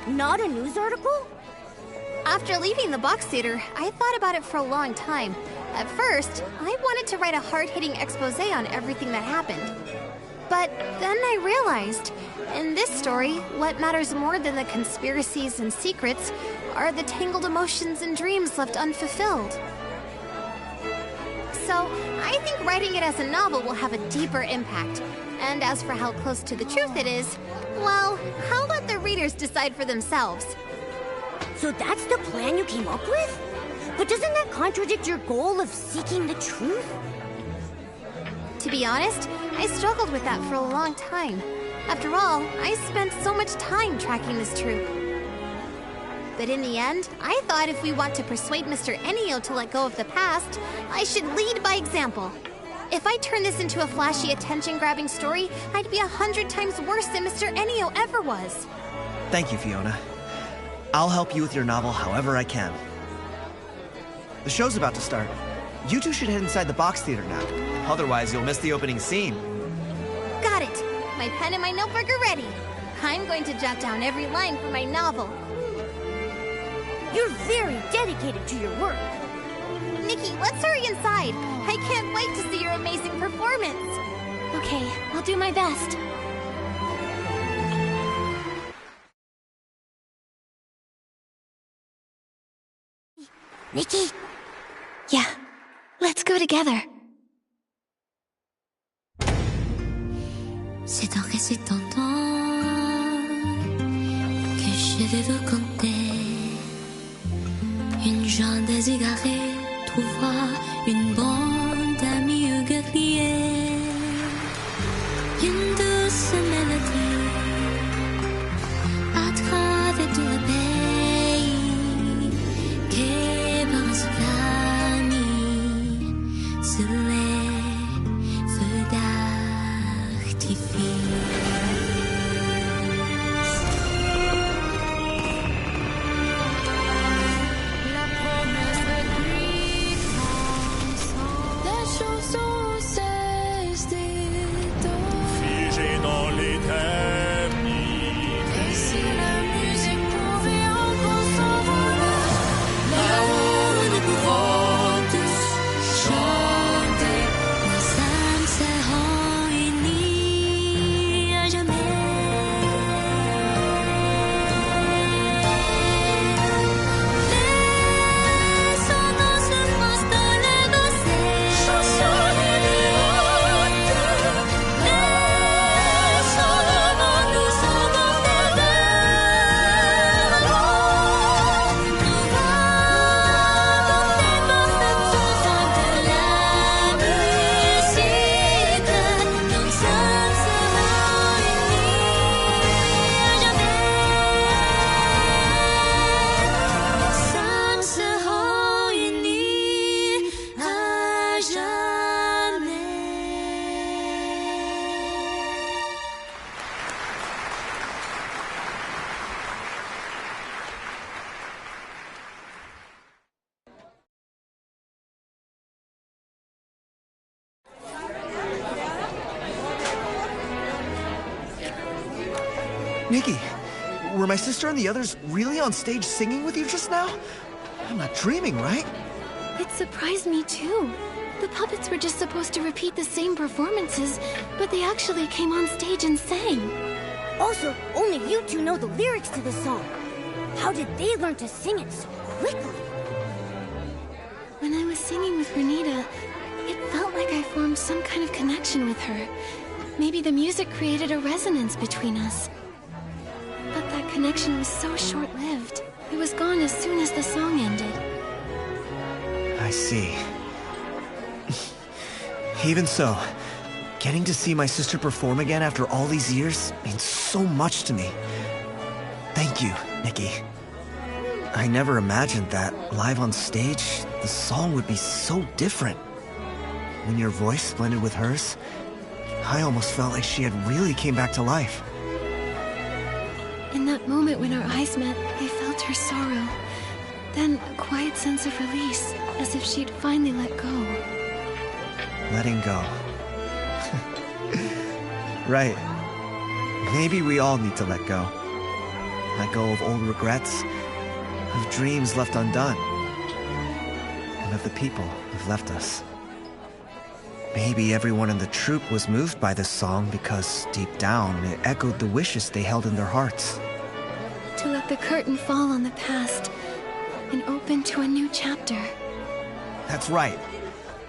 Not a news article? After leaving the box theater, I thought about it for a long time. At first, I wanted to write a hard-hitting expose on everything that happened. But then I realized, in this story, what matters more than the conspiracies and secrets are the tangled emotions and dreams left unfulfilled. So, I think writing it as a novel will have a deeper impact. And as for how close to the truth it is, well, I'll let the readers decide for themselves. So that's the plan you came up with? But doesn't that contradict your goal of seeking the truth? To be honest, I struggled with that for a long time. After all, I spent so much time tracking this truth. But in the end, I thought if we want to persuade Mr. Enio to let go of the past, I should lead by example. If I turn this into a flashy, attention-grabbing story, I'd be 100 times worse than Mr. Enio ever was. Thank you, Fiona. I'll help you with your novel however I can. The show's about to start. You two should head inside the box theater now. Otherwise, you'll miss the opening scene. Got it. My pen and my notebook are ready. I'm going to jot down every line from my novel. You're very dedicated to your work. Nikki, let's hurry inside. I can't wait to see your amazing performance. Okay, I'll do my best. Nikki? Yeah, let's go together. C'est en récitant que je vais vous conter une jeune désirée trouva une bande d'amis guerriers, une douce mélodie à travers tout le pays qui par un souvenir sous les feux d'artifice. Nikki, were my sister and the others really on stage singing with you just now? I'm not dreaming, right? It surprised me too. The puppets were just supposed to repeat the same performances, but they actually came on stage and sang. Also, only you two know the lyrics to the song. How did they learn to sing it so quickly? When I was singing with Renita, it felt like I formed some kind of connection with her. Maybe the music created a resonance between us. But that connection was so short-lived. It was gone as soon as the song ended. I see. Even so, getting to see my sister perform again after all these years means so much to me. Thank you, Nikki. I never imagined that, live on stage, the song would be so different. When your voice blended with hers, I almost felt like she had really came back to life. In that moment when our eyes met, I felt her sorrow. Then a quiet sense of release, as if she'd finally let go. Letting go. Right. Maybe we all need to let go. let go of old regrets, of dreams left undone, and of the people who've left us. Maybe everyone in the troupe was moved by this song because, deep down, it echoed the wishes they held in their hearts. To let the curtain fall on the past and open to a new chapter. That's right.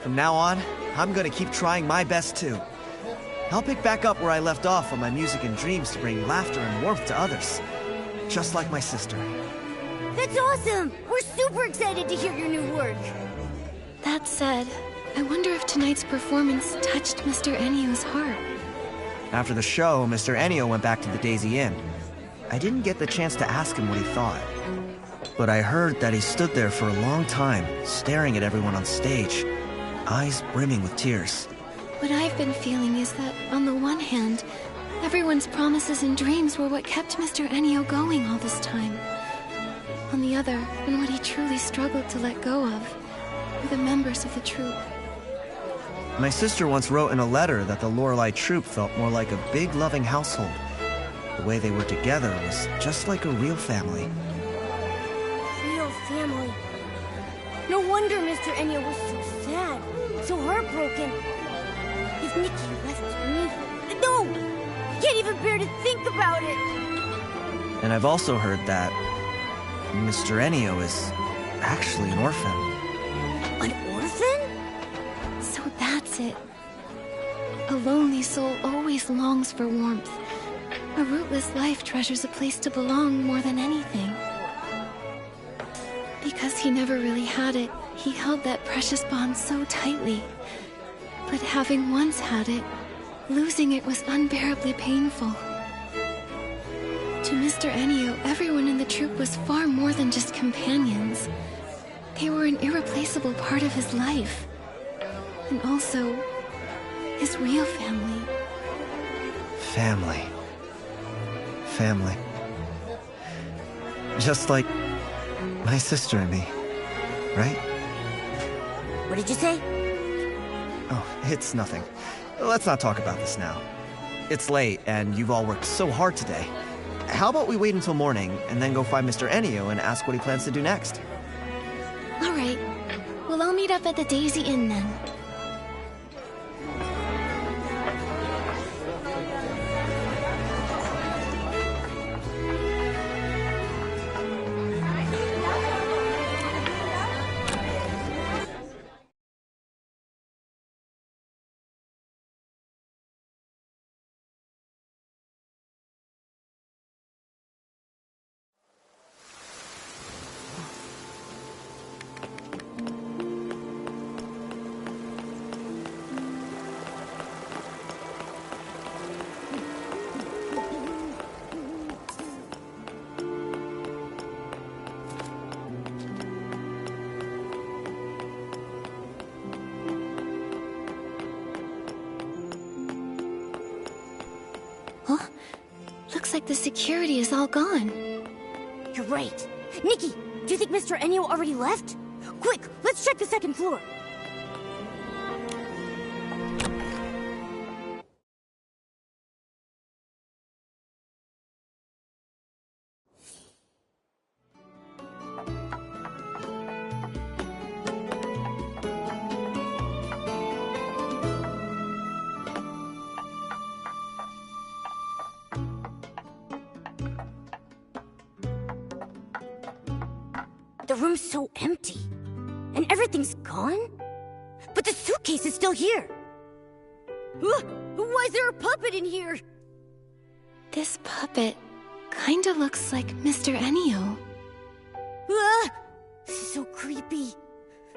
From now on, I'm gonna keep trying my best too. I'll pick back up where I left off on my music and dreams to bring laughter and warmth to others. Just like my sister. That's awesome! We're super excited to hear your new work. That said, I wonder if tonight's performance touched Mr. Ennio's heart. After the show, Mr. Ennio went back to the Daisy Inn. I didn't get the chance to ask him what he thought. But I heard that he stood there for a long time, staring at everyone on stage, eyes brimming with tears. What I've been feeling is that, on the one hand, everyone's promises and dreams were what kept Mr. Ennio going all this time. On the other, and what he truly struggled to let go of, were the members of the troupe. My sister once wrote in a letter that the Lorelei troupe felt more like a big, loving household. The way they were together was just like a real family. Real family. No wonder Mr. Ennio was so sad, so heartbroken. If Nikki left me... No! Can't even bear to think about it! And I've also heard that Mr. Ennio is actually an orphan. An orphan? So that's it. A lonely soul always longs for warmth. A rootless life treasures a place to belong more than anything. Because he never really had it, he held that precious bond so tightly. But having once had it, losing it was unbearably painful. To Mr. Ennio, everyone in the troupe was far more than just companions. They were an irreplaceable part of his life. And also, his real family. Family. Family. Just like my sister and me, right? What did you say? Oh, it's nothing. Let's not talk about this now. It's late, and you've all worked so hard today. How about we wait until morning, and then go find Mr. Ennio and ask what he plans to do next? All right. Well, I'll meet up at the Daisy Inn then. Huh? Looks like the security is all gone. You're right. Nikki, do you think Mr. Ennio already left? Quick, let's check the second floor. The room's so empty. And everything's gone? But the suitcase is still here. Why is there a puppet in here? This puppet kinda looks like Mr. Ennio. This is so creepy.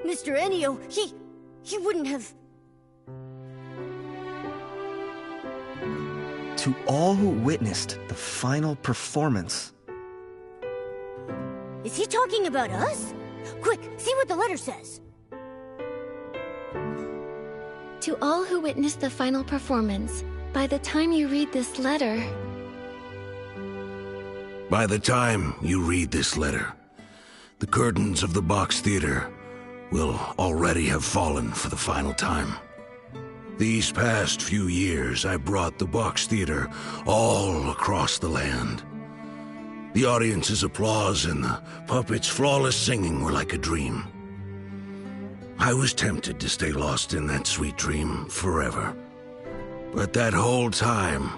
Mr. Ennio, he wouldn't have... To all who witnessed the final performance. Is he talking about us? Quick, see what the letter says. To all who witnessed the final performance, by the time you read this letter... By the time you read this letter, the curtains of the box theater will already have fallen for the final time. These past few years, I brought the box theater all across the land. The audience's applause and the puppets' flawless singing were like a dream. I was tempted to stay lost in that sweet dream forever. But that whole time,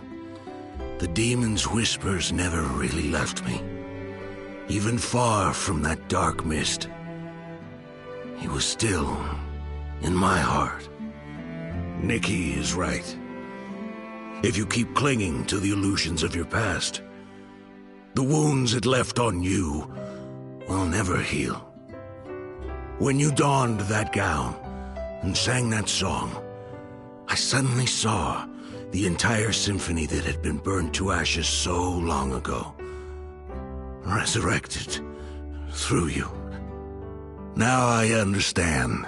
the demon's whispers never really left me. Even far from that dark mist, he was still in my heart. Nikki is right. If you keep clinging to the illusions of your past, the wounds it left on you will never heal. When you donned that gown and sang that song, I suddenly saw the entire symphony that had been burned to ashes so long ago, resurrected through you. Now I understand.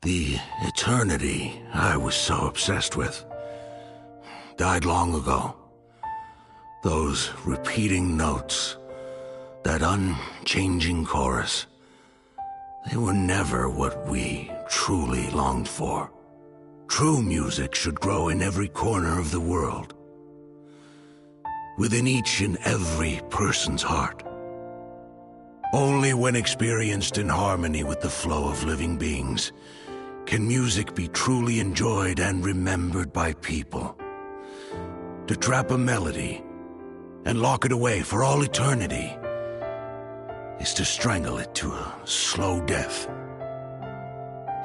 The eternity I was so obsessed with died long ago. Those repeating notes, that unchanging chorus, they were never what we truly longed for. True music should grow in every corner of the world, within each and every person's heart. Only when experienced in harmony with the flow of living beings can music be truly enjoyed and remembered by people. To trap a melody and lock it away for all eternity is to strangle it to a slow death.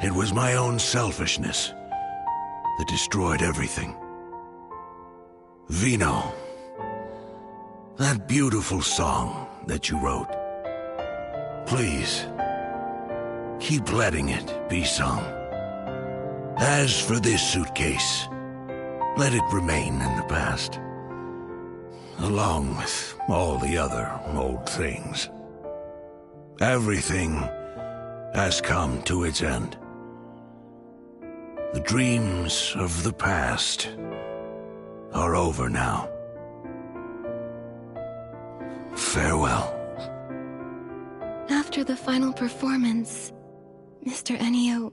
It was my own selfishness that destroyed everything. Vino, that beautiful song that you wrote, please, keep letting it be sung. As for this suitcase, let it remain in the past, along with all the other old things. Everything has come to its end. The dreams of the past are over now. Farewell. After the final performance, Mr. Ennio...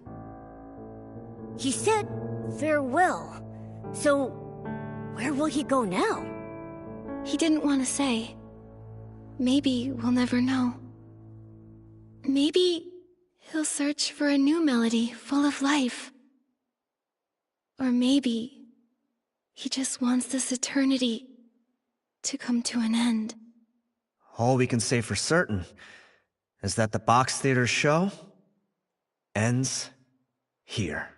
He said farewell. So, where will he go now? He didn't want to say. Maybe we'll never know. Maybe he'll search for a new melody full of life. Or maybe he just wants this eternity to come to an end. All we can say for certain is that the Box Theater show ends here.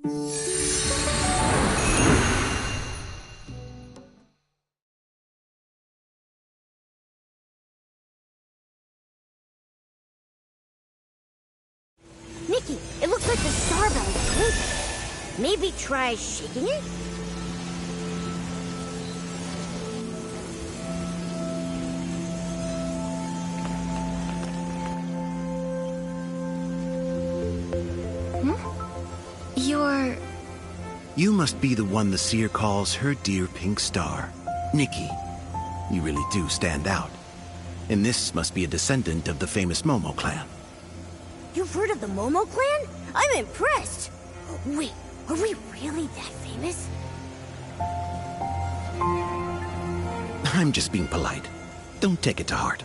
Nikki, it looks like the star bell is twinkling. Maybe try shaking it? You must be the one the seer calls her dear pink star. Nikki, you really do stand out. And this must be a descendant of the famous Momo clan. You've heard of the Momo clan? I'm impressed. Wait, are we really that famous? I'm just being polite. Don't take it to heart.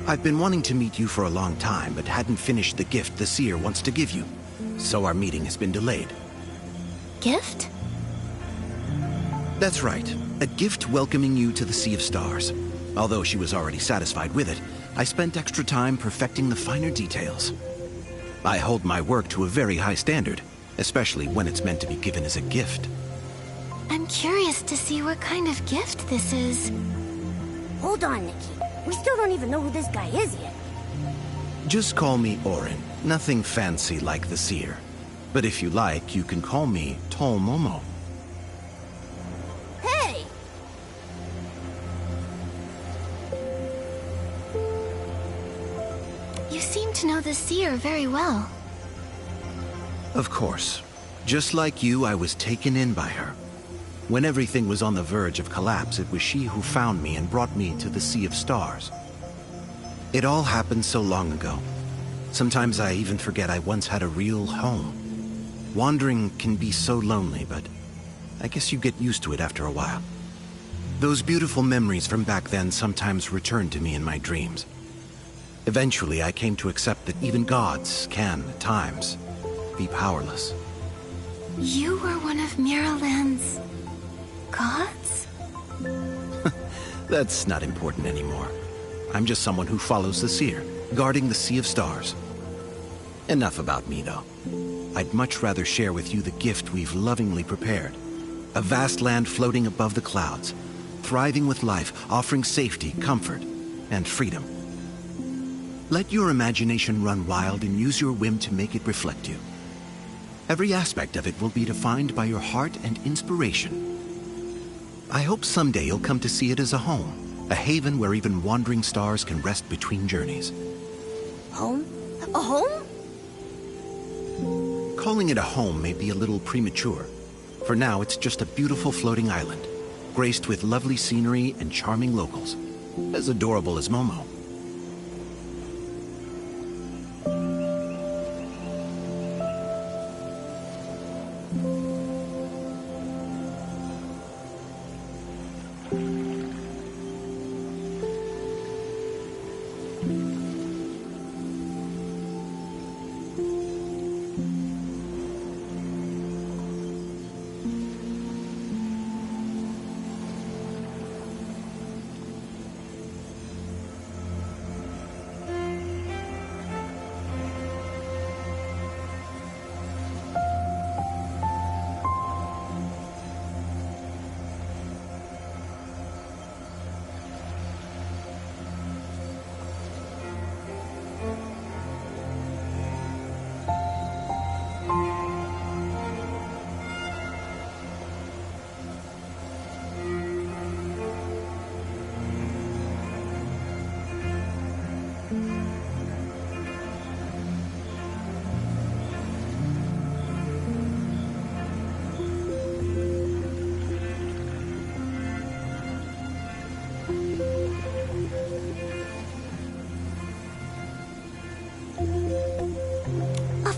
I've been wanting to meet you for a long time, but hadn't finished the gift the seer wants to give you. So our meeting has been delayed. Gift? That's right. A gift welcoming you to the Sea of Stars. Although she was already satisfied with it, I spent extra time perfecting the finer details. I hold my work to a very high standard, especially when it's meant to be given as a gift. I'm curious to see what kind of gift this is. Hold on, Nikki. We still don't even know who this guy is yet. Just call me Orin. Nothing fancy like the seer. But if you like, you can call me Tol Momo. Hey! You seem to know the seer very well. Of course. Just like you, I was taken in by her. When everything was on the verge of collapse, it was she who found me and brought me to the Sea of Stars. It all happened so long ago. Sometimes I even forget I once had a real home. Wandering can be so lonely, but I guess you get used to it after a while. Those beautiful memories from back then sometimes return to me in my dreams. Eventually, I came to accept that even gods can, at times, be powerless. You were one of Miraland's gods? That's not important anymore. I'm just someone who follows the seer, guarding the Sea of Stars. Enough about me, though. I'd much rather share with you the gift we've lovingly prepared. A vast land floating above the clouds, thriving with life, offering safety, comfort, and freedom. Let your imagination run wild and use your whim to make it reflect you. Every aspect of it will be defined by your heart and inspiration. I hope someday you'll come to see it as a home, a haven where even wandering stars can rest between journeys. Home? A home? Calling it a home may be a little premature. For now, it's just a beautiful floating island, graced with lovely scenery and charming locals. As adorable as Momo.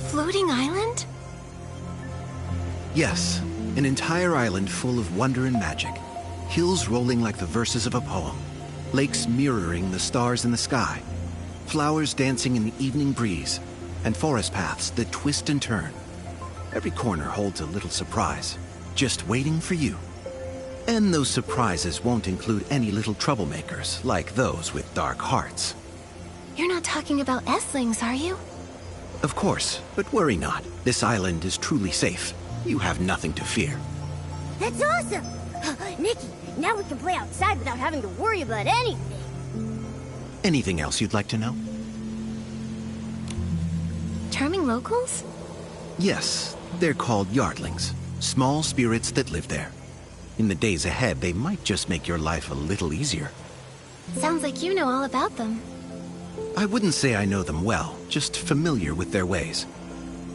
Floating island? Yes, an entire island full of wonder and magic. Hills rolling like the verses of a poem. Lakes mirroring the stars in the sky. Flowers dancing in the evening breeze. And forest paths that twist and turn. Every corner holds a little surprise, just waiting for you. And those surprises won't include any little troublemakers, like those with dark hearts. You're not talking about Esslings, are you? Of course, but worry not. This island is truly safe. You have nothing to fear. That's awesome! Nikki, now we can play outside without having to worry about anything. Anything else you'd like to know? Charming locals? Yes, they're called yardlings. Small spirits that live there. In the days ahead, they might just make your life a little easier. Sounds like you know all about them. I wouldn't say I know them well, just familiar with their ways.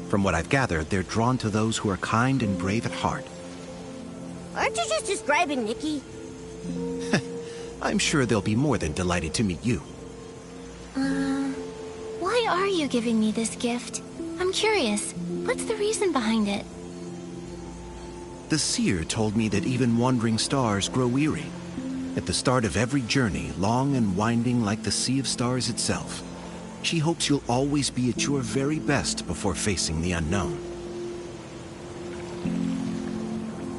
From what I've gathered, they're drawn to those who are kind and brave at heart. Aren't you just describing Nikki? I'm sure they'll be more than delighted to meet you. Why are you giving me this gift? I'm curious. What's the reason behind it? The seer told me that even wandering stars grow weary. At the start of every journey, long and winding like the sea of stars itself, she hopes you'll always be at your very best before facing the unknown.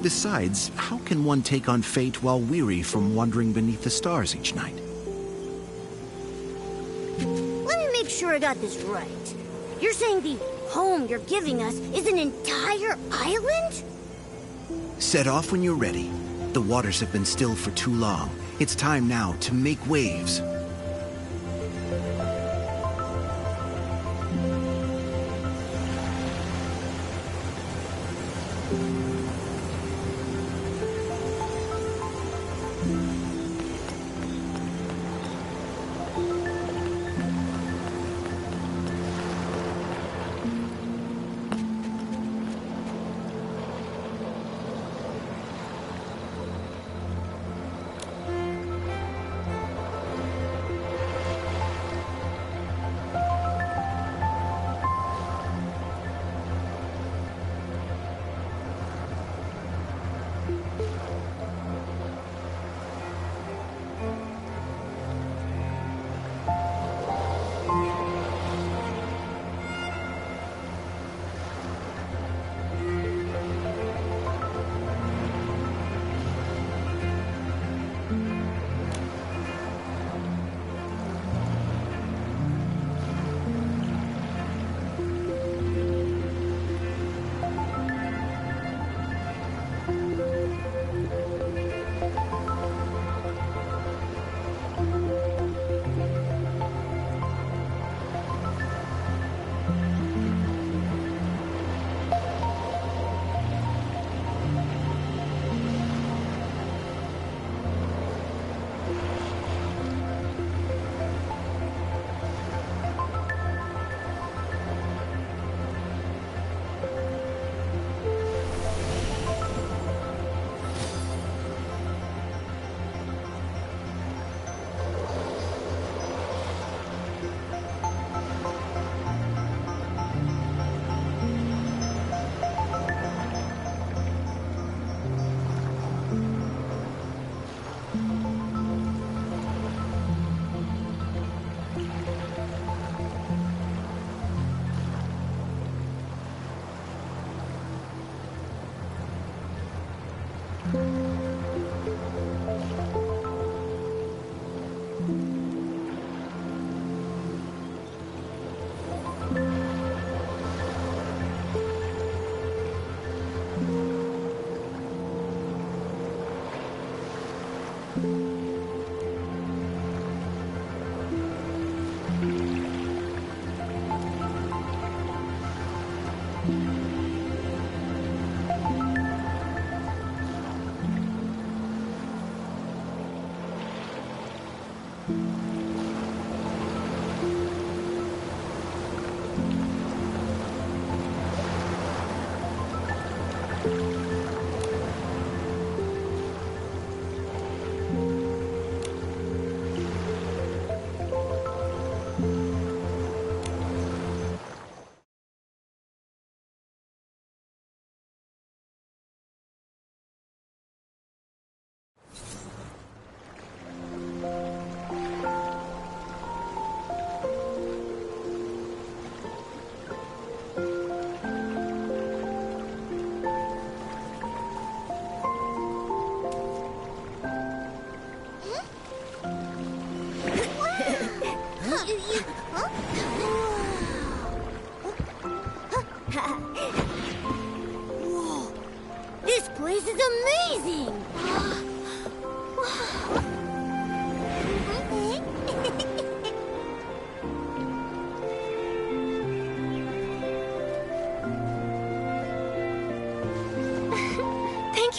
Besides, how can one take on fate while weary from wandering beneath the stars each night? Let me make sure I got this right. You're saying the home you're giving us is an entire island? Set off when you're ready. The waters have been still for too long. It's time now to make waves.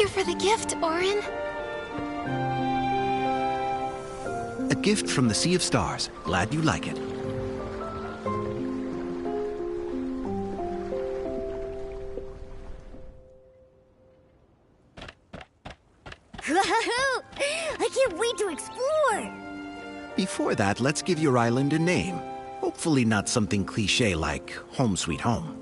you for the gift, Orin. A gift from the Sea of Stars. Glad you like it. I can't wait to explore! Before that, let's give your island a name. Hopefully not something cliché like Home Sweet Home.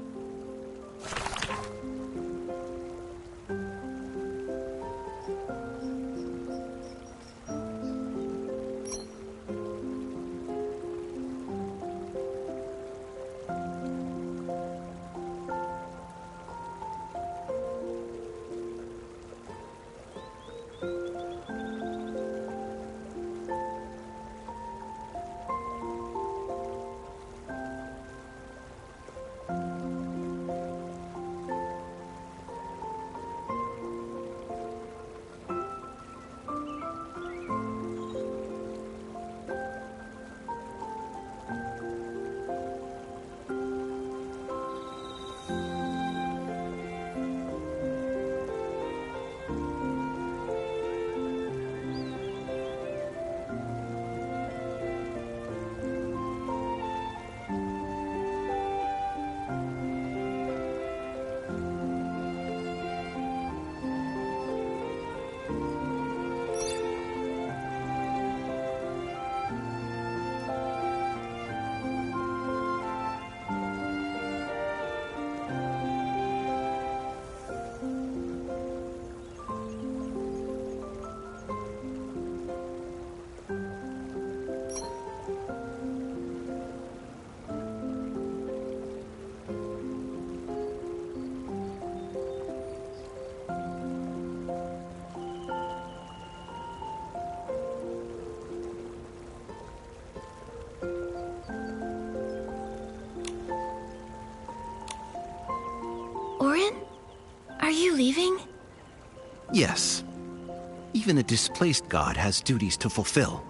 Orin? Are you leaving? Yes. Even a displaced god has duties to fulfill.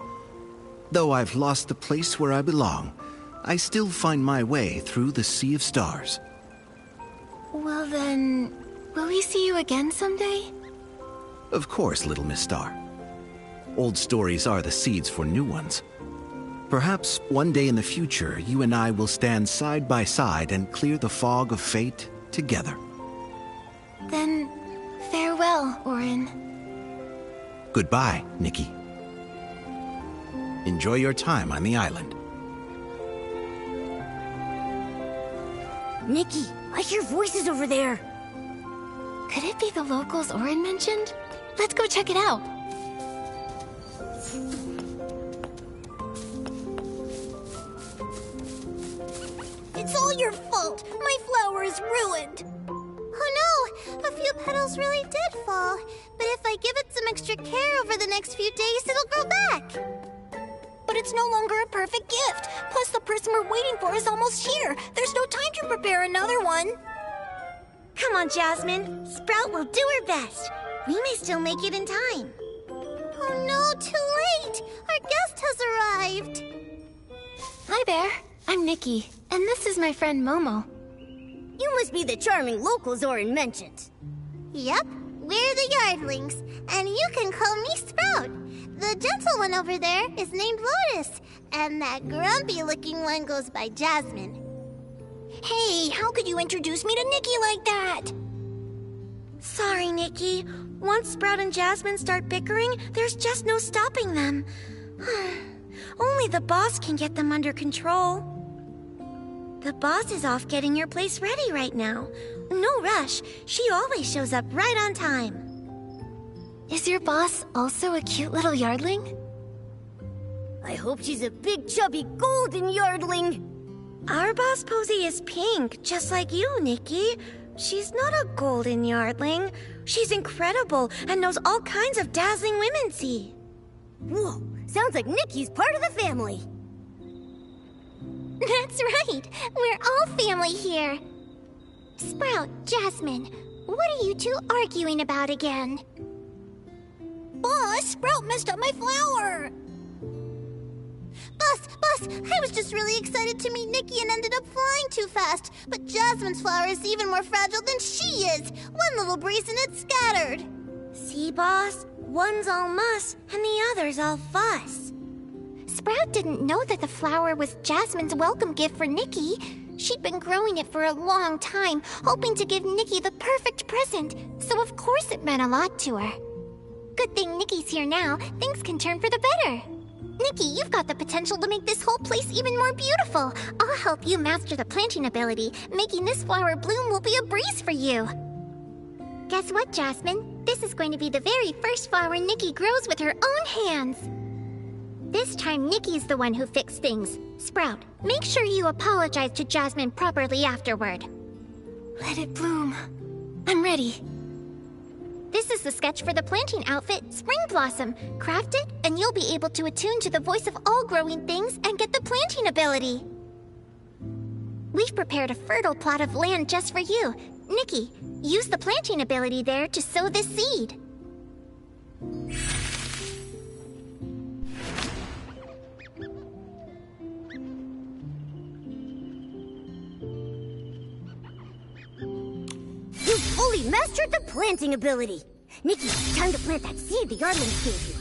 Though I've lost the place where I belong, I still find my way through the Sea of Stars. Well then, will we see you again someday? Of course, little Miss Star. Old stories are the seeds for new ones. Perhaps one day in the future, you and I will stand side by side and clear the fog of fate together. Then, farewell, Orin. Goodbye, Nikki. Enjoy your time on the island. Nikki, I hear voices over there. Could it be the locals Orin mentioned? Let's go check it out. It's all your fault. My flower is ruined. Oh no! A few petals really did fall. But if I give it some extra care over the next few days, it'll grow back. But it's no longer a perfect gift. Plus, the person we're waiting for is almost here. There's no time to prepare another one. Come on, Jasmine. Sprout will do her best. We may still make it in time. Oh no, too late! Our guest has arrived! Hi there, I'm Nikki, and this is my friend Momo. You must be the charming locals Orin mentioned. Yep, we're the Yardlings, and you can call me Sprout. The gentle one over there is named Lotus, and that grumpy-looking one goes by Jasmine. Hey, how could you introduce me to Nikki like that? Sorry, Nikki. Once Sprout and Jasmine start bickering, there's just no stopping them. Only the boss can get them under control. The boss is off getting your place ready right now. No rush. She always shows up right on time. Is your boss also a cute little yardling? I hope she's a big, chubby, golden yardling. Our boss Posey is pink, just like you, Nikki. She's not a golden yardling. She's incredible and knows all kinds of dazzling womency. Whoa, sounds like Nikki's part of the family. That's right. We're all family here. Sprout, Jasmine, what are you two arguing about again? Boss, Sprout messed up my flower. Boss, I was just really excited to meet Nikki and ended up flying too fast. But Jasmine's flower is even more fragile than she is. One little breeze and it's scattered. see, boss? One's all muss, and the other's all fuss. Sprout didn't know that the flower was Jasmine's welcome gift for Nikki. She'd been growing it for a long time, hoping to give Nikki the perfect present, so of course it meant a lot to her. Good thing Nikki's here now. Things can turn for the better. Nikki, you've got the potential to make this whole place even more beautiful. I'll help you master the planting ability. Making this flower bloom will be a breeze for you. Guess what, Jasmine? This is going to be the very first flower Nikki grows with her own hands. This time, Nikki's the one who fixed things. Sprout, make sure you apologize to Jasmine properly afterward. Let it bloom. I'm ready. This is the sketch for the planting outfit, Spring Blossom. Craft it, and you'll be able to attune to the voice of all growing things and get the planting ability. We've prepared a fertile plot of land just for you. Nikki, use the planting ability there to sow this seed. You've fully mastered the planting ability. Nikki, time to plant that seed the Yardlings gave you.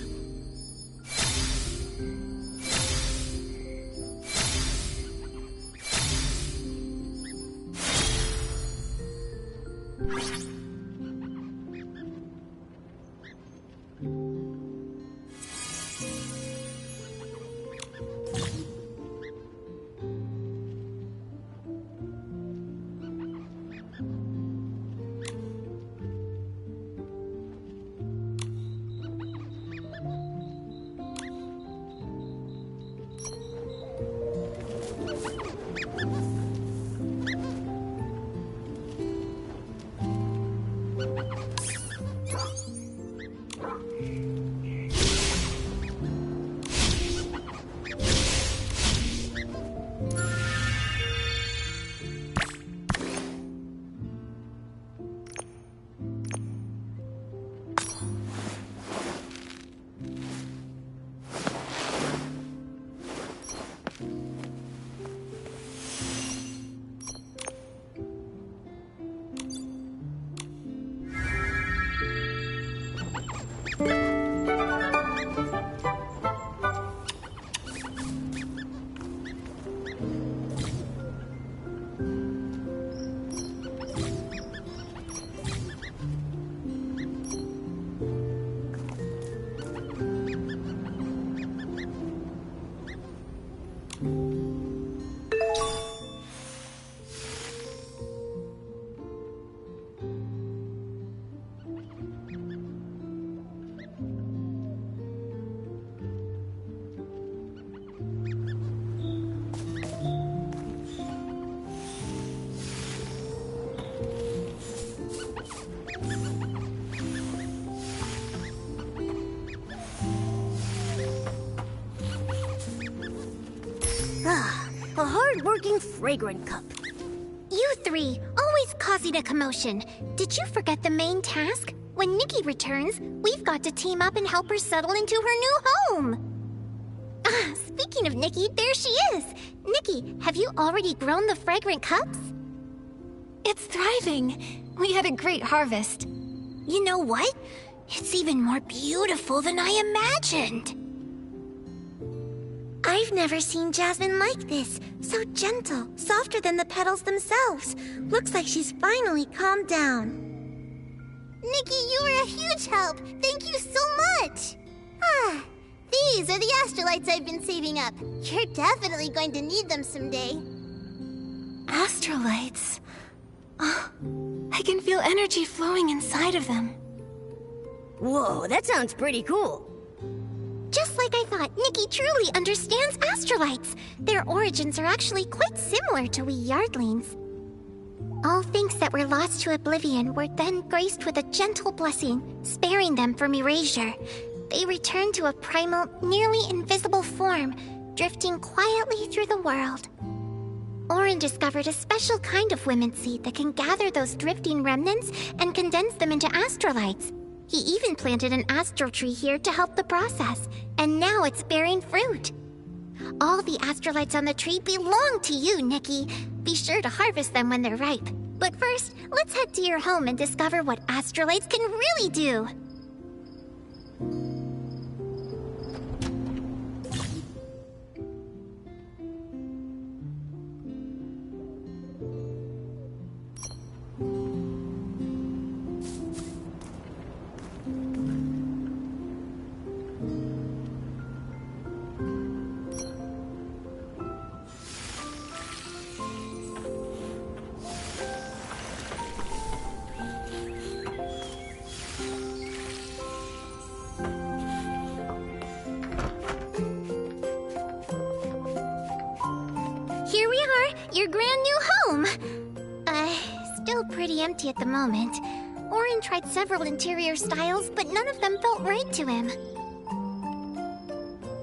A hard-working fragrant cup. You three, always causing a commotion. Did you forget the main task? When Nikki returns, we've got to team up and help her settle into her new home. Ah, speaking of Nikki, there she is. Nikki, have you already grown the fragrant cups? It's thriving. We had a great harvest. You know what? It's even more beautiful than I imagined. I've never seen Jasmine like this. So gentle, softer than the petals themselves. Looks like she's finally calmed down. Nikki, you were a huge help. Thank you so much. Ah, these are the astrolites I've been saving up. You're definitely going to need them someday. Astrolites. Oh, I can feel energy flowing inside of them. Whoa, that sounds pretty cool. Just like I thought, Nikki truly understands astrolites. Their origins are actually quite similar to we Yardlings. All things that were lost to oblivion were then graced with a gentle blessing, sparing them from erasure. They returned to a primal, nearly invisible form, drifting quietly through the world. Orin discovered a special kind of women seed that can gather those drifting remnants and condense them into astrolites. He even planted an astral tree here to help the process, and now it's bearing fruit. All the astrolites on the tree belong to you, Nikki. Be sure to harvest them when they're ripe. But first, let's head to your home and discover what astrolites can really do. your grand new home. Still pretty empty at the moment. Orin tried several interior styles, but none of them felt right to him.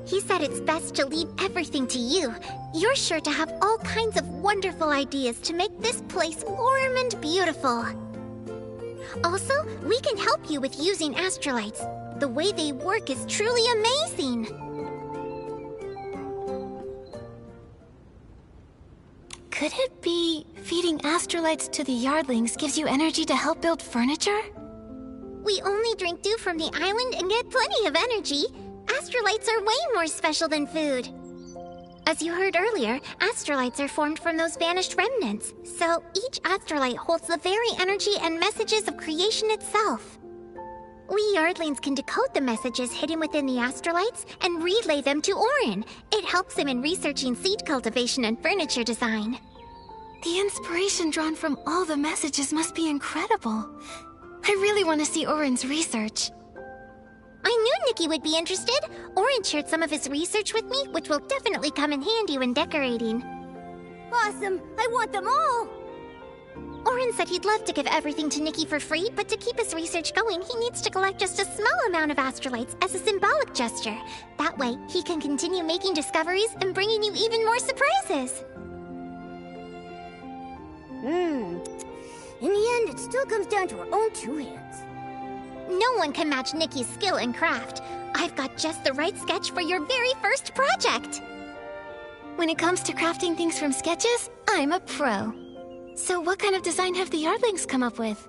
He said it's best to leave everything to you. You're sure to have all kinds of wonderful ideas to make this place warm and beautiful. Also, we can help you with using astrolites. The way they work is truly amazing. Could it be feeding astrolites to the yardlings gives you energy to help build furniture? We only drink dew from the island and get plenty of energy. Astrolites are way more special than food. As you heard earlier, astrolites are formed from those vanished remnants. So each astrolite holds the very energy and messages of creation itself. We Yardlings can decode the messages hidden within the astrolites and relay them to Orin. It helps him in researching seed cultivation and furniture design. The inspiration drawn from all the messages must be incredible. I really want to see Orin's research. I knew Nikki would be interested. Orin shared some of his research with me, which will definitely come in handy when decorating. Awesome! I want them all! Orin said he'd love to give everything to Nikki for free, but to keep his research going, he needs to collect just a small amount of astrolites as a symbolic gesture. That way, he can continue making discoveries and bringing you even more surprises. In the end, it still comes down to our own two hands. No one can match Nikki's skill in craft. I've got just the right sketch for your very first project. When it comes to crafting things from sketches, I'm a pro. So what kind of design have the Yardlings come up with?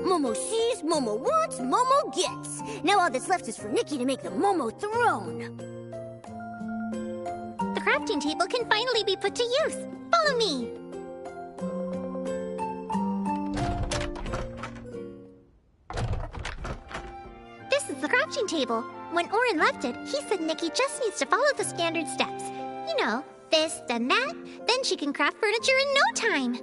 Momo sees, Momo wants, Momo gets. Now all that's left is for Nikki to make the Momo throne. The crafting table can finally be put to use. Follow me. This is the crafting table. When Orin left it, he said Nikki just needs to follow the standard steps. You know, this, then that. Then she can craft furniture in no time.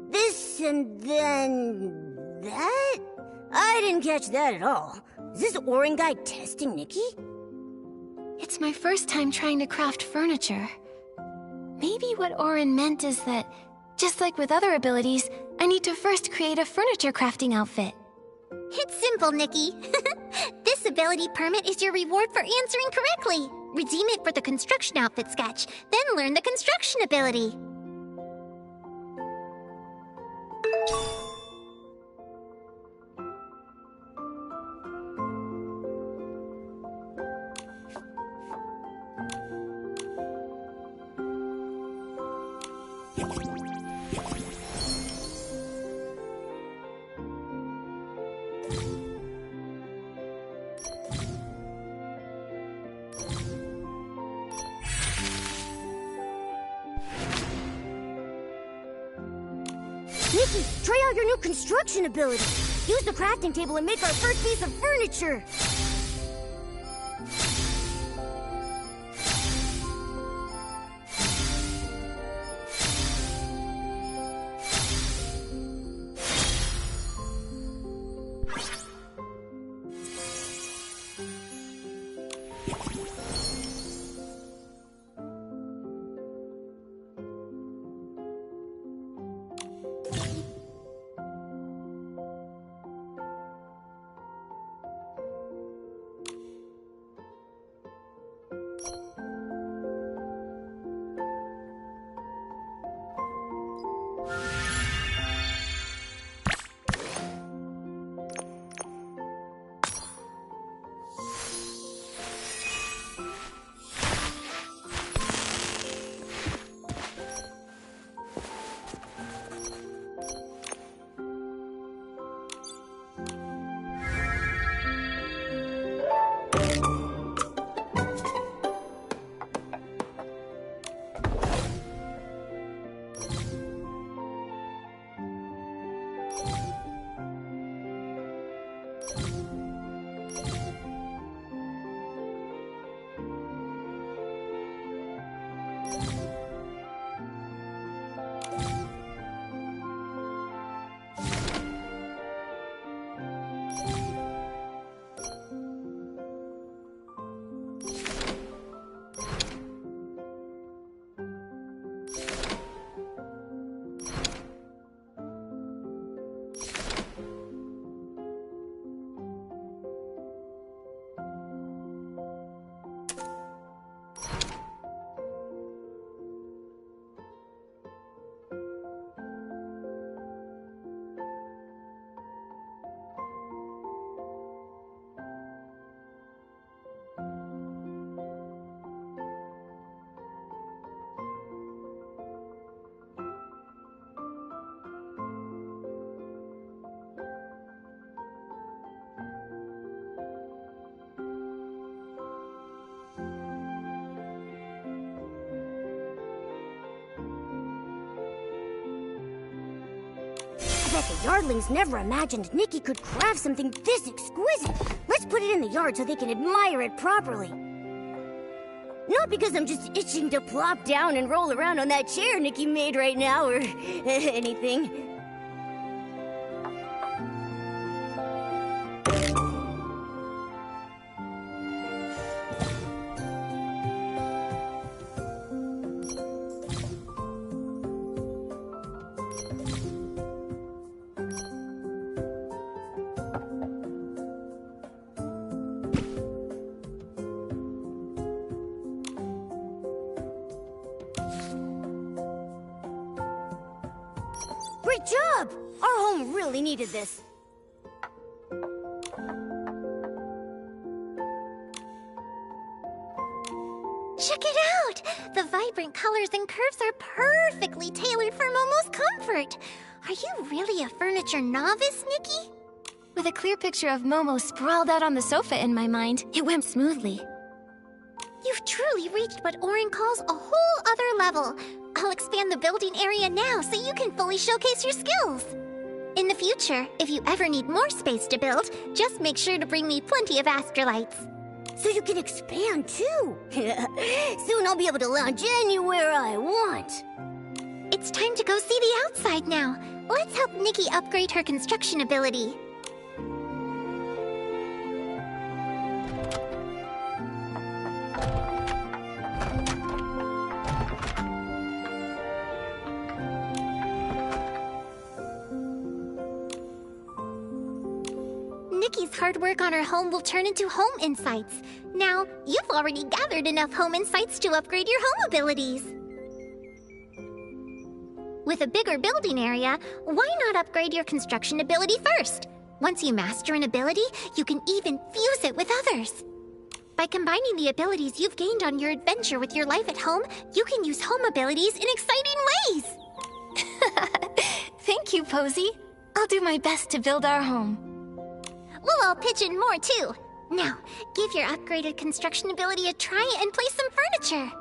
This and then that? I didn't catch that at all. Is this Orin guy testing Nikki? It's my first time trying to craft furniture. Maybe what Orin meant is that, just like with other abilities, I need to first create a furniture crafting outfit. It's simple, Nikki. This ability permit is your reward for answering correctly. Redeem it for the construction outfit sketch, then learn the construction ability. Nikki, try out your new construction ability. Use the crafting table and make our first piece of furniture. bet the Yardlings never imagined Nikki could craft something this exquisite. Let's put it in the yard so they can admire it properly. Not because I'm just itching to plop down and roll around on that chair Nikki made right now, or anything. Great job! Our home really needed this. Check it out! The vibrant colors and curves are perfectly tailored for Momo's comfort. Are you really a furniture novice, Nikki? With a clear picture of Momo sprawled out on the sofa in my mind, it went smoothly. You've truly reached what Orin calls a whole other level. I'll expand the building area now so you can fully showcase your skills. In the future, if you ever need more space to build, just make sure to bring me plenty of astrolites. So you can expand too. Soon I'll be able to lounge anywhere I want. It's time to go see the outside now. Let's help Nikki upgrade her construction ability. Nikki's hard work on her home will turn into home insights. Now, you've already gathered enough home insights to upgrade your home abilities. With a bigger building area, why not upgrade your construction ability first? Once you master an ability, you can even fuse it with others. By combining the abilities you've gained on your adventure with your life at home, you can use home abilities in exciting ways! Thank you, Posy. I'll do my best to build our home. We'll all pitch in more, too. Now, give your upgraded construction ability a try and place some furniture.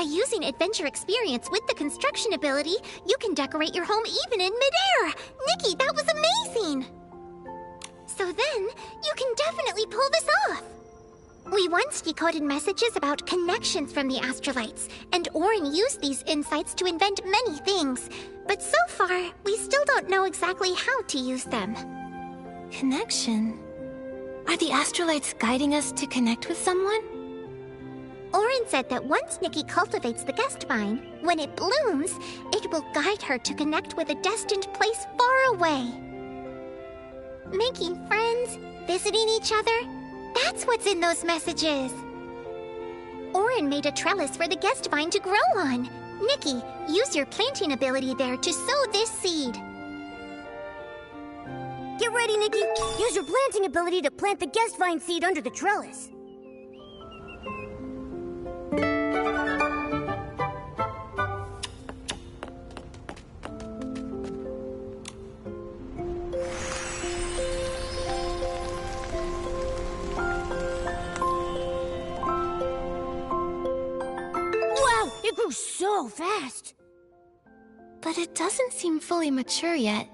Using adventure experience with the construction ability, you can decorate your home even in midair! Nikki, that was amazing! So then, you can definitely pull this off! We once decoded messages about connections from the astrolites, and Orin used these insights to invent many things. But so far, we still don't know exactly how to use them. Connection? Are the astrolites guiding us to connect with someone? Orin said that once Nikki cultivates the guest vine, when it blooms, it will guide her to connect with a destined place far away. Making friends, visiting each other, that's what's in those messages. Orin made a trellis for the guest vine to grow on. Nikki, use your planting ability there to sow this seed. Get ready, Nikki. Use your planting ability to plant the guest vine seed under the trellis. It grew so fast. But it doesn't seem fully mature yet.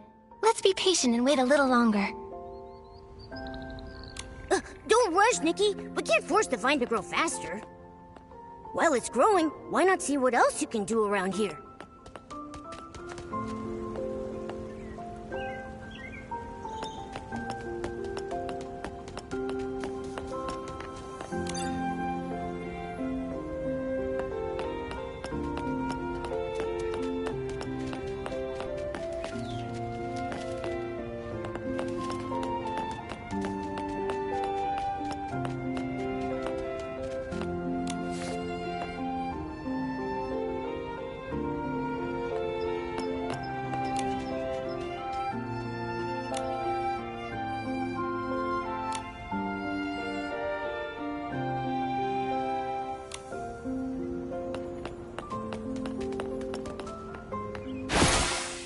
Let's be patient and wait a little longer. Don't rush, Nikki. We can't force the vine to grow faster. While it's growing, why not see what else you can do around here?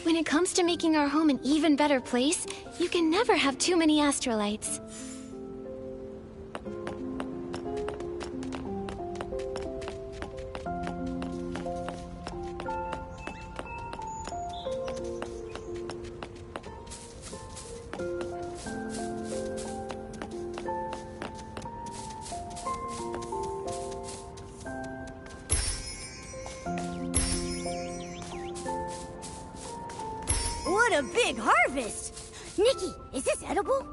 When it comes to making our home an even better place, you can never have too many astrolites. What a big harvest! Nikki, is this edible?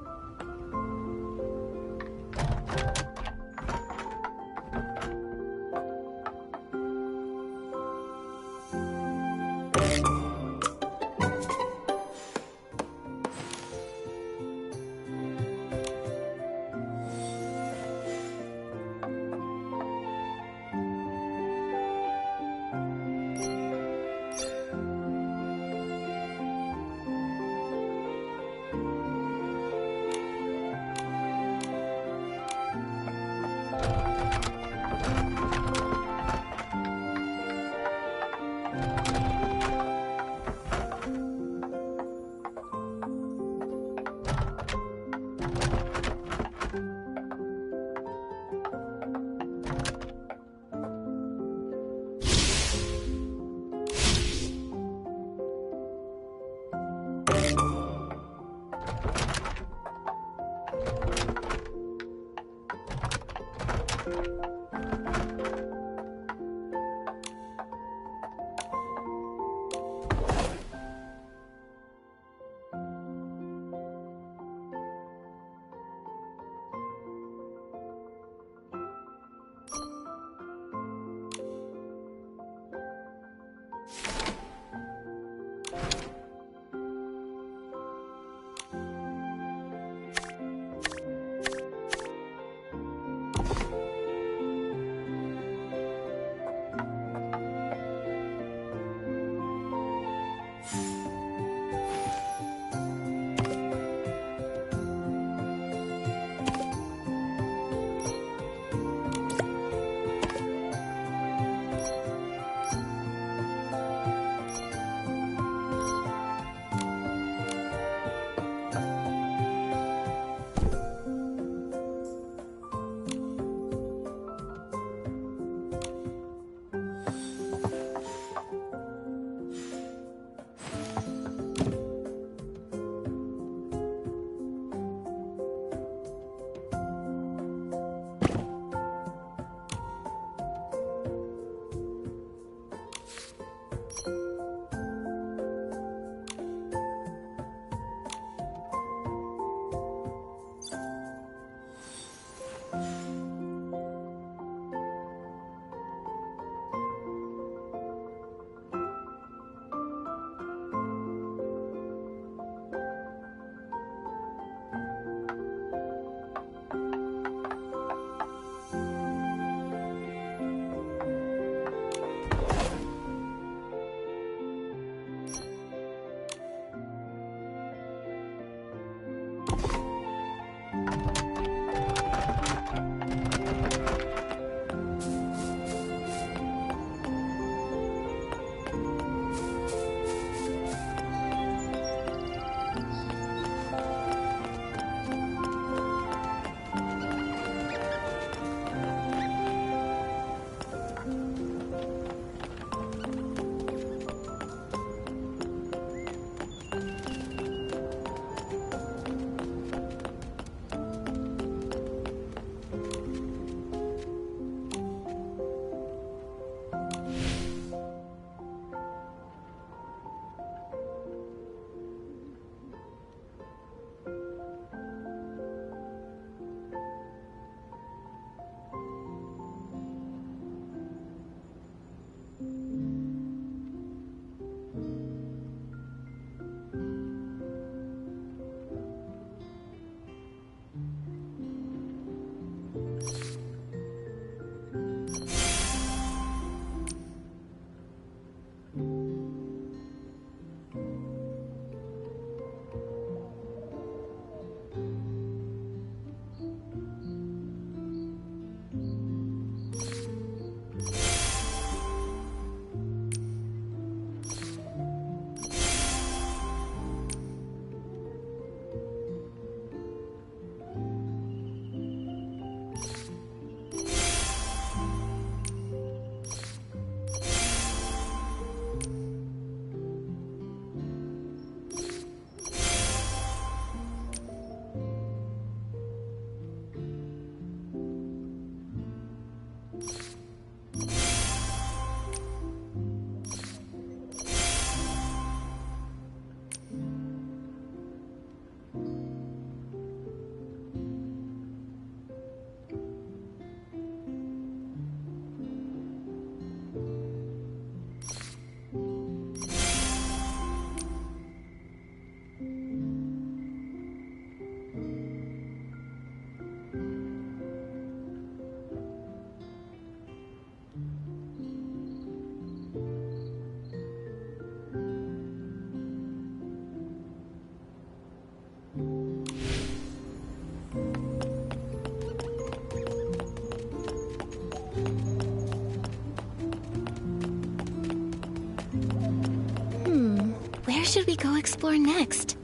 Where should we go explore next?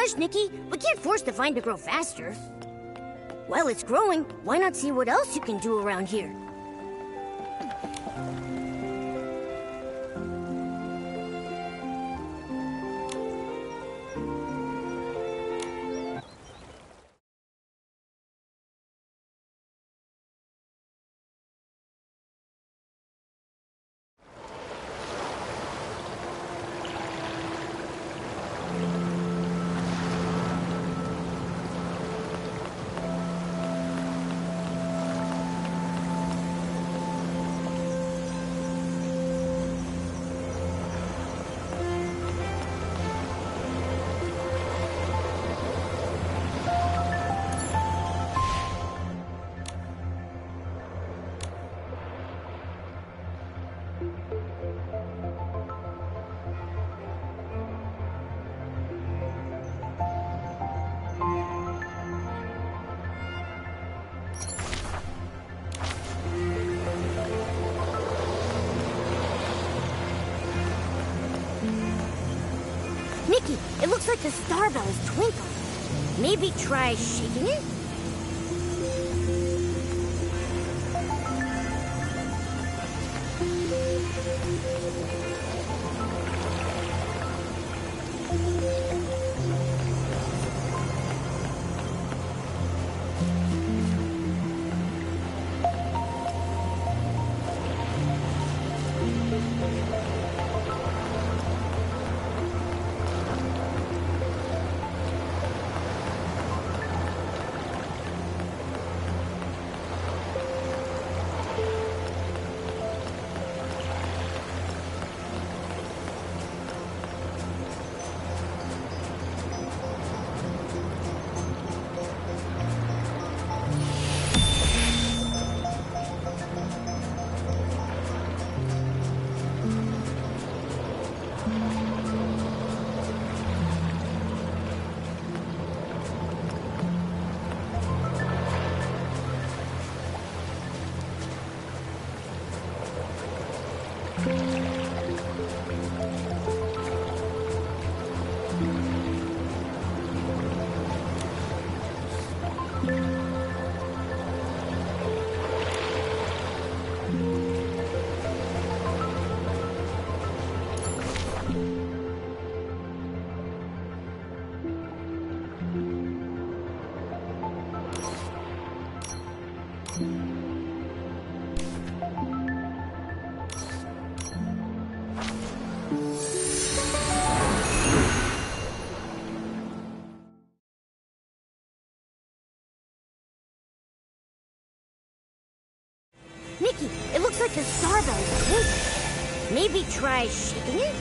rush, Nikki. We can't force the vine to grow faster. While it's growing, why not see what else you can do around here? Nikki, it looks like the star bell is twinkling. Maybe try shaking it? Nikki, it looks like the star bell is twinkling. Maybe try shaking it?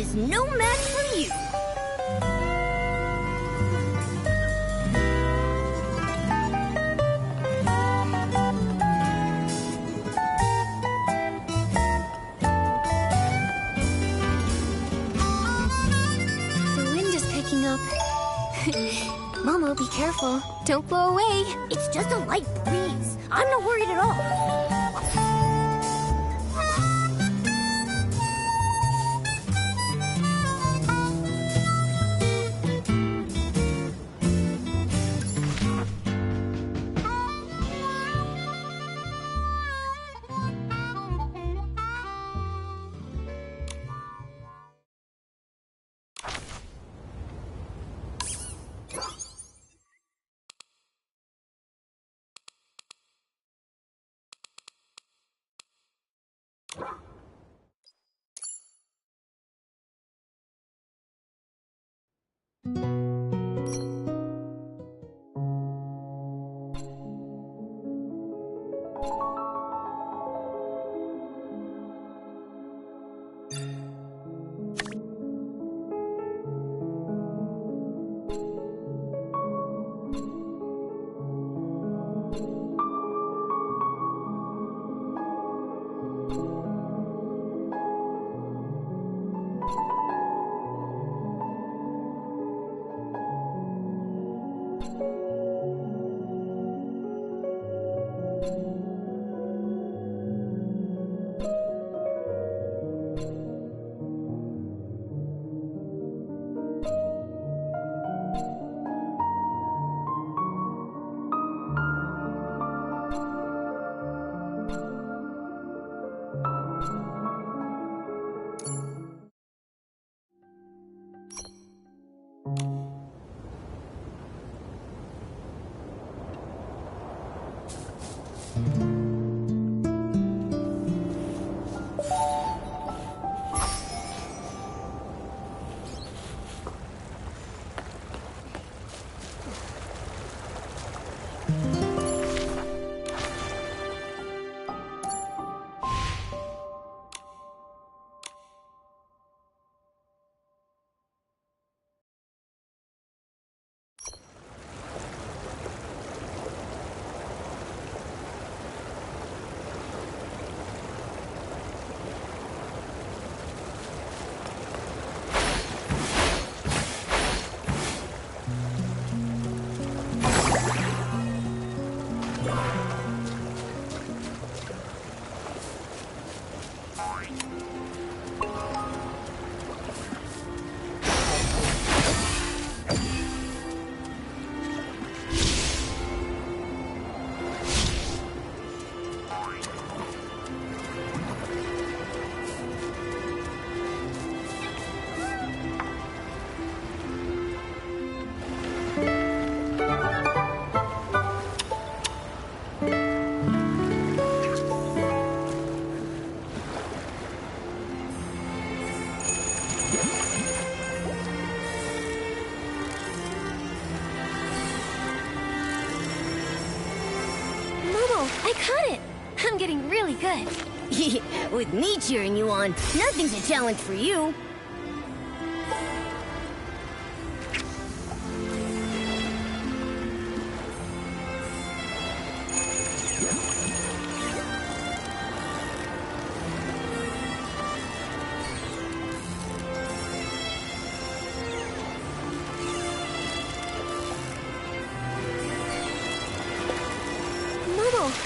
is no match for you. The wind is picking up. Momo, be careful. Don't blow away. It's just a light breeze. I'm not worried at all. I caught it! I'm getting really good. With me cheering you on, nothing's a challenge for you.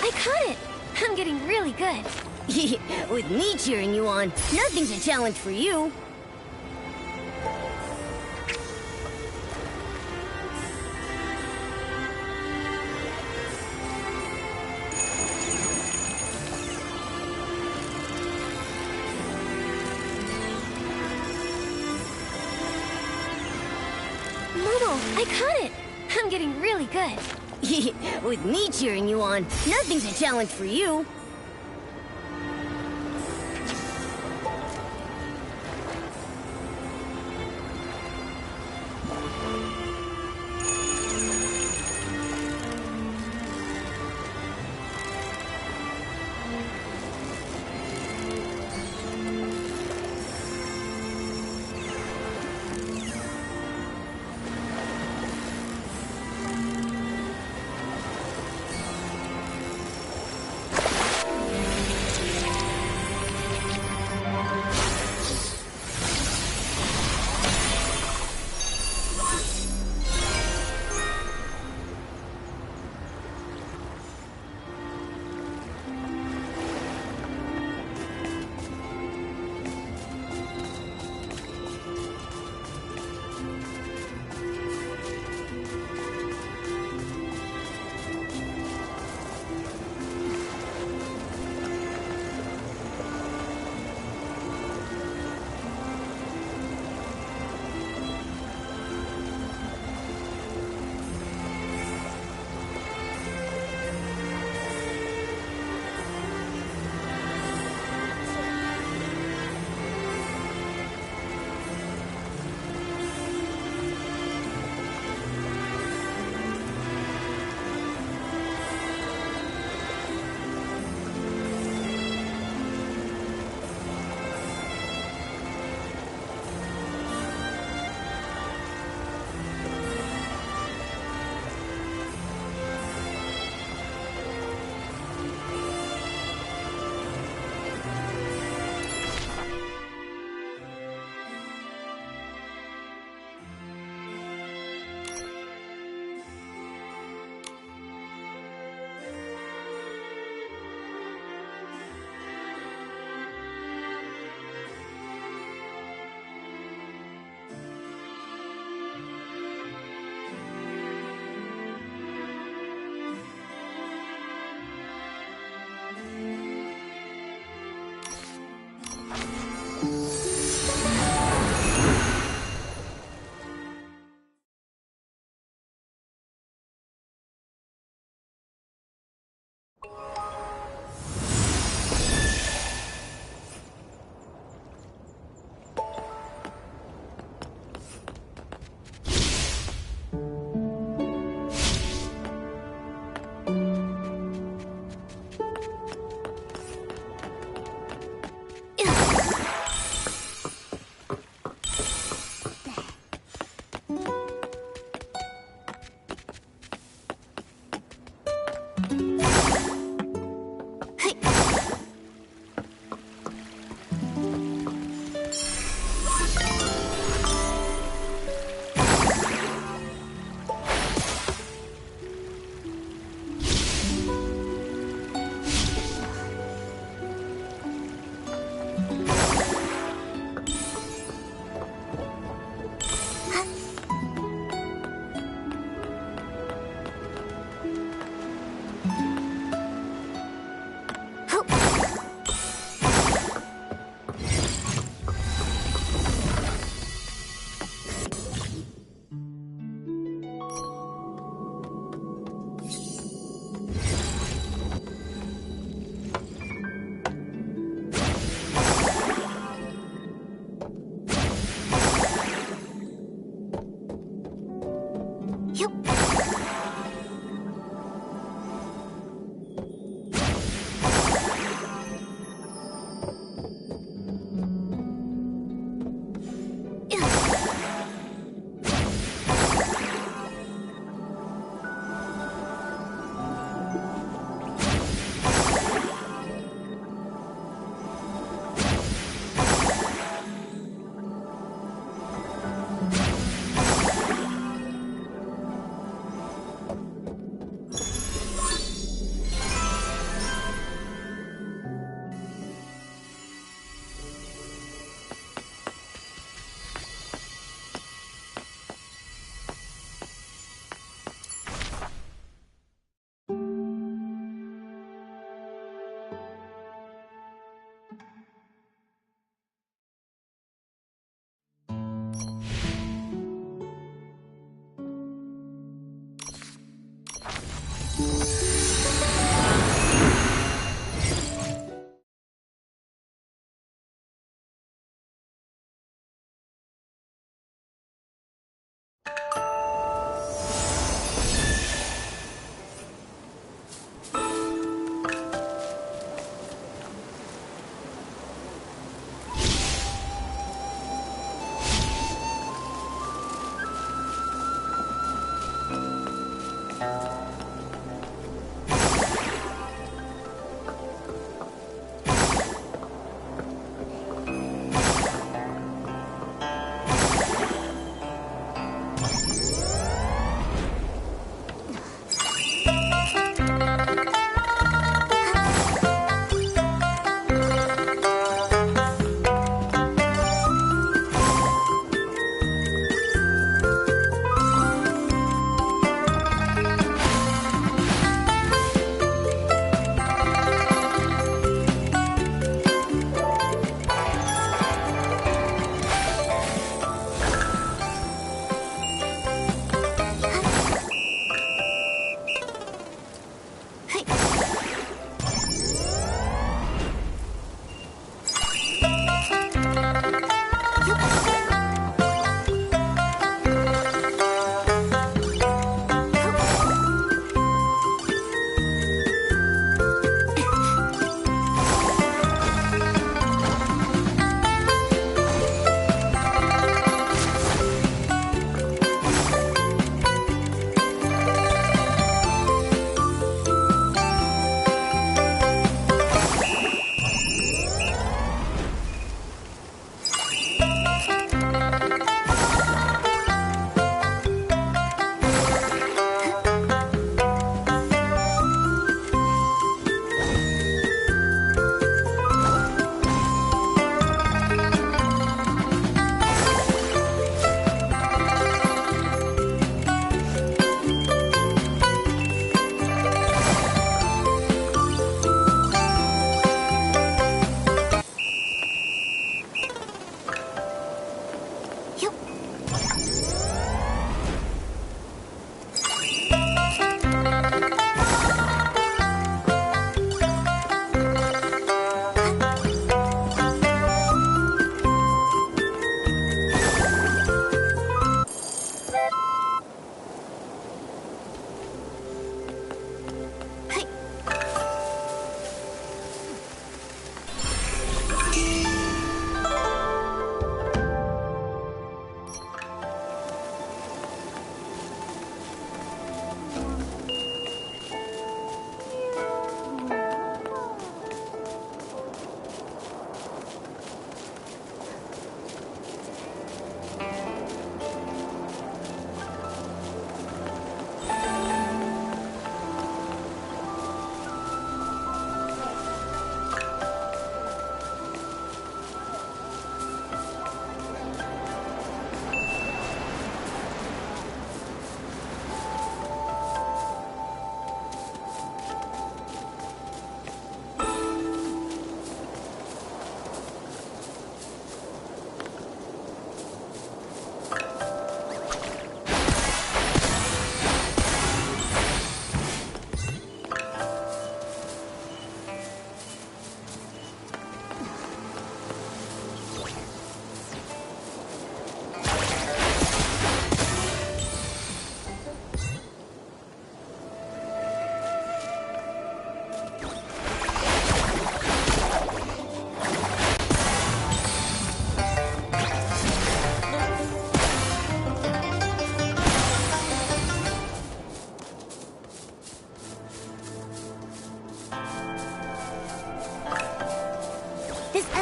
I caught it! I'm getting really good. With me cheering you on, nothing's a challenge for you. Momo, I caught it! I'm getting really good. With me cheering you on, nothing's a challenge for you.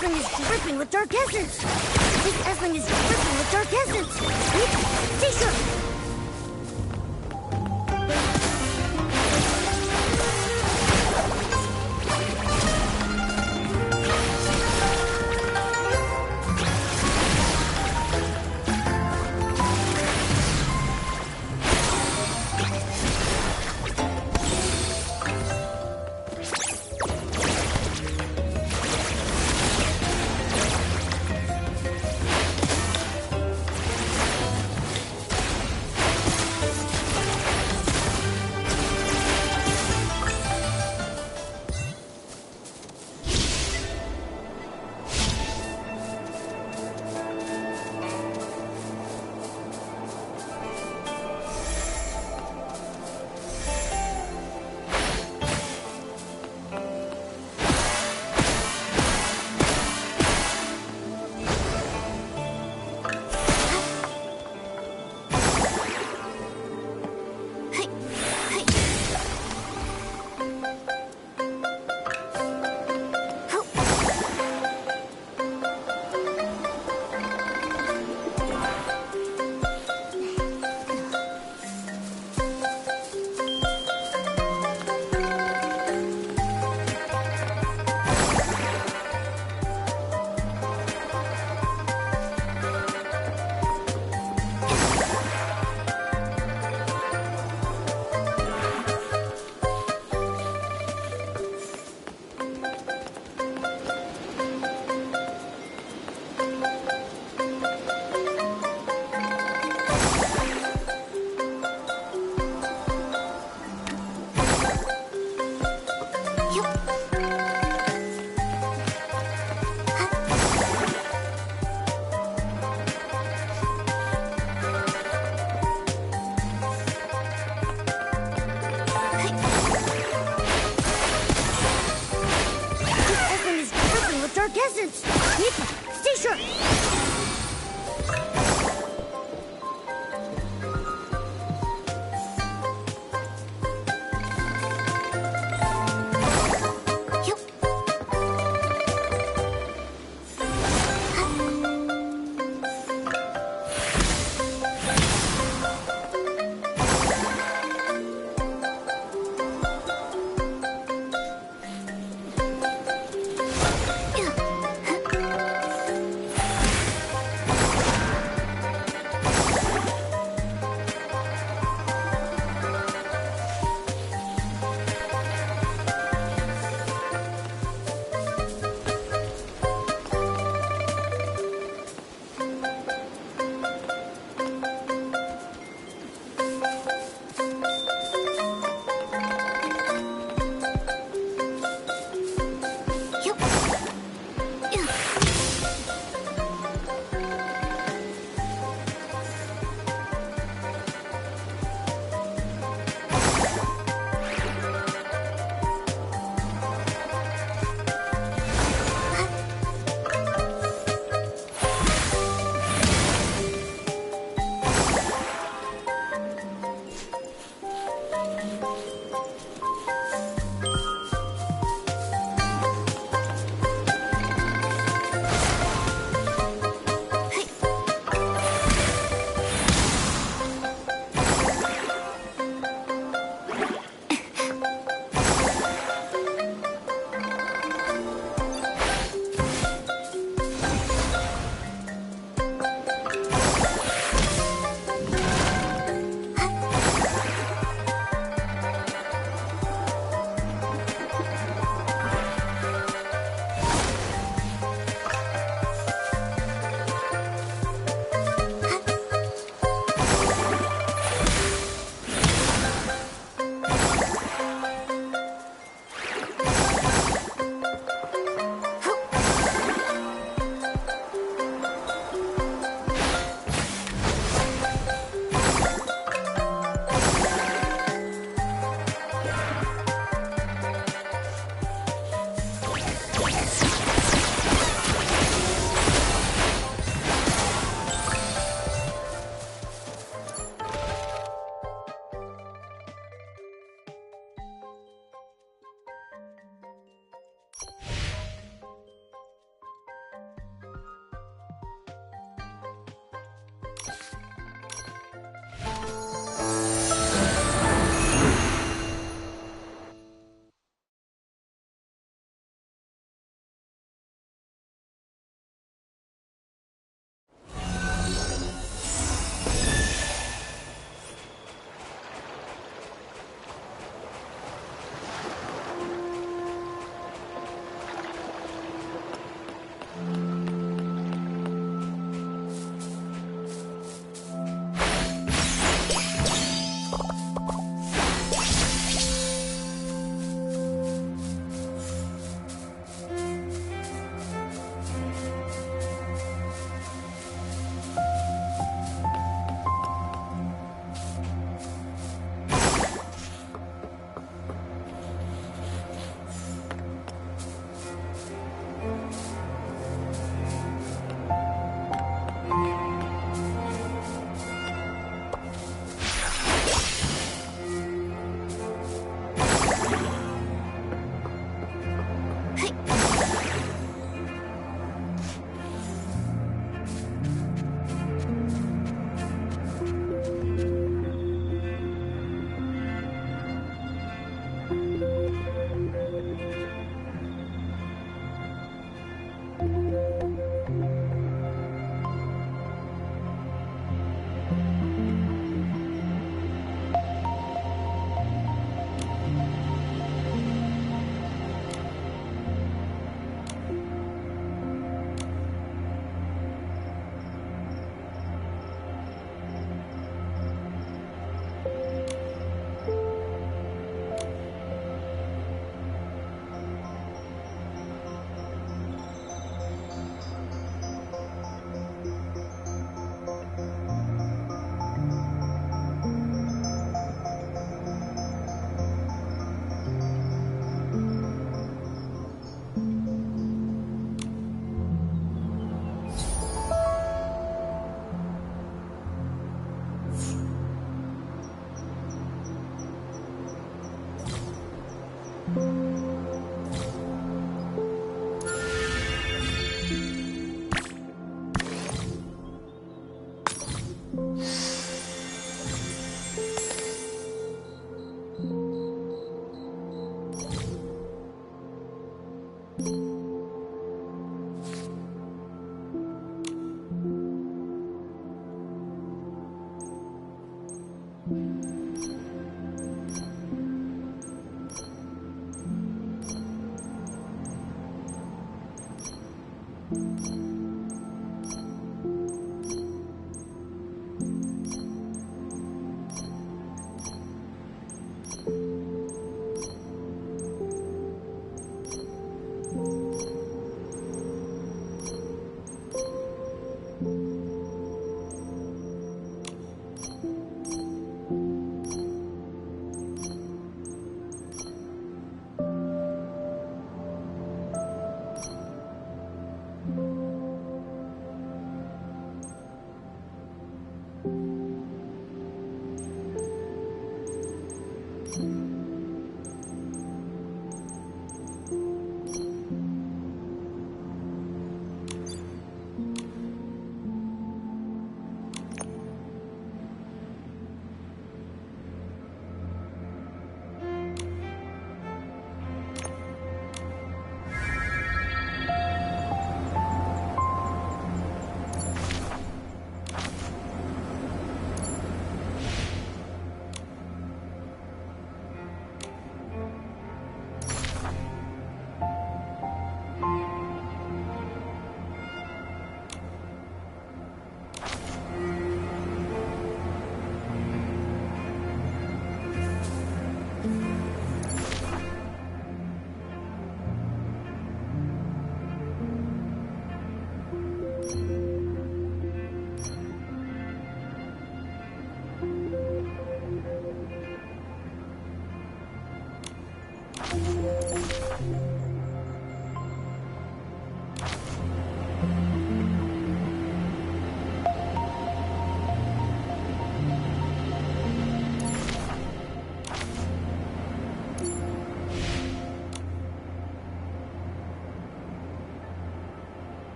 Esling is dripping with dark essence! This Esling is dripping with dark essence! Nikki, stay sure!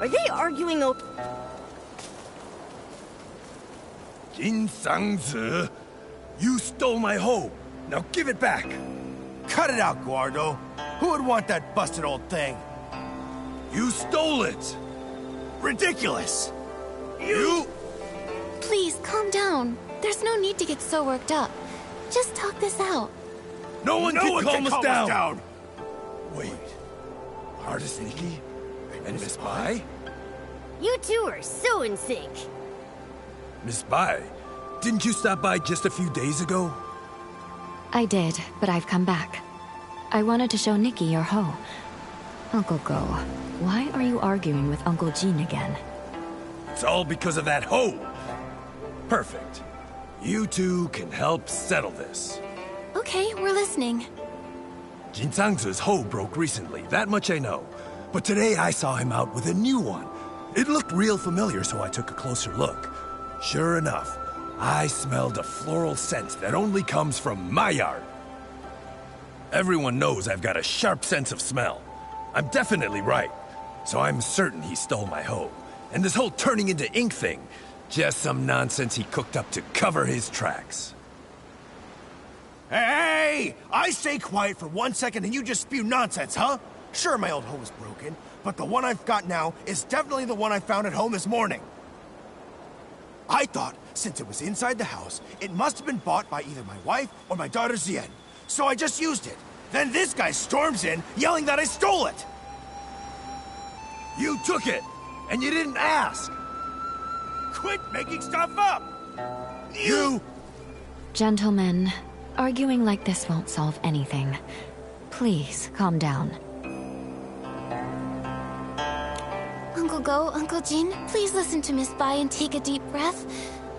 Are they arguing over... Jin Sang-zi, you stole my hoe. Now give it back. Cut it out, Guardo. Who would want that busted old thing? You stole it. Ridiculous. You... Please, calm down. There's no need to get so worked up. Just talk this out. No one can calm us down. Wait. Artist Nikki and Miss Bai? You two are so in sync. Miss Bai, didn't you stop by just a few days ago? I did, but I've come back. I wanted to show Nikki your hoe. Uncle Go, why are you arguing with Uncle Jin again? It's all because of that hoe. Perfect. You two can help settle this. Okay, we're listening. Jin Sang-zi's hoe broke recently, that much I know. But today I saw him out with a new one. It looked real familiar, so I took a closer look. Sure enough, I smelled a floral scent that only comes from my yard. Everyone knows I've got a sharp sense of smell. I'm definitely right, so I'm certain he stole my hoe. And this whole turning into ink thing, just some nonsense he cooked up to cover his tracks. Hey! I stay quiet for 1 second and you just spew nonsense, huh? Sure, my old hoe is broken, but the one I've got now is definitely the one I found at home this morning. I thought, since it was inside the house, it must have been bought by either my wife or my daughter Zien. So I just used it. Then this guy storms in, yelling that I stole it. You took it, and you didn't ask. Quit making stuff up! You... Gentlemen, arguing like this won't solve anything. Please, calm down. Uncle Go, Uncle Jin, please listen to Miss Bai and take a deep breath.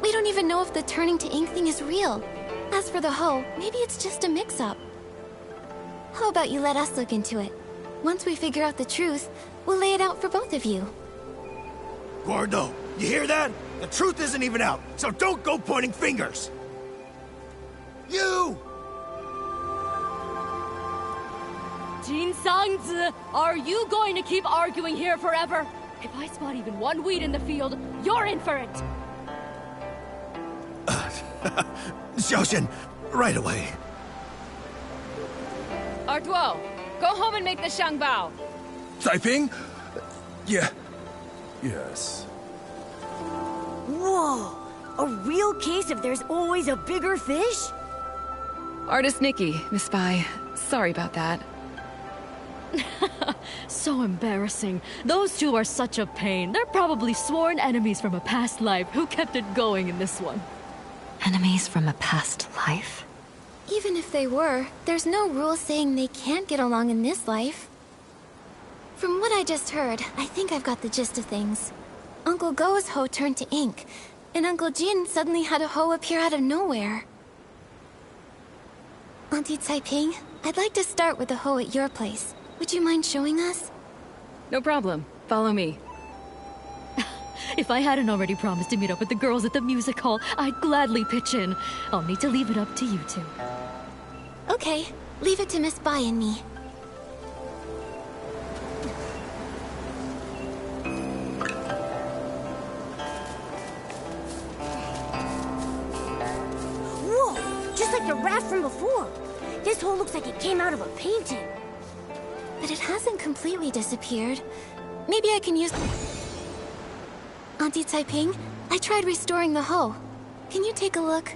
We don't even know if the turning to ink thing is real. As for the hoe, maybe it's just a mix-up. How about you let us look into it? Once we figure out the truth, we'll lay it out for both of you. Gordo, you hear that? The truth isn't even out, so don't go pointing fingers! You! Jin Sang-zi, are you going to keep arguing here forever? If I spot even one weed in the field, you're in for it! Xiaoxian, right away. Artuo, go home and make the shangbao. Taiping? Yeah. Yes. Whoa! A real case of there's always a bigger fish? Artist Nikki, Miss Bai. Sorry about that. So embarrassing. Those two are such a pain. They're probably sworn enemies from a past life who kept it going in this one. Enemies from a past life? Even if they were, there's no rule saying they can't get along in this life. From what I just heard, I think I've got the gist of things. Uncle Go's hoe turned to ink, and Uncle Jin suddenly had a hoe appear out of nowhere. Auntie Taiping, I'd like to start with the hoe at your place. Would you mind showing us? No problem. Follow me. If I hadn't already promised to meet up with the girls at the music hall, I'd gladly pitch in. I'll need to leave it up to you two. Okay, leave it to Miss Bai and me. Whoa! Just like the raft from before. This hole looks like it came out of a painting. But it hasn't completely disappeared. Maybe I can use... Auntie Taiping, I tried restoring the hoe. Can you take a look?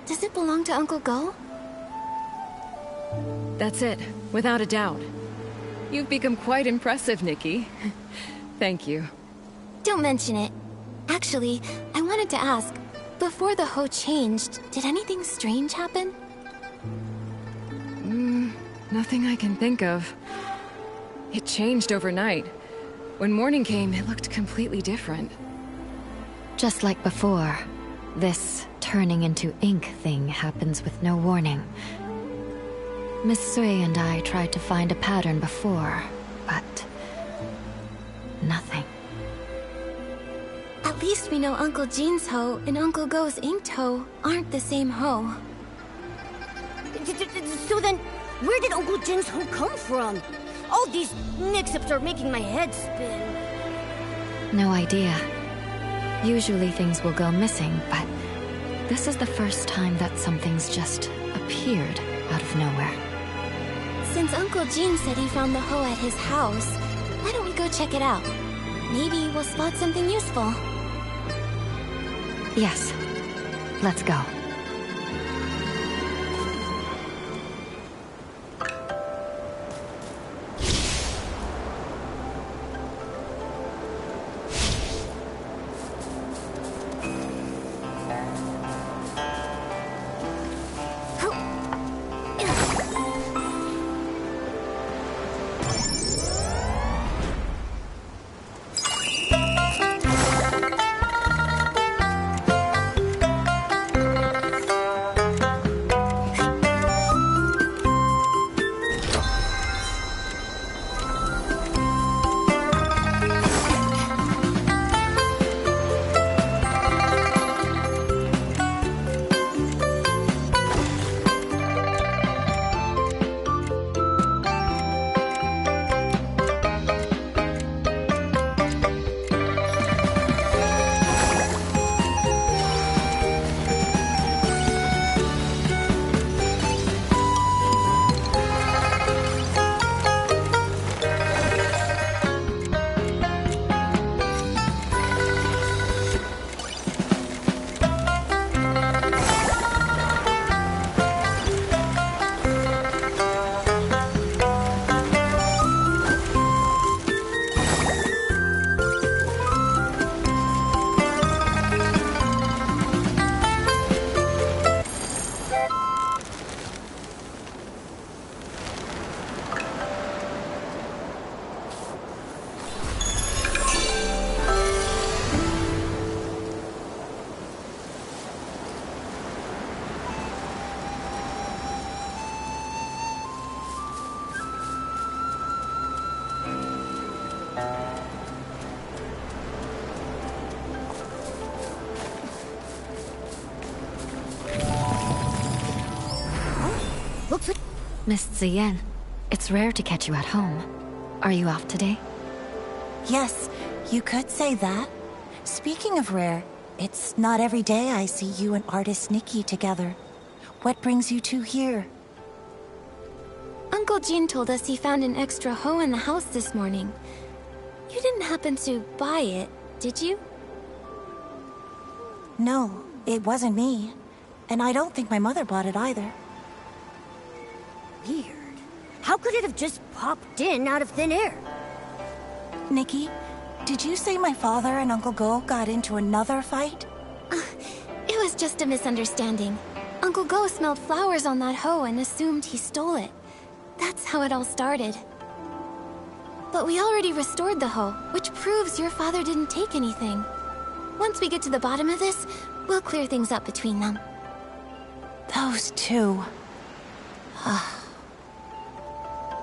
Does it belong to Uncle Go? That's it, without a doubt. You've become quite impressive, Nikki. Thank you. Don't mention it. Actually, I wanted to ask, before the hoe changed, did anything strange happen? Nothing I can think of. It changed overnight. When morning came, it looked completely different. Just like before, this turning into ink thing happens with no warning. Miss Sui and I tried to find a pattern before, but... nothing. At least we know Uncle Jin's hoe and Uncle Go's inked hoe aren't the same hoe. So then, where did Uncle Jin's hoe come from? All these mix-ups are making my head spin. No idea. Usually things will go missing, but this is the first time that something's just appeared out of nowhere. Since Uncle Jean said he found the hoe at his house, why don't we go check it out? Maybe we'll spot something useful. Yes. Let's go. Miss Ziyan, it's rare to catch you at home. Are you off today? Yes, you could say that. Speaking of rare, it's not every day I see you and artist Nikki together. What brings you two here? Uncle Jean told us he found an extra hoe in the house this morning. You didn't happen to buy it, did you? No, it wasn't me. And I don't think my mother bought it either. Weird. How could it have just popped in out of thin air? Nikki, did you say my father and Uncle Go got into another fight? It was just a misunderstanding. Uncle Go smelled flowers on that hoe and assumed he stole it. That's how it all started. But we already restored the hoe, which proves your father didn't take anything. Once we get to the bottom of this, we'll clear things up between them. Those two.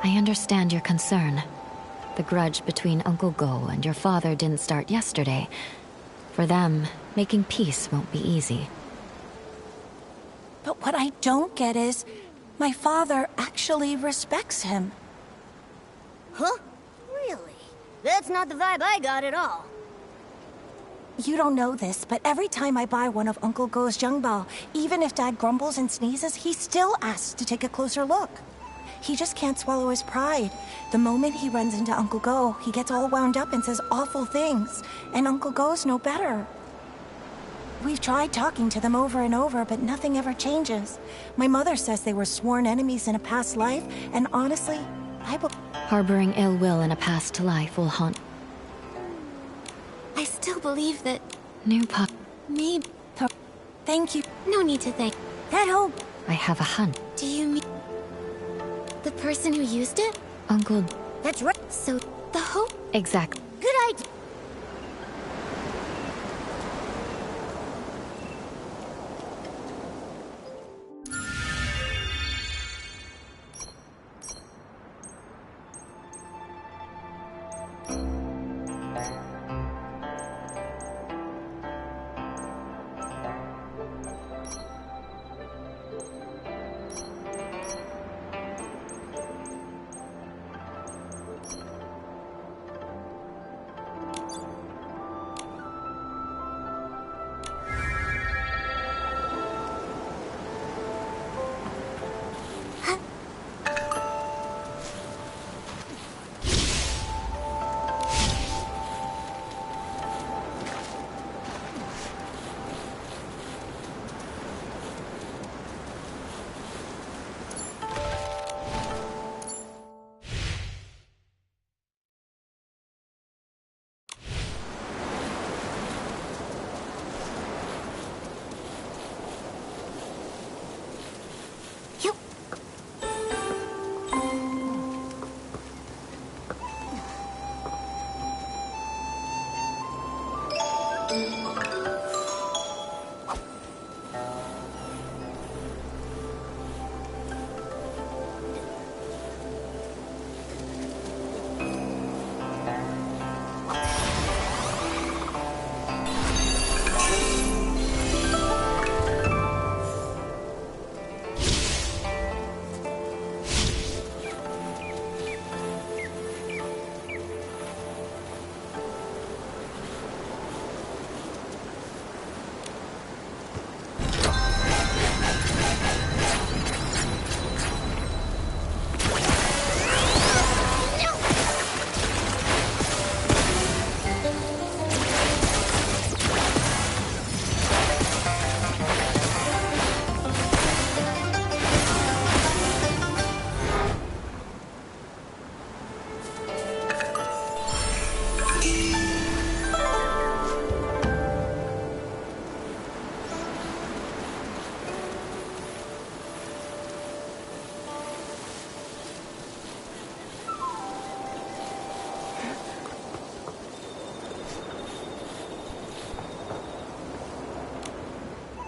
I understand your concern. The grudge between Uncle Go and your father didn't start yesterday. For them, making peace won't be easy. But what I don't get is, my father actually respects him. Huh? Really? That's not the vibe I got at all. You don't know this, but every time I buy one of Uncle Go's Zhengbao, even if Dad grumbles and sneezes, he still asks to take a closer look. He just can't swallow his pride. The moment he runs into Uncle Go, he gets all wound up and says awful things. And Uncle Go's no better. We've tried talking to them over and over, but nothing ever changes. My mother says they were sworn enemies in a past life, and honestly, Harboring ill will in a past life will haunt... I still believe that... New pup. Maybe... Thank you. No need to thank... That hoe... I have a hunt. Do you mean... the person who used it? Uncle... That's right. So, the hoe? Exact. Good idea.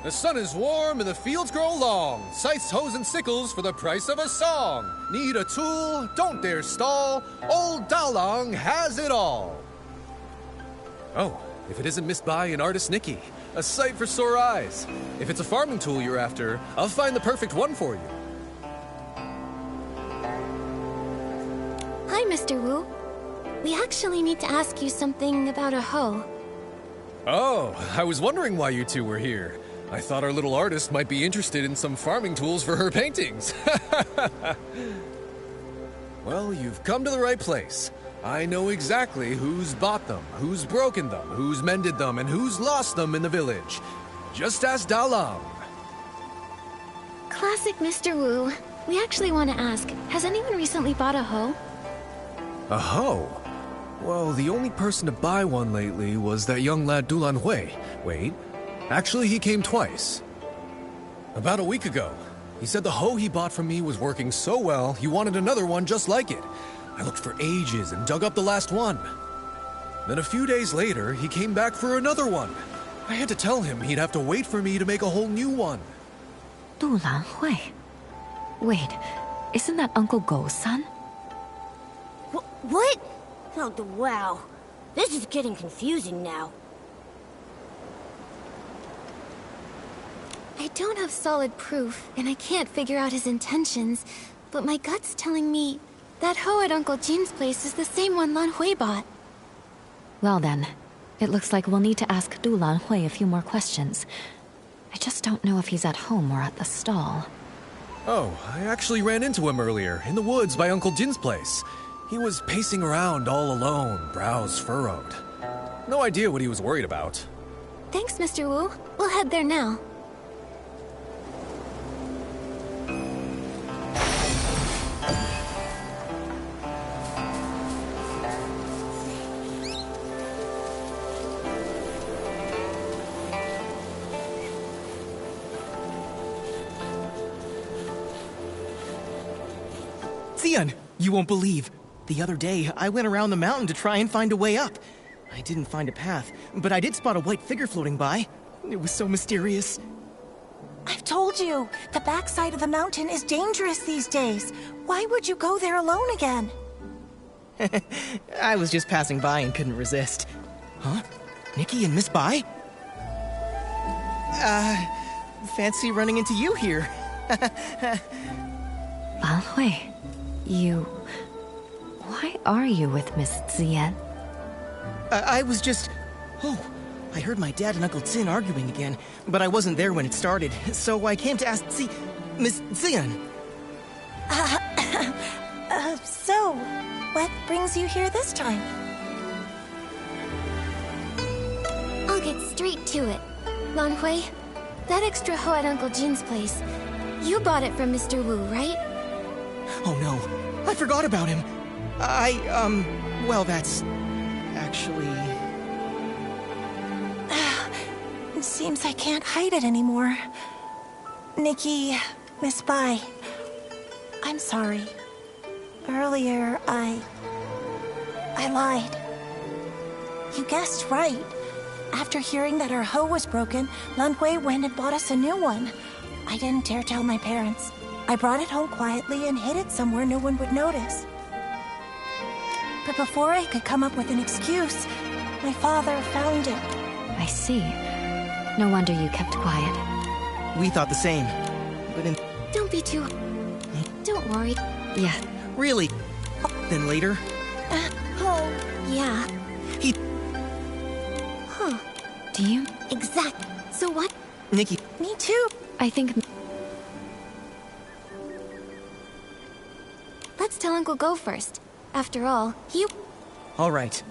The sun is warm and the fields grow long. Scythes, hoes, and sickles for the price of a song. Need a tool? Don't dare stall. Old Dalong has it all. Oh, if it isn't Miss Bai and artist Nikki. A sight for sore eyes. If it's a farming tool you're after, I'll find the perfect one for you. Hi, Mr. Wu. We actually need to ask you something about a hoe. Oh, I was wondering why you two were here. I thought our little artist might be interested in some farming tools for her paintings. Well, you've come to the right place. I know exactly who's bought them, who's broken them, who's mended them, and who's lost them in the village. Just ask Dalang. Classic Mr. Wu. We actually want to ask, has anyone recently bought a hoe? A hoe? Well, the only person to buy one lately was that young lad Dulan Hui. Wait, actually he came twice. About a week ago. He said the hoe he bought from me was working so well, he wanted another one just like it. I looked for ages and dug up the last one. Then a few days later, he came back for another one. I had to tell him he'd have to wait for me to make a whole new one. Dulan Hui. Wait, isn't that Uncle Go's son? What? Oh, wow. This is getting confusing now. I don't have solid proof, and I can't figure out his intentions, but my gut's telling me that hoe at Uncle Jin's place is the same one Lan Hui bought. Well then, it looks like we'll need to ask Dulan Hui a few more questions. I just don't know if he's at home or at the stall. Oh, I actually ran into him earlier, in the woods by Uncle Jin's place. He was pacing around all alone, brows furrowed. No idea what he was worried about. Thanks, Mr. Wu. We'll head there now. Xian, you won't believe. The other day, I went around the mountain to try and find a way up. I didn't find a path, but I did spot a white figure floating by. It was so mysterious. I've told you, the backside of the mountain is dangerous these days. Why would you go there alone again? I was just passing by and couldn't resist. Huh? Nikki and Miss Bai? Fancy running into you here. Lan Hui, why are you with Miss Xian? I was just... Oh, I heard my dad and Uncle Jin arguing again, but I wasn't there when it started, so I came to ask Miss Xian. So, what brings you here this time? I'll get straight to it. Lan Hui, that extra hoe at Uncle Jin's place, you bought it from Mr. Wu, right? Oh no, I forgot about him. Well, that's... actually... It seems I can't hide it anymore. Nikki, Miss Bai, I'm sorry. Earlier, I lied. You guessed right. After hearing that our hoe was broken, Lan Hui went and bought us a new one. I didn't dare tell my parents. I brought it home quietly and hid it somewhere no one would notice. But before I could come up with an excuse, my father found it. I see. No wonder you kept quiet. We thought the same. But in... Don't be too... Don't worry. Yeah. Really? Then later? Oh, yeah. He... Huh. Do you? Exact. So what? Nikki. Me too. I think... Let's tell Uncle Go first. After all, he... All right.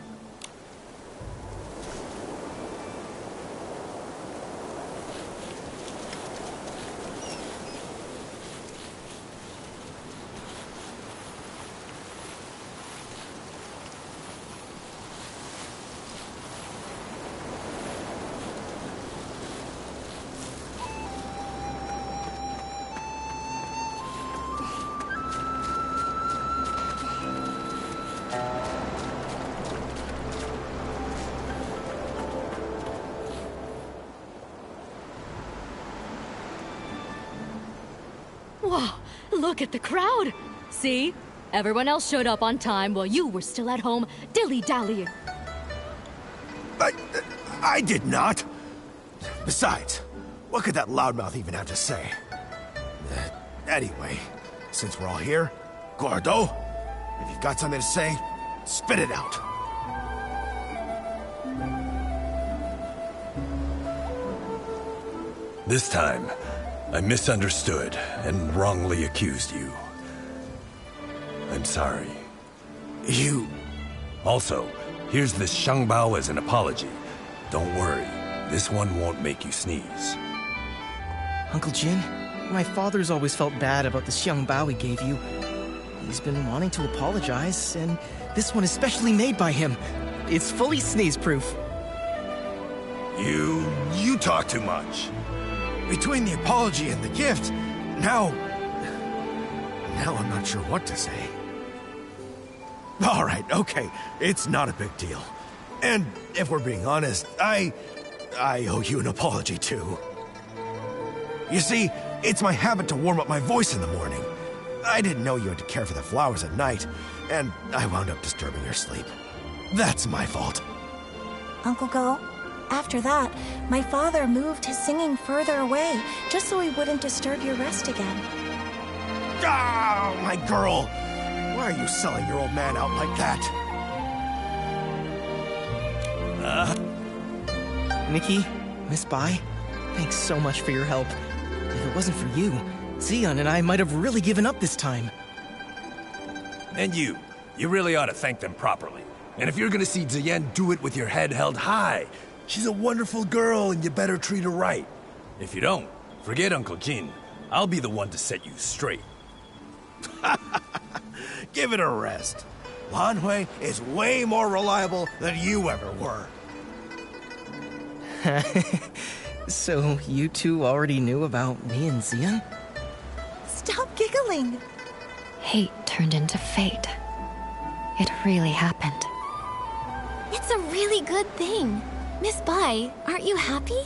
Wow, look at the crowd! See? Everyone else showed up on time while you were still at home dilly-dallying. I did not. Besides, what could that loudmouth even have to say? Anyway, since we're all here, Gordo, if you've got something to say, spit it out. This time, I misunderstood and wrongly accused you. I'm sorry. You... Also, here's this Shangbao as an apology. Don't worry, this one won't make you sneeze. Uncle Jin, my father's always felt bad about the Xiangbao he gave you. He's been wanting to apologize, and this one is specially made by him. It's fully sneeze-proof. You talk too much. Between the apology and the gift, now I'm not sure what to say. All right, okay, it's not a big deal. And if we're being honest, I owe you an apology too. You see, it's my habit to warm up my voice in the morning. I didn't know you had to care for the flowers at night, and I wound up disturbing your sleep. That's my fault. Uncle Go, after that, my father moved his singing further away, just so he wouldn't disturb your rest again. Ah, my girl! Why are you selling your old man out like that? Nikki, Miss Bai, thanks so much for your help. If it wasn't for you, Xion and I might have really given up this time. And you really ought to thank them properly. And if you're gonna see Ziyen, do it with your head held high. She's a wonderful girl, and you better treat her right. If you don't, forget Uncle Jin. I'll be the one to set you straight. Give it a rest. Lan Hui is way more reliable than you ever were. So you two already knew about me and Xion? Stop giggling. Hate turned into fate. It really happened. It's a really good thing. Miss Bai, aren't you happy?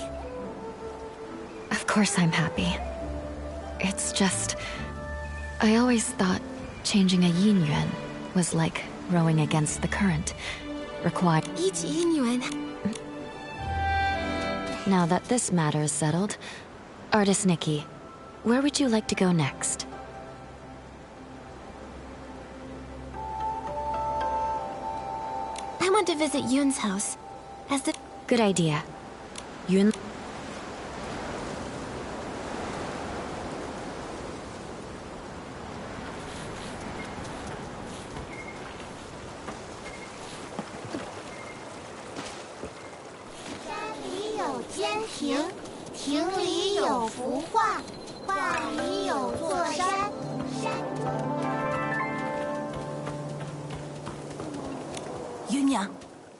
Of course I'm happy. It's just... I always thought changing a yin yuan was like rowing against the current. Required... Each yin yuan... Now that this matter is settled, Artist Nikki, where would you like to go next? I want to visit Yun's house. As the... Good idea. Yun...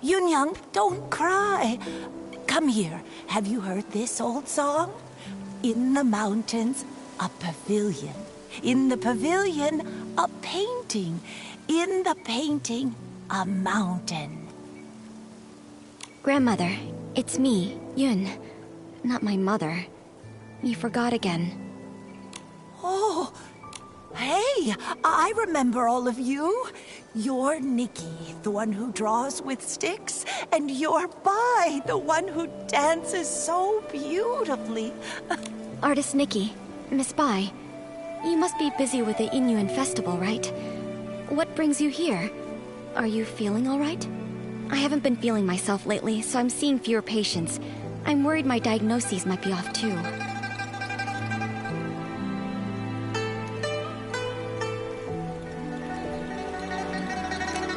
Yunyang, don't cry. Come here. Have you heard this old song? In the mountains, a pavilion. In the pavilion, a painting. In the painting, a mountain. Grandmother, It's me, Yun. Not my mother. You forgot again. Oh, hey, I remember all of you. You're Nikki, the one who draws with sticks, and you're Bai, the one who dances so beautifully. Artist Nikki, Miss Bai. You must be busy with the Inuan festival, right? What brings you here? Are you feeling all right? I haven't been feeling myself lately, so I'm seeing fewer patients. I'm worried my diagnoses might be off too.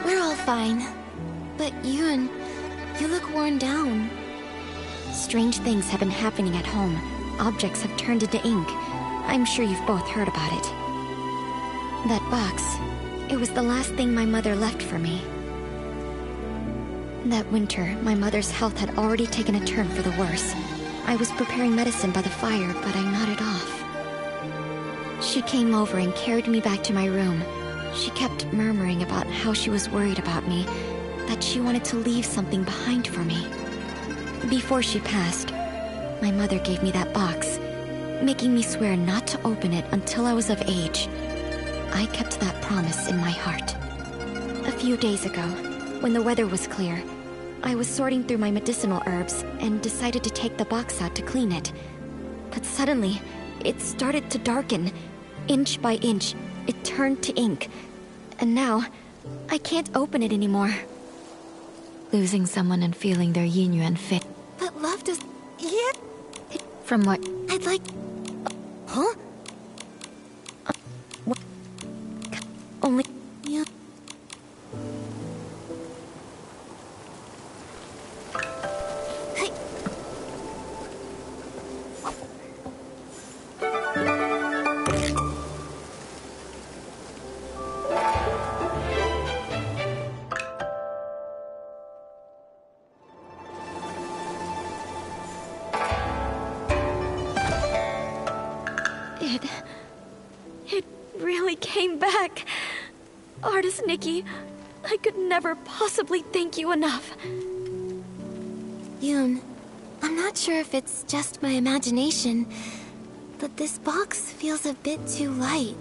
We're all fine. But Yun, you look worn down. Strange things have been happening at home. Objects have turned into ink. I'm sure you've both heard about it. That box, it was the last thing my mother left for me. That winter, my mother's health had already taken a turn for the worse. I was preparing medicine by the fire, but I nodded off. She came over and carried me back to my room. She kept murmuring about how she was worried about me, that she wanted to leave something behind for me. Before she passed, my mother gave me that box, making me swear not to open it until I was of age. I kept that promise in my heart. A few days ago, when the weather was clear, I was sorting through my medicinal herbs and decided to take the box out to clean it. But suddenly, it started to darken. Inch by inch, it turned to ink. And now, I can't open it anymore. Losing someone and feeling their yin-yuan fit. But love does... Yeah. From what? I'd like... Huh? What? Only... Yeah. It really came back. Artist Nikki, I could never possibly thank you enough. Yun, I'm not sure if it's just my imagination, but this box feels a bit too light.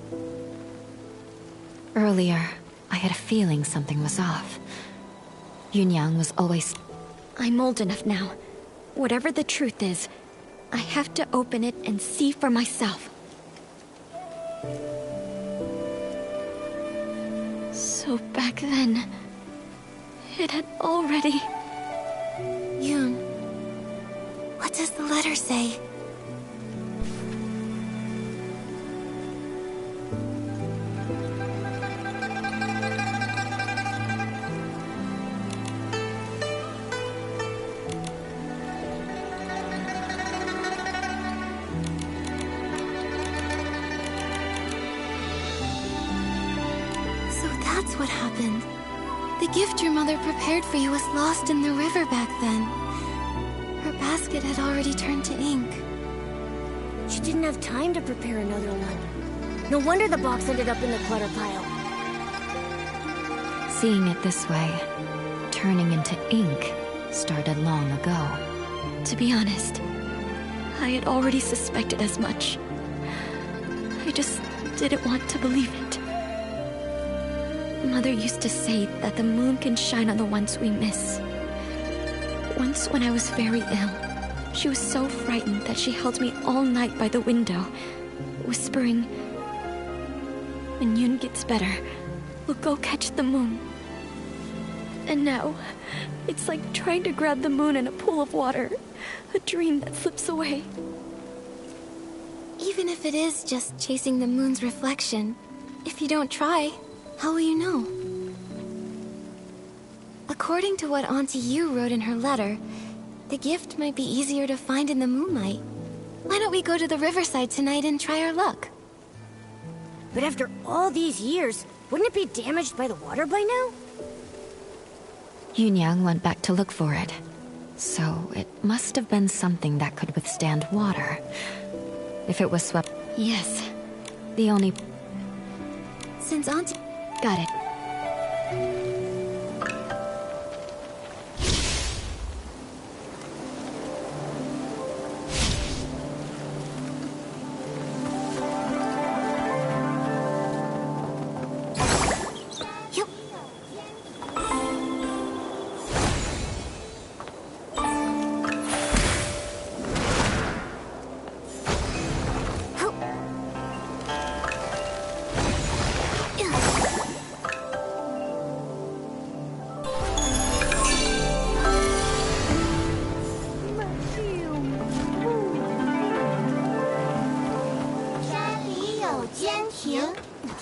Earlier, I had a feeling something was off. Yunyang was always... I'm old enough now. Whatever the truth is, I have to open it and see for myself. So back then, it had already... Yun, what does the letter say? That's what happened. The gift your mother prepared for you was lost in the river back then. Her basket had already turned to ink. She didn't have time to prepare another one. No wonder the box ended up in the clutter pile. Seeing it this way, turning into ink, started long ago. To be honest, I had already suspected as much. I just didn't want to believe it. Mother used to say that the moon can shine on the ones we miss. Once when I was very ill, she was so frightened that she held me all night by the window, whispering, "When Yun gets better, we'll go catch the moon." And now, it's like trying to grab the moon in a pool of water, a dream that slips away. Even if it is just chasing the moon's reflection, if you don't try, how will you know? According to what Auntie Yu wrote in her letter, the gift might be easier to find in the moonlight. Why don't we go to the riverside tonight and try our luck? But after all these years, wouldn't it be damaged by the water by now? Yunyang went back to look for it. So it must have been something that could withstand water. If it was swept... Yes. The only... Since Auntie... Got it.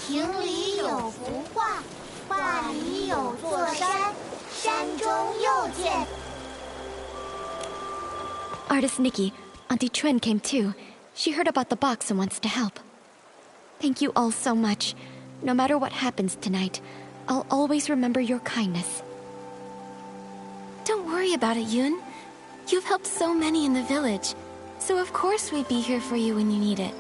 亭里有幅画，画里有座山，山中又见。 Artist Nikki, Auntie Chuen came too. She heard about the box and wants to help. Thank you all so much. No matter what happens tonight, I'll always remember your kindness. Don't worry about it, Yoon. You've helped so many in the village, so of course we'd be here for you when you need it.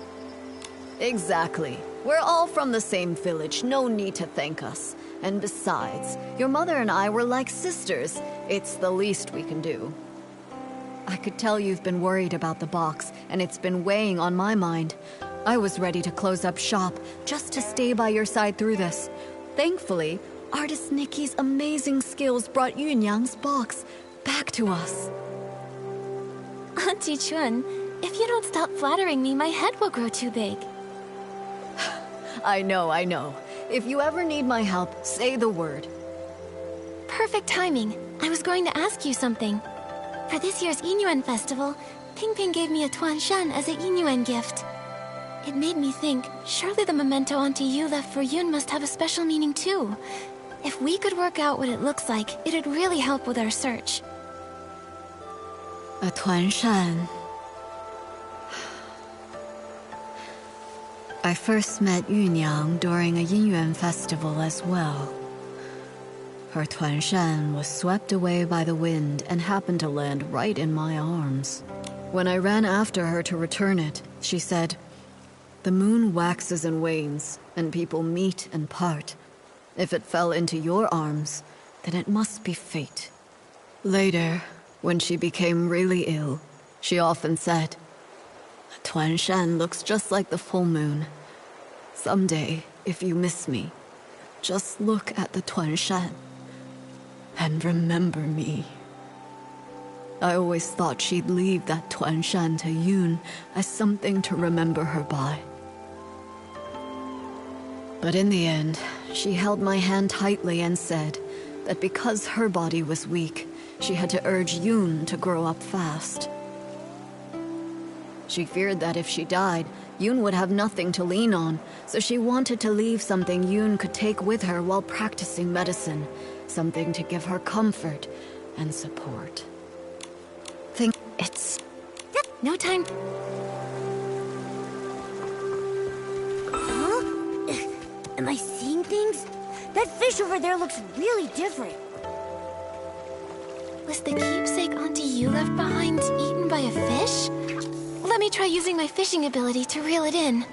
Exactly. We're all from the same village, no need to thank us. And besides, your mother and I were like sisters. It's the least we can do. I could tell you've been worried about the box, and it's been weighing on my mind. I was ready to close up shop, just to stay by your side through this. Thankfully, Artist Nikki's amazing skills brought Yunyang's box back to us. Auntie Chuen, if you don't stop flattering me, my head will grow too big. I know. If you ever need my help, say the word. Perfect timing. I was going to ask you something. For this year's Yinyuan festival, Pingping gave me a Tuan Shan as a Yinyuan gift. It made me think, surely the memento Auntie Yu left for Yun must have a special meaning too. If we could work out what it looks like, it'd really help with our search. A Tuan Shan. I first met Yunyang during a Yinyuan festival as well. Her Tuan Shan was swept away by the wind and happened to land right in my arms. When I ran after her to return it, she said, "The moon waxes and wanes, and people meet and part. If it fell into your arms, then it must be fate." Later, when she became really ill, she often said, "Tuan Shan looks just like the full moon. Someday, if you miss me, just look at the Tuan Shan and remember me." I always thought she'd leave that Tuan Shan to Yoon as something to remember her by. But in the end, she held my hand tightly and said that because her body was weak, she had to urge Yoon to grow up fast. She feared that if she died, Yoon would have nothing to lean on, so she wanted to leave something Yoon could take with her while practicing medicine, something to give her comfort and support. It's... no time... Huh? Am I seeing things? That fish over there looks really different. Was the keepsake Auntie Yu left behind eaten by a fish? Let me try using my fishing ability to reel it in.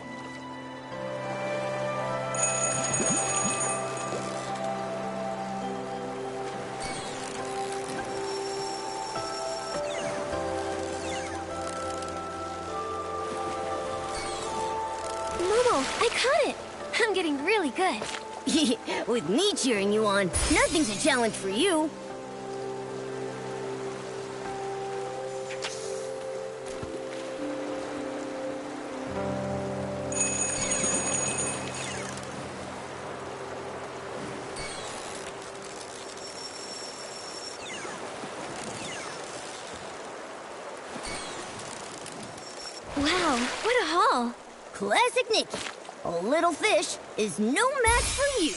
Momo, I caught it! I'm getting really good. With me cheering you on, nothing's a challenge for you. Wow, what a haul! Classic Nikki. A little fish is no match for you.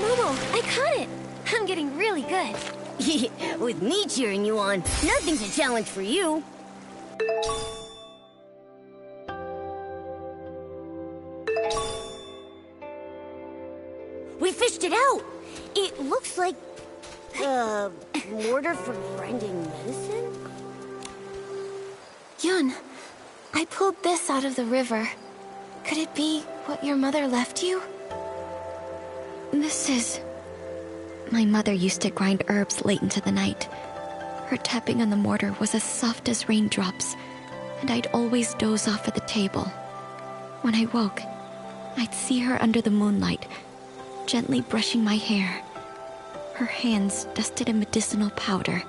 Momo, I caught it! I'm getting really good. With me cheering you on, nothing's a challenge for you. We fished it out! It looks like... mortar for grinding medicine? Yun, I pulled this out of the river. Could it be what your mother left you? This is... My mother used to grind herbs late into the night. Her tapping on the mortar was as soft as raindrops, and I'd always doze off at the table. When I woke, I'd see her under the moonlight, gently brushing my hair, her hands dusted in medicinal powder.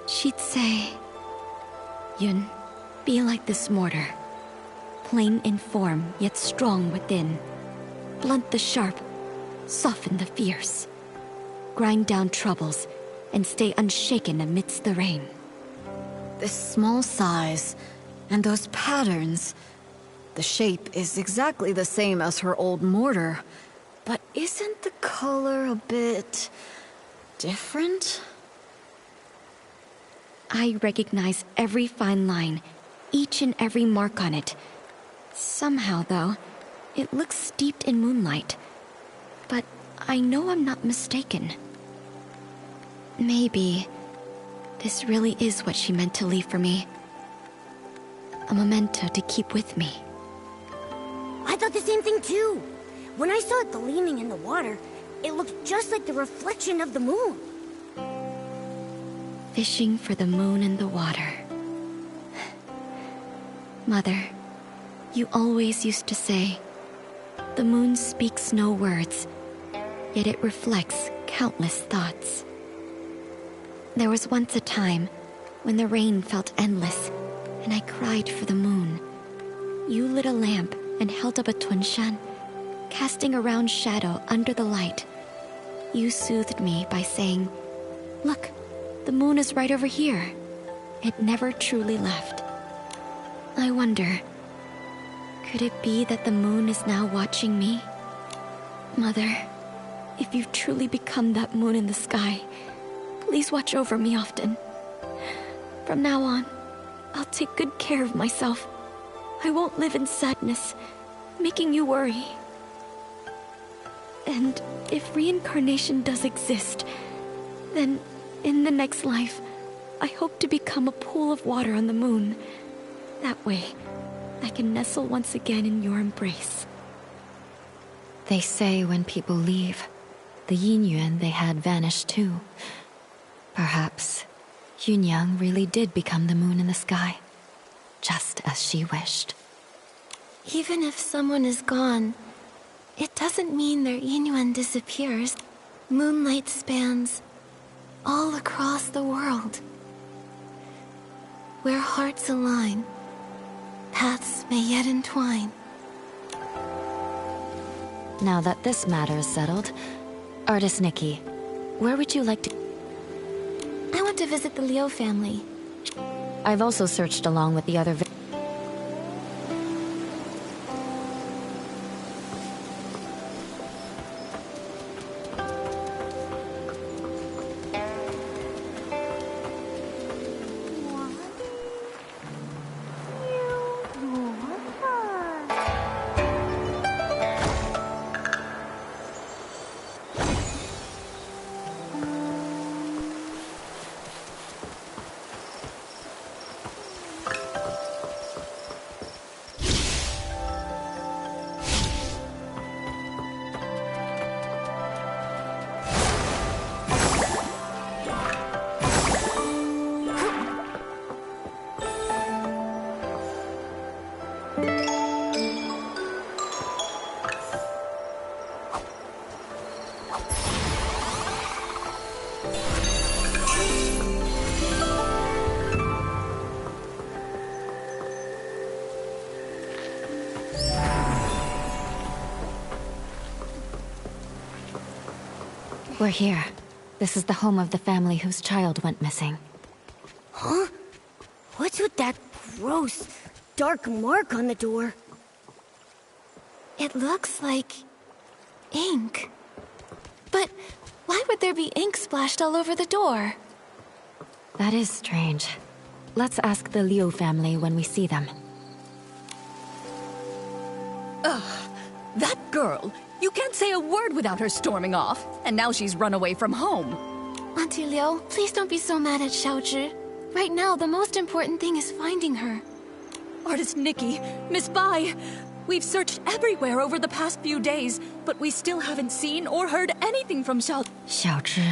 She'd say, Yun, be like this mortar. Plain in form, yet strong within. Blunt the sharp, soften the fierce. Grind down troubles, and stay unshaken amidst the rain. This small size, and those patterns. The shape is exactly the same as her old mortar. But isn't the color a bit different? I recognize every fine line, each and every mark on it. Somehow, though, it looks steeped in moonlight. But I know I'm not mistaken. Maybe this really is what she meant to leave for me. A memento to keep with me. I thought the same thing too. When I saw it gleaming in the water, it looked just like the reflection of the moon. Fishing for the moon in the water. Mother, you always used to say, the moon speaks no words, yet it reflects countless thoughts. There was once a time when the rain felt endless, and I cried for the moon. You lit a lamp and held up a tunshan, casting a round shadow under the light. You soothed me by saying, "Look, the moon is right over here." It never truly left. I wonder, could it be that the moon is now watching me? Mother, if you've truly become that moon in the sky, please watch over me often. From now on, I'll take good care of myself. I won't live in sadness, making you worry. And if reincarnation does exist, then in the next life, I hope to become a pool of water on the moon. That way, I can nestle once again in your embrace. They say when people leave, the yin-yuan they had vanished too. Perhaps Yunyang really did become the moon in the sky, just as she wished. Even if someone is gone, it doesn't mean their yin-yuan disappears. Moonlight spans all across the world. Where hearts align, paths may yet entwine. Now that this matter is settled, Artist Nikki, where would you like to... I want to visit the Liu family. I've also searched along with the other... We're here. This is the home of the family whose child went missing. Huh? What's with that gross, dark mark on the door? It looks like ink. But why would there be ink splashed all over the door? That is strange. Let's ask the Liu family when we see them. Ugh, that girl! You can't say a word without her storming off, and now she's run away from home. Auntie Liu, please don't be so mad at Xiaozhi. Right now, the most important thing is finding her. Artist Nikki, Miss Bai, we've searched everywhere over the past few days, but we still haven't seen or heard anything from Xiaozhi.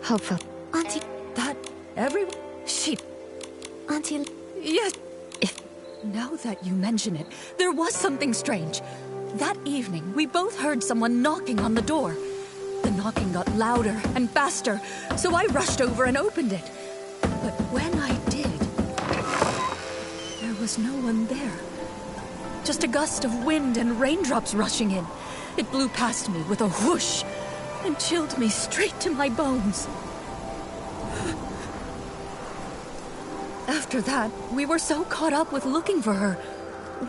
Hopefully. Auntie... That... everyone... She... Auntie... Yes... Now that you mention it, there was something strange. That evening, we both heard someone knocking on the door. The knocking got louder and faster, so I rushed over and opened it. when I did, there was no one there. Just a gust of wind and raindrops rushing in. It blew past me with a whoosh and chilled me straight to my bones. After that, we were so caught up with looking for her,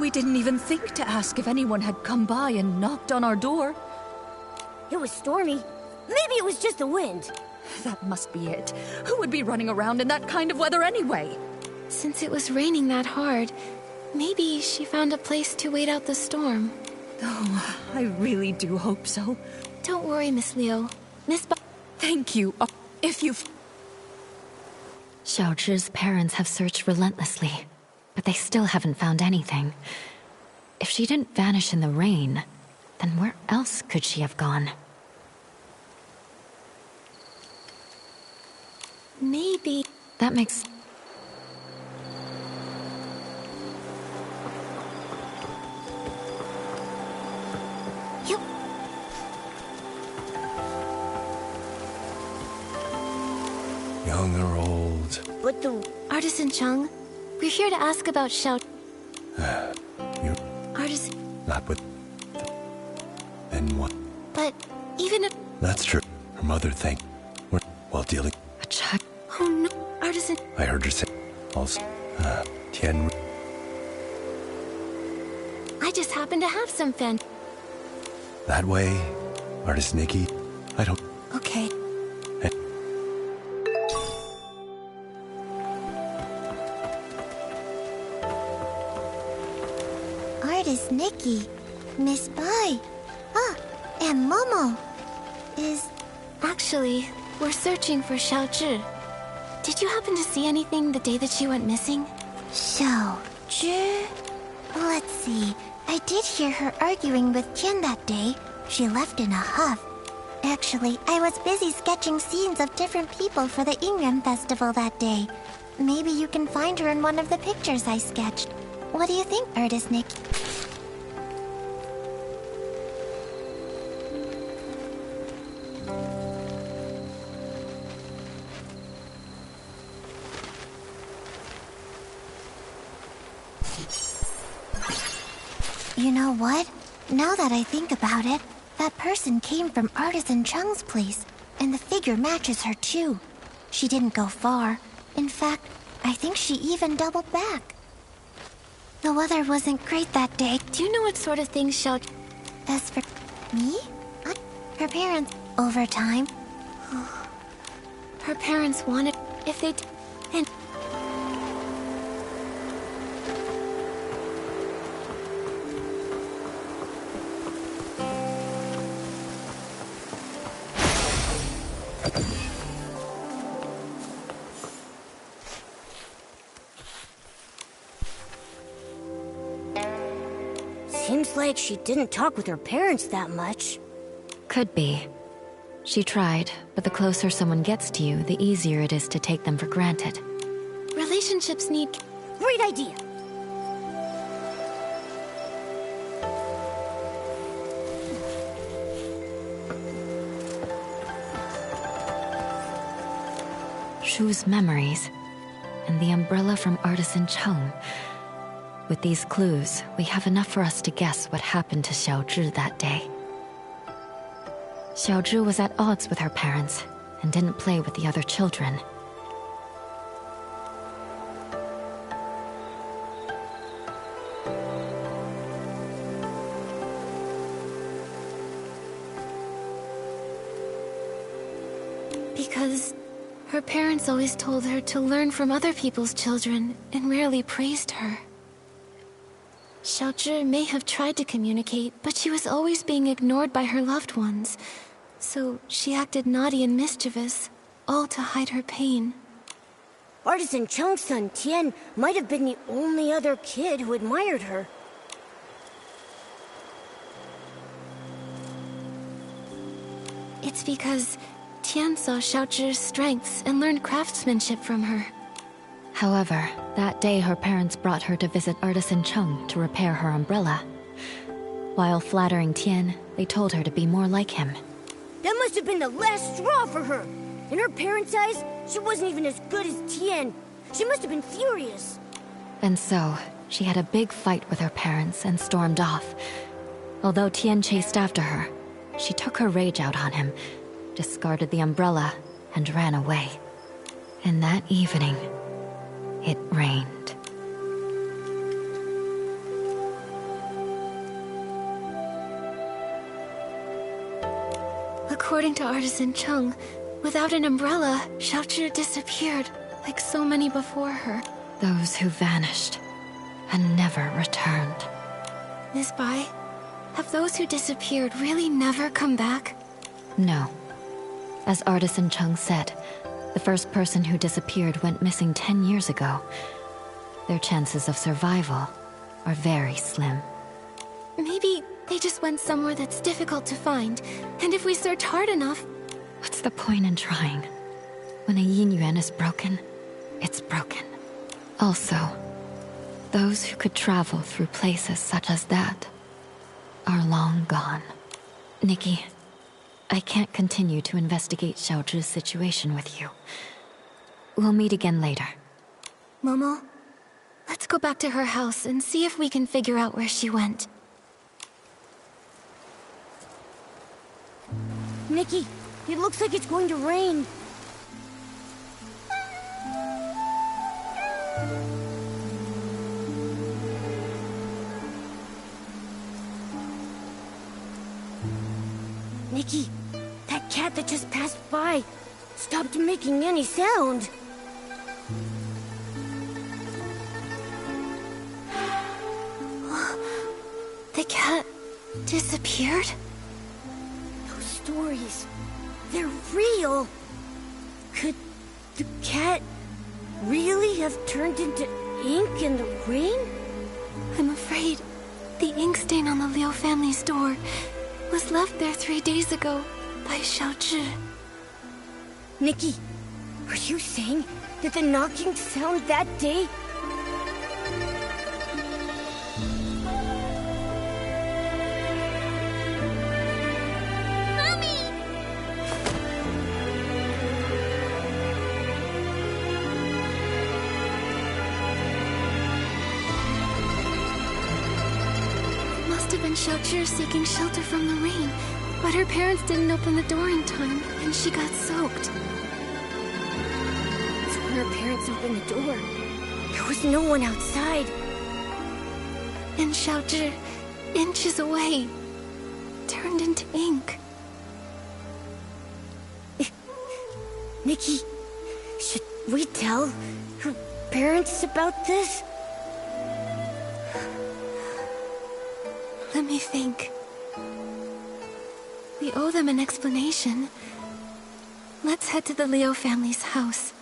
we didn't even think to ask if anyone had come by and knocked on our door. It was stormy. Maybe it was just the wind. That must be it. Who would be running around in that kind of weather anyway? Since it was raining that hard, maybe she found a place to wait out the storm. Oh, I really do hope so. Don't worry, Miss Leo. Thank you. If you've... Xiaozhi's parents have searched relentlessly, but they still haven't found anything. If she didn't vanish in the rain, then where else could she have gone? Maybe... That makes... Young or old. But the... Artisan Chung, we're here to ask about Xiao... You... Artisan... Not with... Then what? But even if... That's true. Her mother thanked... We're... While dealing... A child... Oh no, Artisan... I heard her say... Also... Tian... I just happen to have some fan... That way... Artist Nikki... I don't... Okay. Artist Nikki, Miss Bai, and Momo. Actually, we're searching for Xiaozhi. Did you happen to see anything the day that she went missing? Xiaozhi? Let's see. I did hear her arguing with Tian that day. She left in a huff. Actually, I was busy sketching scenes of different people for the Yingyuan festival that day. Maybe you can find her in one of the pictures I sketched. What do you think, Artist Nick? You know what? Now that I think about it, that person came from Artisan Chung's place, and the figure matches her too. She didn't go far. In fact, I think she even doubled back. The weather wasn't great that day. Do you know what sort of things Xiao... As for me? Her parents, over time. Her parents wanted... If they... And... Seems like she didn't talk with her parents that much. Could be. She tried, but the closer someone gets to you, the easier it is to take them for granted. Relationships need... Great idea! Shu's memories, and the umbrella from Artisan Chung. With these clues, we have enough for us to guess what happened to Xiaozhi that day. Xiaozhi was at odds with her parents, and didn't play with the other children. Because her parents always told her to learn from other people's children, and rarely praised her. Xiaozhi may have tried to communicate, but she was always being ignored by her loved ones. So she acted naughty and mischievous, all to hide her pain. Artisan Chung's son Tian might have been the only other kid who admired her. It's because Tian saw Xiaozhi's strengths and learned craftsmanship from her. However, that day her parents brought her to visit Artisan Chung to repair her umbrella. While flattering Tian, they told her to be more like him. That must have been the last straw for her. In her parents' eyes, she wasn't even as good as Tian. She must have been furious. And so, she had a big fight with her parents and stormed off. Although Tian chased after her, she took her rage out on him, discarded the umbrella, and ran away. And that evening, it rained. According to Artisan Chung, without an umbrella, Xiaozhi disappeared, like so many before her. Those who vanished and never returned. Miss Bai, have those who disappeared really never come back? No. As Artisan Chung said, the first person who disappeared went missing 10 years ago. Their chances of survival are very slim. Maybe they just went somewhere that's difficult to find, and if we search hard enough... What's the point in trying? When a yin yuan is broken, it's broken. Also, those who could travel through places such as that are long gone. Nikki, I can't continue to investigate Xiaozhi's situation with you. We'll meet again later. Momo, let's go back to her house and see if we can figure out where she went. Nikki, it looks like it's going to rain. Nikki, that cat that just passed by stopped making any sound. The cat disappeared? Those stories, they're real. Could the cat really have turned into ink in the rain? I'm afraid the ink stain on the Liu family's door was left there 3 days ago by Xiaozhi. Nikki, are you saying that the knocking sound that day... Must have been Xiaozhi seeking shelter from the rain, but her parents didn't open the door in time, and she got soaked. So when her parents opened the door, there was no one outside. And Xiaozhi, inches away, turned into ink. Nikki, should we tell her parents about this? Let me think. We owe them an explanation. Let's head to the Liu family's house.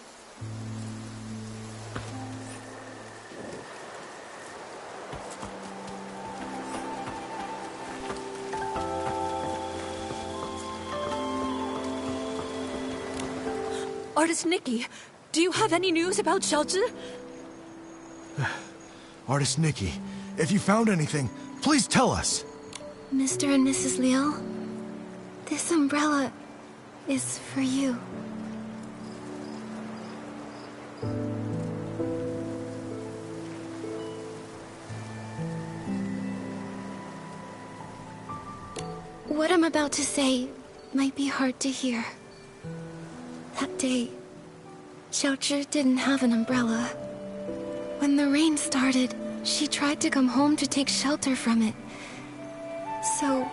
Artist Nikki, do you have any news about Xiaozhi? Artist Nikki, if you found anything, please tell us. Mr. and Mrs. Liu, this umbrella is for you. What I'm about to say might be hard to hear. That day, Xiaozhi didn't have an umbrella. When the rain started, she tried to come home to take shelter from it. So,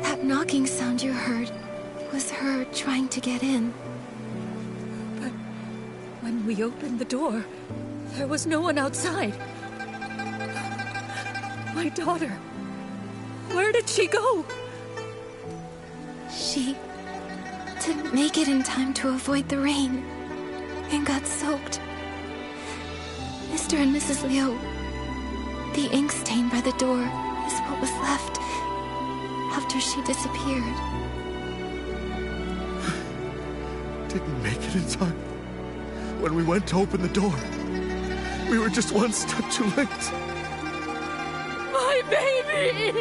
that knocking sound you heard was her trying to get in. But when we opened the door, there was no one outside. My daughter, where did she go? She didn't make it in time to avoid the rain and got soaked. Mr. and Mrs. Liu, the ink stain by the door is what was left after she disappeared. Didn't make it in time. When we went to open the door, we were just one step too late. My baby!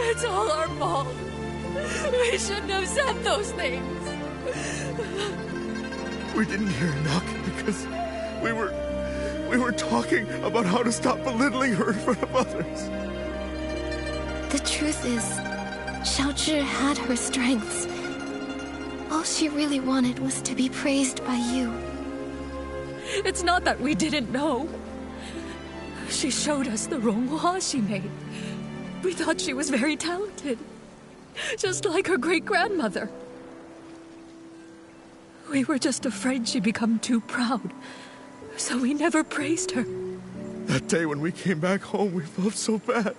It's all our fault. We shouldn't have said those things. We didn't hear a knock because we were talking about how to stop belittling her in front of others. The truth is, Xiaozhi had her strengths. All she really wanted was to be praised by you. It's not that we didn't know. She showed us the ronghua she made. We thought she was very talented. Just like her great-grandmother. We were just afraid she'd become too proud. So we never praised her. That day when we came back home, we felt so bad.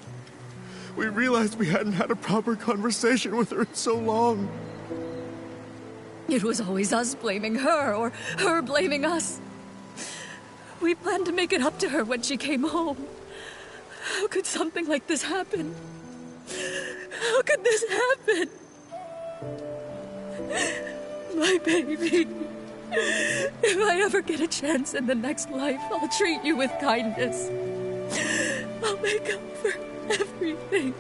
We realized we hadn't had a proper conversation with her in so long. It was always us blaming her, or her blaming us. We planned to make it up to her when she came home. How could something like this happen? How could this happen? My baby. If I ever get a chance in the next life, I'll treat you with kindness. I'll make up for everything.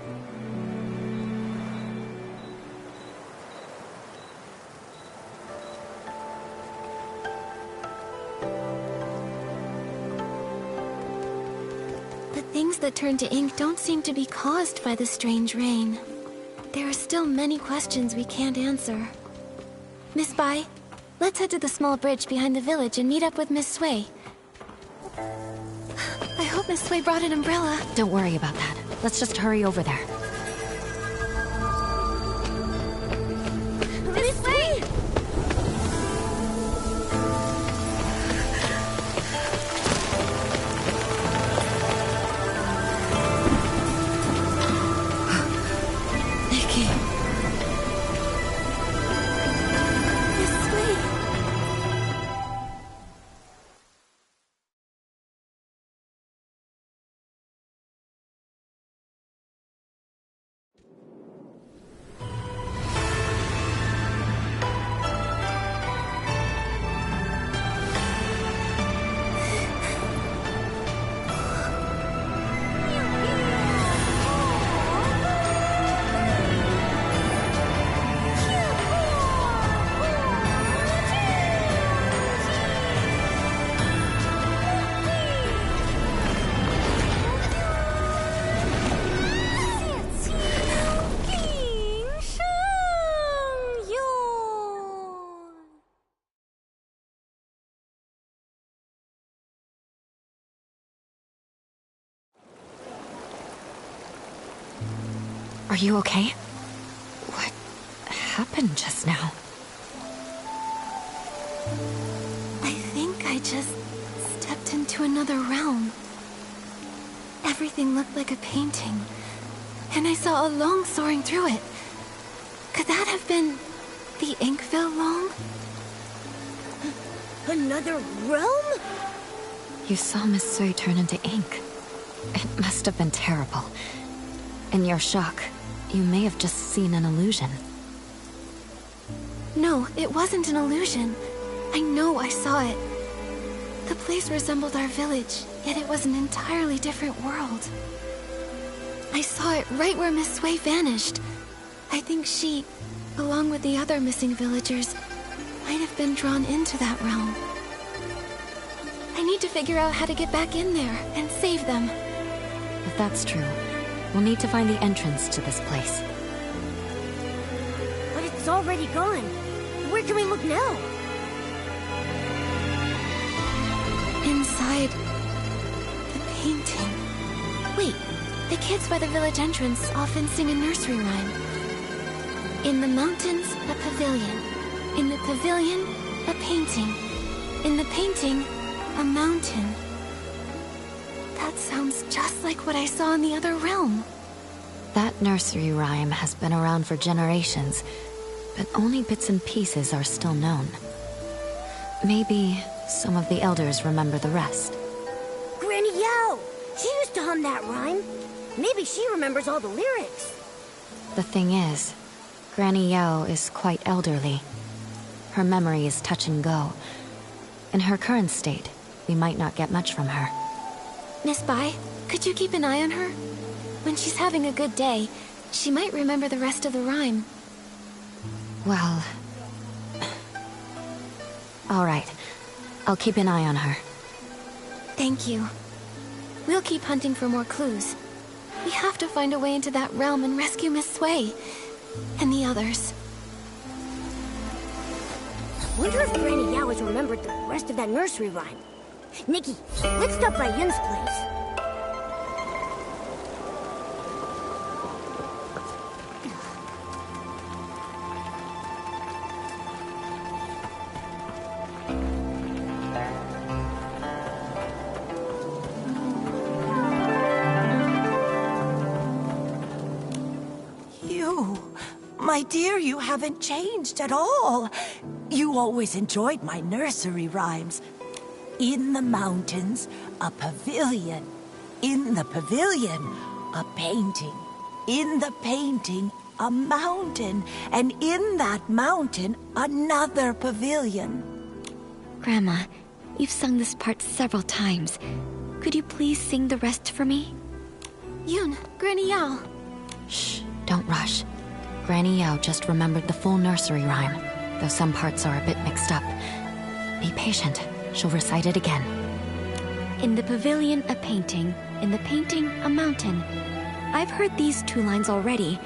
The things that turn to ink don't seem to be caused by the strange rain. There are still many questions we can't answer. Miss Bai, let's head to the small bridge behind the village and meet up with Miss Sui. I hope Miss Sui brought an umbrella. Don't worry about that. Let's just hurry over there. Miss Sui! Nikki. Miss Sui. Are you okay? What happened just now? I think I just stepped into another realm. Everything looked like a painting, and I saw a long soaring through it. Could that have been the Inkville Long? Another realm? You saw Miss Sui turn into ink. It must have been terrible. In your shock, you may have just seen an illusion. No, it wasn't an illusion. I know I saw it. The place resembled our village, yet it was an entirely different world. I saw it right where Miss Sui vanished. I think she, along with the other missing villagers, might have been drawn into that realm. I need to figure out how to get back in there and save them. If that's true, we'll need to find the entrance to this place. But it's already gone. Where can we look now? Inside the painting. Wait, the kids by the village entrance often sing a nursery rhyme. In the mountains, a pavilion. In the pavilion, a painting. In the painting, a mountain. That sounds just like what I saw in the other realm. That nursery rhyme has been around for generations, but only bits and pieces are still known. Maybe some of the elders remember the rest. Granny Yao! She used to hum that rhyme. Maybe she remembers all the lyrics. The thing is, Granny Yao is quite elderly. Her memory is touch and go. In her current state, we might not get much from her. Miss Bai, could you keep an eye on her? When she's having a good day, she might remember the rest of the rhyme. Well, All right. I'll keep an eye on her. Thank you. We'll keep hunting for more clues. We have to find a way into that realm and rescue Miss Sui. And the others. Wonder if Granny Yao has remembered the rest of that nursery rhyme. Nikki, let's stop by Yun's place. My dear, you haven't changed at all. You always enjoyed my nursery rhymes. In the mountains, a pavilion. In the pavilion, a painting. In the painting, a mountain. And in that mountain, another pavilion. Grandma, you've sung this part several times. Could you please sing the rest for me? Yun, Granny Yao. Shh, don't rush. Granny Yao just remembered the full nursery rhyme, though some parts are a bit mixed up. Be patient. She'll recite it again. In the pavilion, a painting. In the painting, a mountain. I've heard these 2 lines already.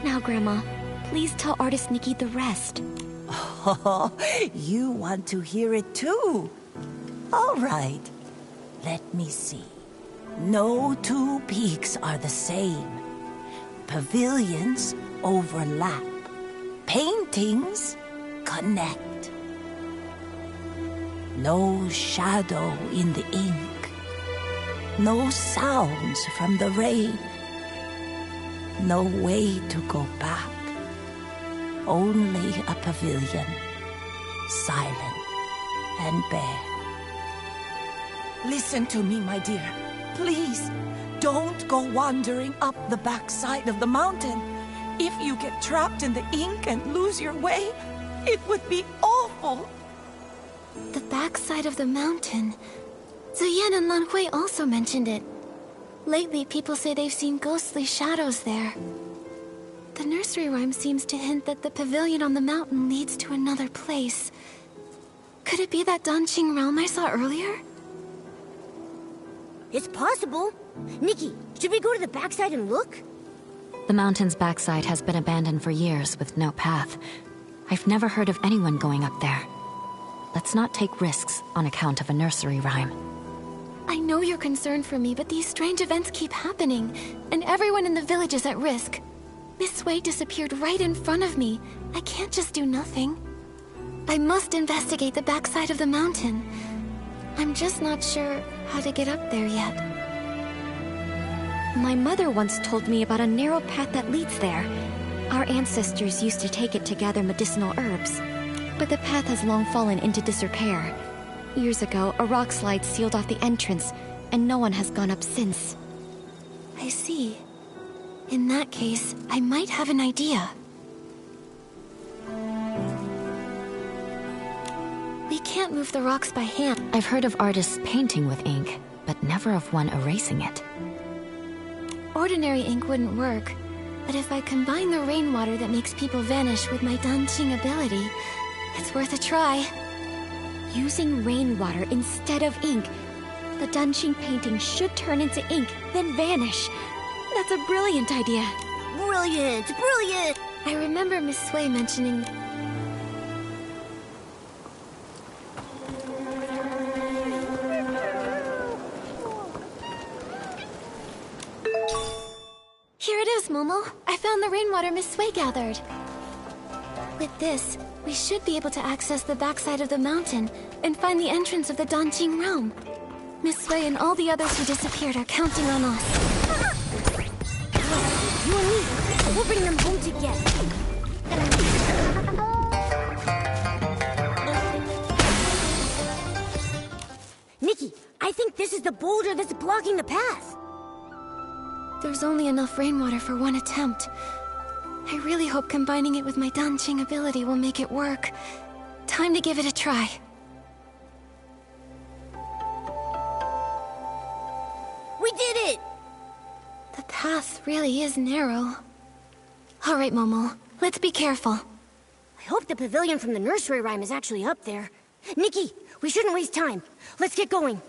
Now, Grandma, please tell artist Nikki the rest. Oh, you want to hear it too? All right. Let me see. No 2 peaks are the same. Pavilions overlap. Paintings connect. No shadow in the ink. No sounds from the rain. No way to go back. Only a pavilion, silent and bare. Listen to me, my dear. Please, don't go wandering up the backside of the mountain. If you get trapped in the ink and lose your way, it would be awful. The backside of the mountain. Zuyan and Lan Hui also mentioned it. Lately, people say they've seen ghostly shadows there. The nursery rhyme seems to hint that the pavilion on the mountain leads to another place. Could it be that Danqing realm I saw earlier? It's possible. Nikki, should we go to the backside and look? The mountain's backside has been abandoned for years with no path. I've never heard of anyone going up there. Let's not take risks on account of a nursery rhyme. I know you're concerned for me, but these strange events keep happening, and everyone in the village is at risk. Miss Sui disappeared right in front of me. I can't just do nothing. I must investigate the backside of the mountain. I'm just not sure how to get up there yet. My mother once told me about a narrow path that leads there. Our ancestors used to take it to gather medicinal herbs. But the path has long fallen into disrepair. Years ago, a rock slide sealed off the entrance, and no one has gone up since. I see. In that case, I might have an idea. We can't move the rocks by hand. I've heard of artists painting with ink, but never of one erasing it. Ordinary ink wouldn't work, but if I combine the rainwater that makes people vanish with my Danqing ability, it's worth a try. Using rainwater instead of ink, the Danqing painting should turn into ink, then vanish. That's a brilliant idea. Brilliant! Brilliant! I remember Miss Sui mentioning... Here it is, Momo. I found the rainwater Miss Sui gathered. With this, we should be able to access the backside of the mountain and find the entrance of the Danqing realm. Miss Sui and all the others who disappeared are counting on us. You and me, we'll bring them home together. Nikki, I think this is the boulder that's blocking the path. There's only enough rainwater for one attempt. I really hope combining it with my Danqing ability will make it work. Time to give it a try. We did it! The path really is narrow. All right, Momo. Let's be careful. I hope the pavilion from the nursery rhyme is actually up there. Nikki, we shouldn't waste time. Let's get going.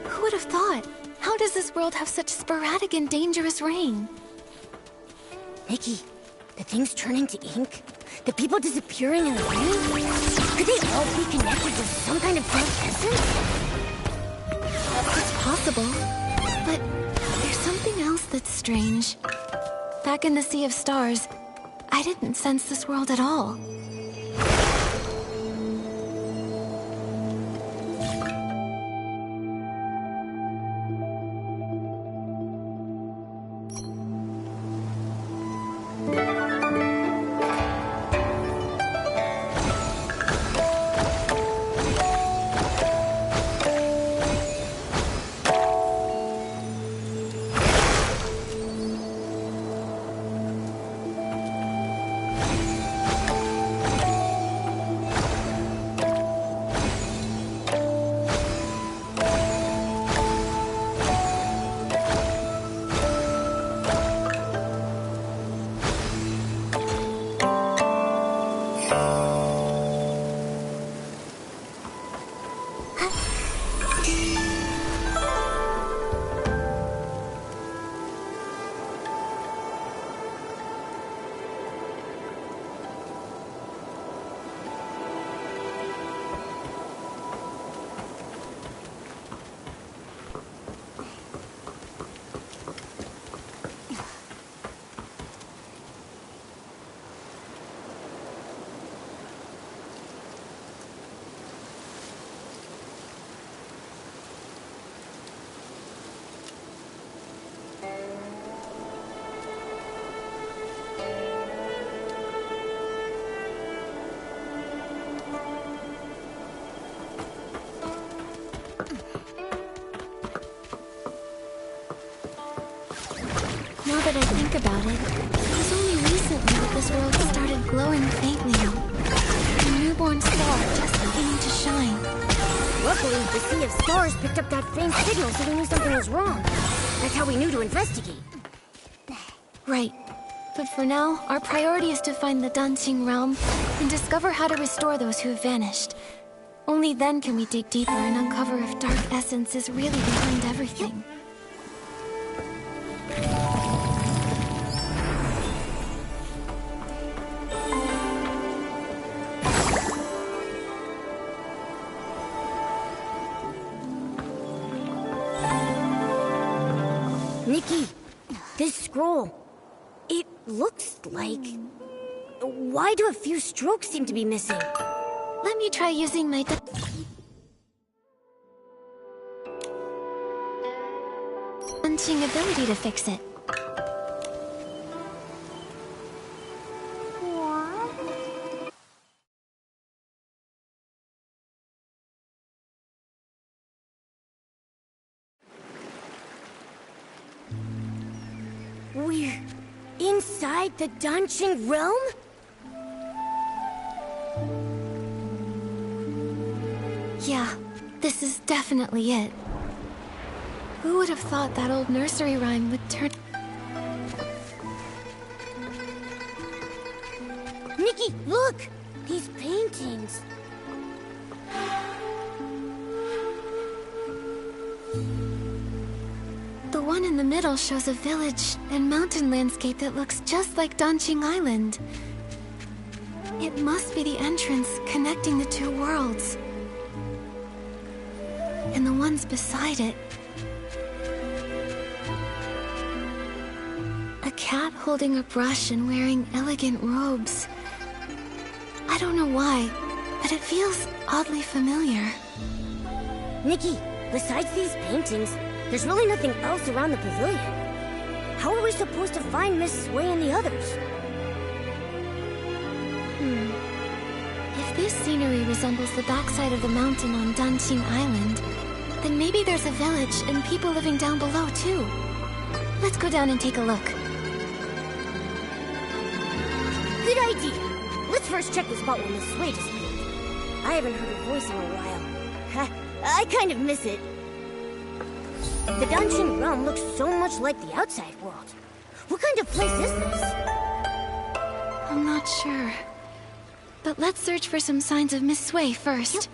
Who would have thought? How does this world have such sporadic and dangerous rain? Nikki, the things turning to ink? The people disappearing in the rain? Could they all be connected to some kind of dark essence? It's possible, but there's something else that's strange. Back in the Sea of Stars, I didn't sense this world at all. Now that I think about it, it was only recently that this world started glowing faintly. A newborn star just beginning to shine. Luckily, the Sea of Stars picked up that faint signal, so we knew something was wrong. That's how we knew to investigate. Right. But for now, our priority is to find the Danqing realm and discover how to restore those who have vanished. Only then can we dig deeper and uncover if Dark Essence is really behind everything. Nikki, this scroll, it looks like... Why do a few strokes seem to be missing? Let me try using my... Danqing ability to fix it. We're inside the Danqing realm? Yeah, this is definitely it. Who would have thought that old nursery rhyme would turn... Nikki, look! These paintings. The one in the middle shows a village and mountain landscape that looks just like Danqing Island. It must be the entrance connecting the two worlds. And the ones beside it. A cat holding a brush and wearing elegant robes. I don't know why, but it feels oddly familiar. Nikki, besides these paintings, there's really nothing else around the pavilion. How are we supposed to find Miss Sway and the others? If this scenery resembles the backside of the mountain on Danqing Island, then maybe there's a village and people living down below too. Let's go down and take a look. Good idea. Let's first check the spot where Miss Sway disappeared. I haven't heard her voice in a while. I kind of miss it. The Danshin realm looks so much like the outside world. What kind of place is this? I'm not sure. But let's search for some signs of Miss Sway first.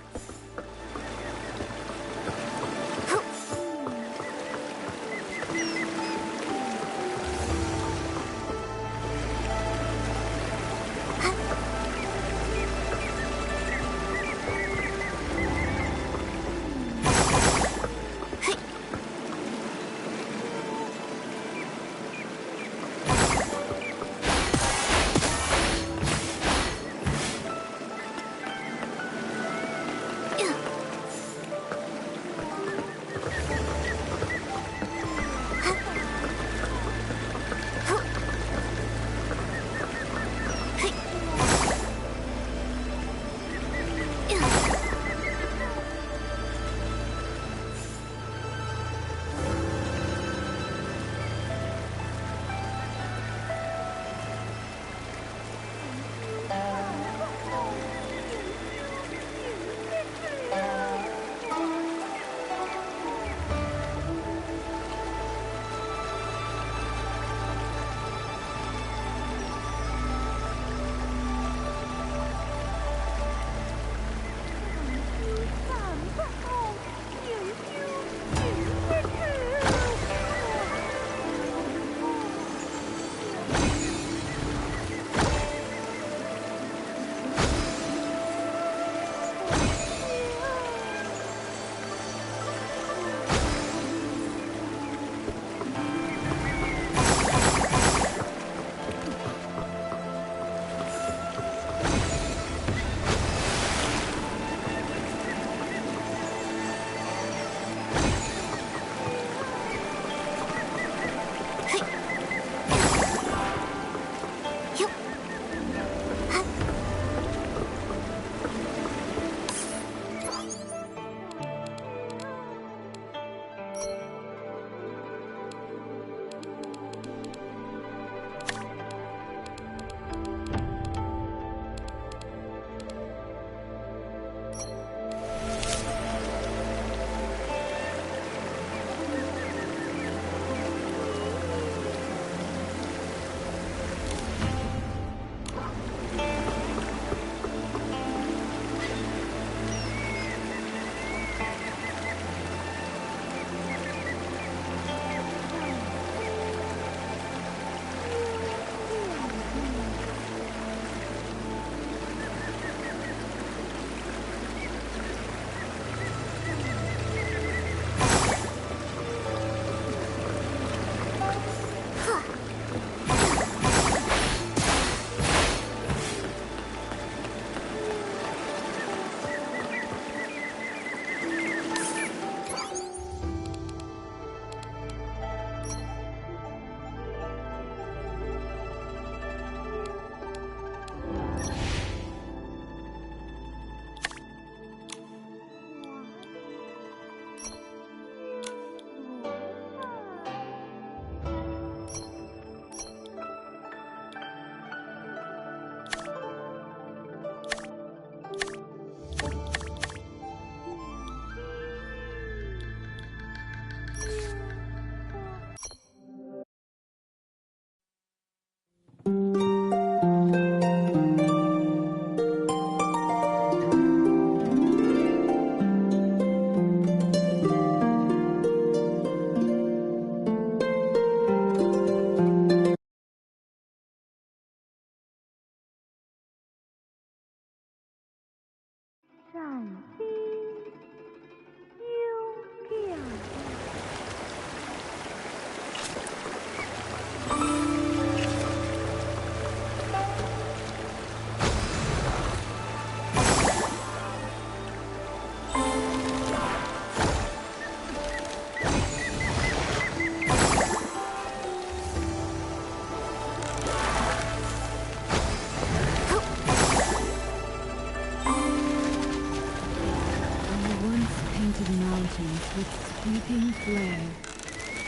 with sweeping flare.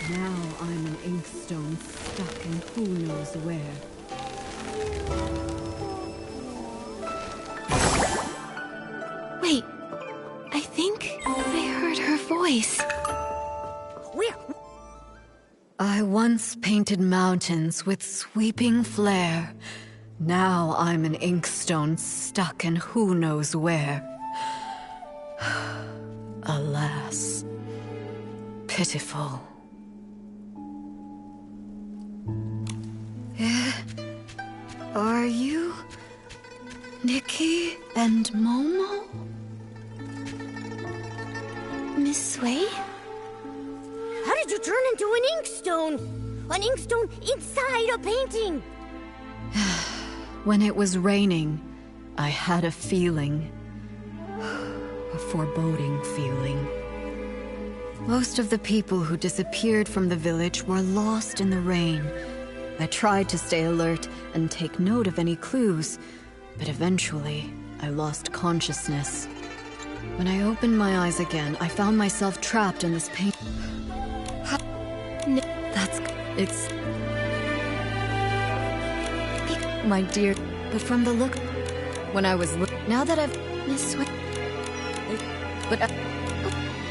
Now I'm an inkstone stuck in who knows where. Wait, I think I heard her voice. Where? I once painted mountains with sweeping flair. Now I'm an inkstone stuck in who knows where. Alas, pitiful. Are you Nikki and Momo? Miss Sui? How did you turn into an inkstone? An inkstone inside a painting? When it was raining, I had a feeling. A foreboding feeling. Most of the people who disappeared from the village were lost in the rain. I tried to stay alert and take note of any clues, but eventually I lost consciousness. When I opened my eyes again, I found myself trapped in this pain. It's... My dear, but from the look... When I was now that I've... Miss Sui... But...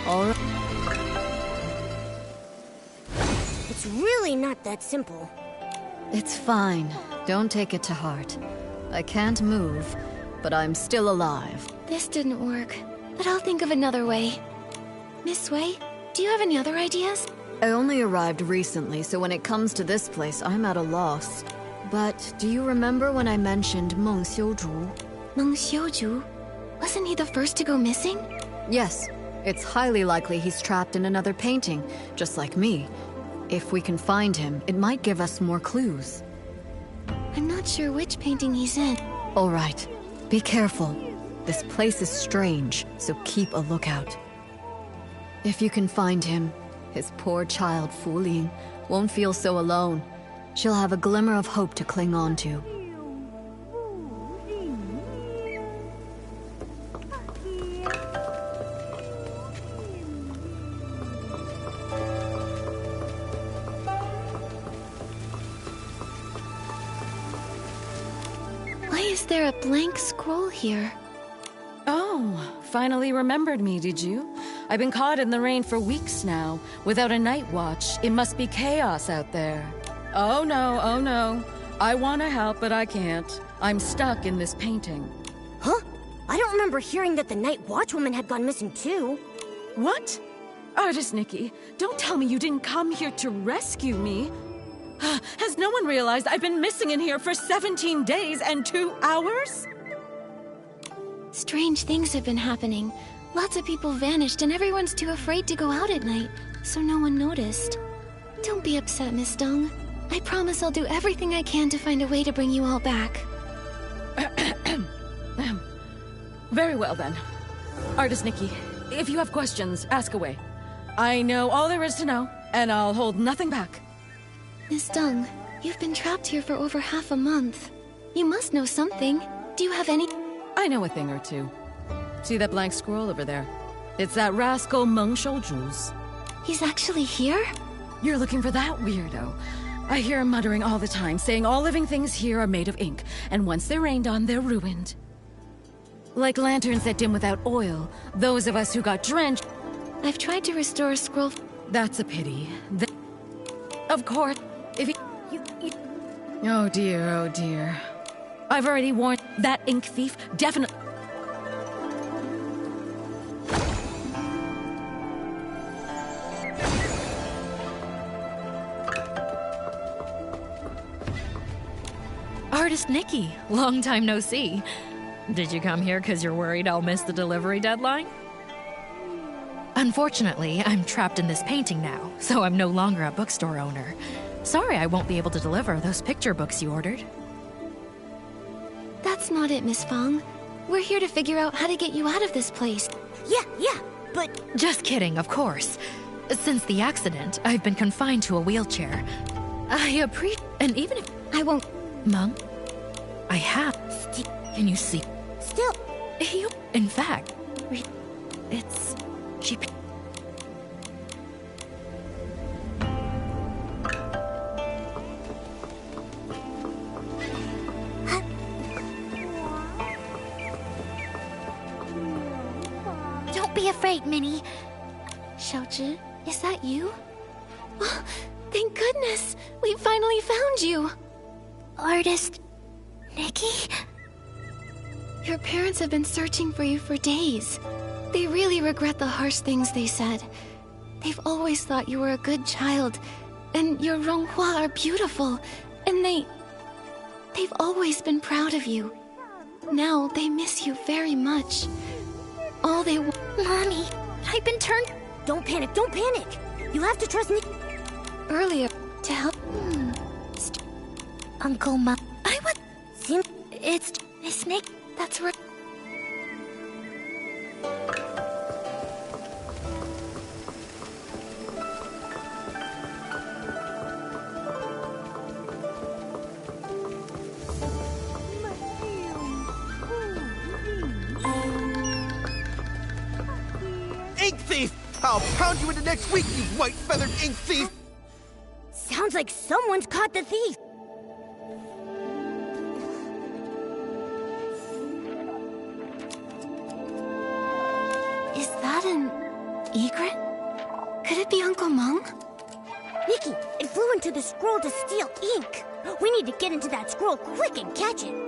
All right. It's really not that simple. It's fine. Don't take it to heart. I can't move, but I'm still alive. This didn't work, but I'll think of another way. Miss Sui, do you have any other ideas? I only arrived recently, so when it comes to this place, I'm at a loss. But do you remember when I mentioned Meng Xiuzhu? Meng Xiuzhu? Wasn't he the first to go missing? Yes. It's highly likely he's trapped in another painting, just like me. If we can find him, it might give us more clues. I'm not sure which painting he's in. All right. Be careful. This place is strange, so keep a lookout. If you can find him, his poor child, Fu Ling, won't feel so alone. She'll have a glimmer of hope to cling on to. Why is there a blank scroll here? Oh, finally remembered me, did you? I've been caught in the rain for weeks now, without a night watch. It must be chaos out there. Oh no, oh no. I want to help, but I can't. I'm stuck in this painting. Huh? I don't remember hearing that the night watchwoman had gone missing too. What? Artist Nikki, don't tell me you didn't come here to rescue me. Has no one realized I've been missing in here for 17 days and 2 hours? Strange things have been happening. Lots of people vanished and everyone's too afraid to go out at night, so no one noticed. Don't be upset, Miss Dong. I promise I'll do everything I can to find a way to bring you all back. Very well then. Artist Nikki, if you have questions, ask away. I know all there is to know, and I'll hold nothing back. Miss Dong, you've been trapped here for over half a month. You must know something. Do you have any... I know a thing or two. See that blank scroll over there? It's that rascal Meng Xiuzhu's. He's actually here? You're looking for that weirdo. I hear him muttering all the time, saying all living things here are made of ink, and once they're rained on, they're ruined. Like lanterns that dim without oil, those of us who got drenched... I've tried to restore a scroll... That's a pity. Of course, if Oh dear, oh dear. I've already warned that ink thief definitely... Artist Nikki, long time no see. Did you come here because you're worried I'll miss the delivery deadline? Unfortunately, I'm trapped in this painting now, so I'm no longer a bookstore owner. Sorry I won't be able to deliver those picture books you ordered. That's not it, Miss Fong. We're here to figure out how to get you out of this place. Yeah, but... Just kidding, of course. Since the accident, I've been confined to a wheelchair. I appreciate... And even if... I won't... Mom? I have... Can you see? Still... In fact... It's... She... great, Minnie. Xiaozhi, is that you? Oh, thank goodness! We finally found you! Artist... Nikki? Your parents have been searching for you for days. They really regret the harsh things they said. They've always thought you were a good child, and your Ronghua are beautiful, and they've always been proud of you. Now they miss you very much. All they want... Mommy, I've been turned... Don't panic, don't panic! You have to trust Nick... Earlier, to help... Uncle Ma... I would... It's Nick... That's right. Ink thief! I'll pound you into next week, you white-feathered ink thief! Sounds like someone's caught the thief! Is that an... egret? Could it be Uncle Meng? Nikki, it flew into the scroll to steal ink! We need to get into that scroll quick and catch it!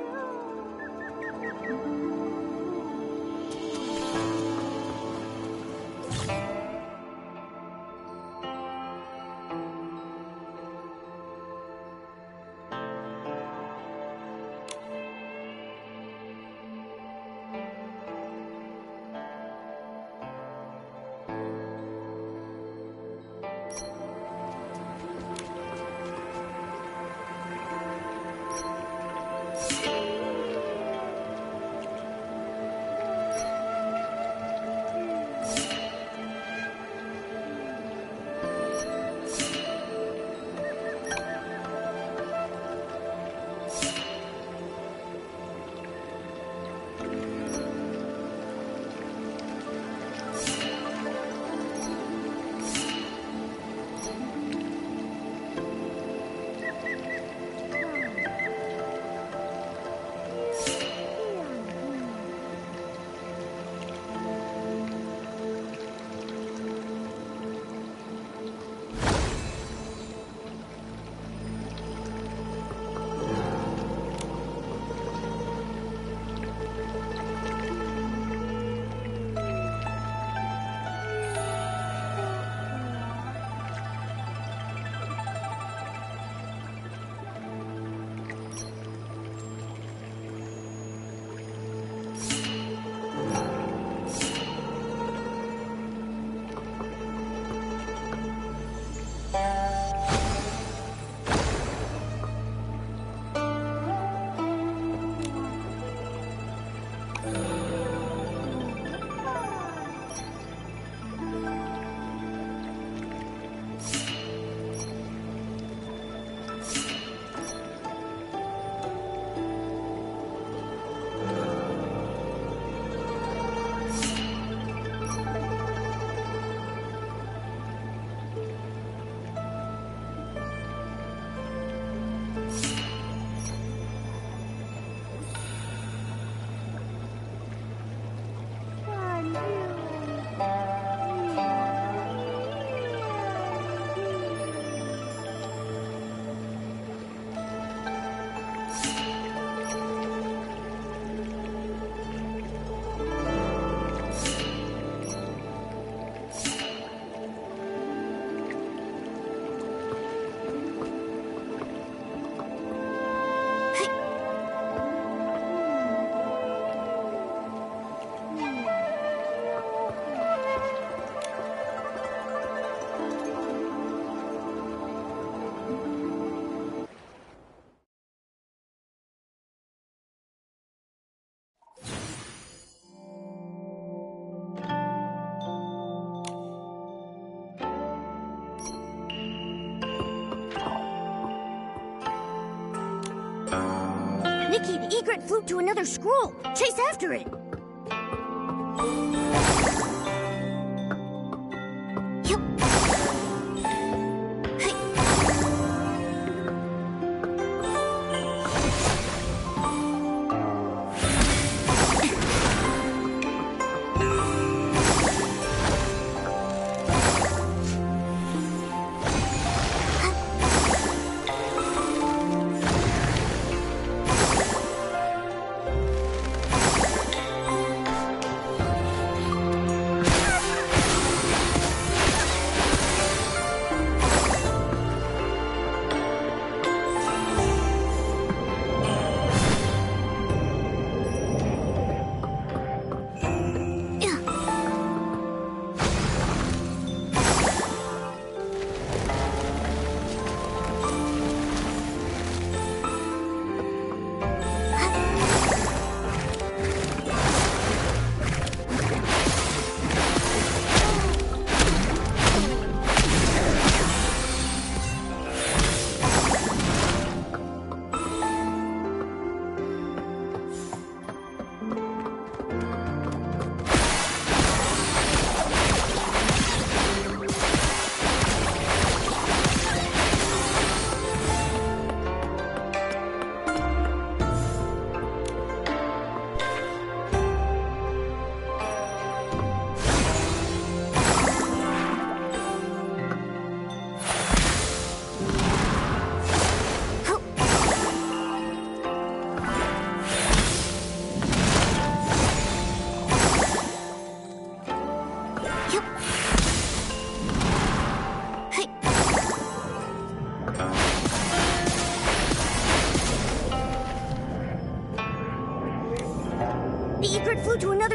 Nikki, the egret flew to another scroll. Chase after it.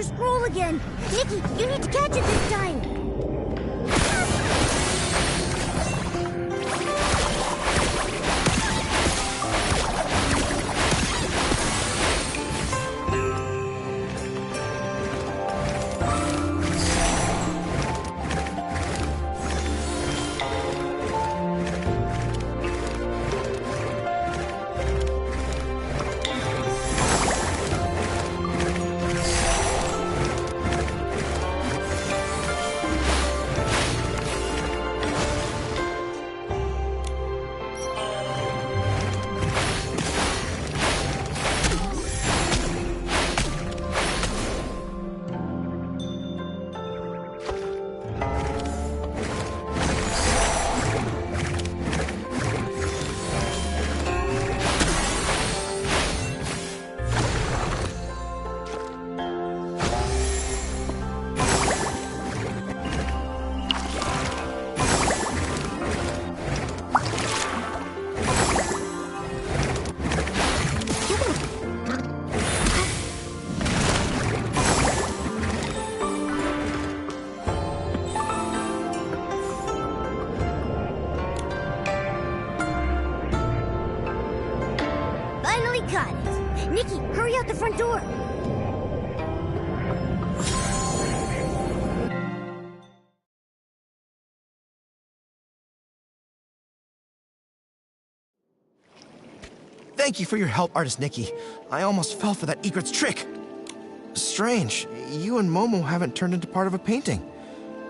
another scroll again! Nikki, you need to catch it this time! Nikki, hurry out the front door! Thank you for your help, Artist Nikki. I almost fell for that egret's trick. Strange, you and Momo haven't turned into part of a painting.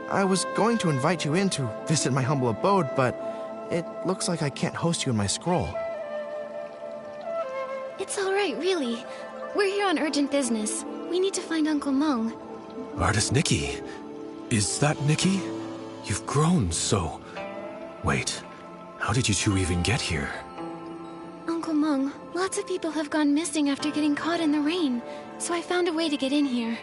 I was going to invite you in to visit my humble abode, but it looks like I can't host you in my scroll. It's all right, really. We're here on urgent business. We need to find Uncle Meng. Artist Nikki. Is that Nikki? You've grown so... Wait, how did you two even get here? Uncle Meng, lots of people have gone missing after getting caught in the rain, so I found a way to get in here.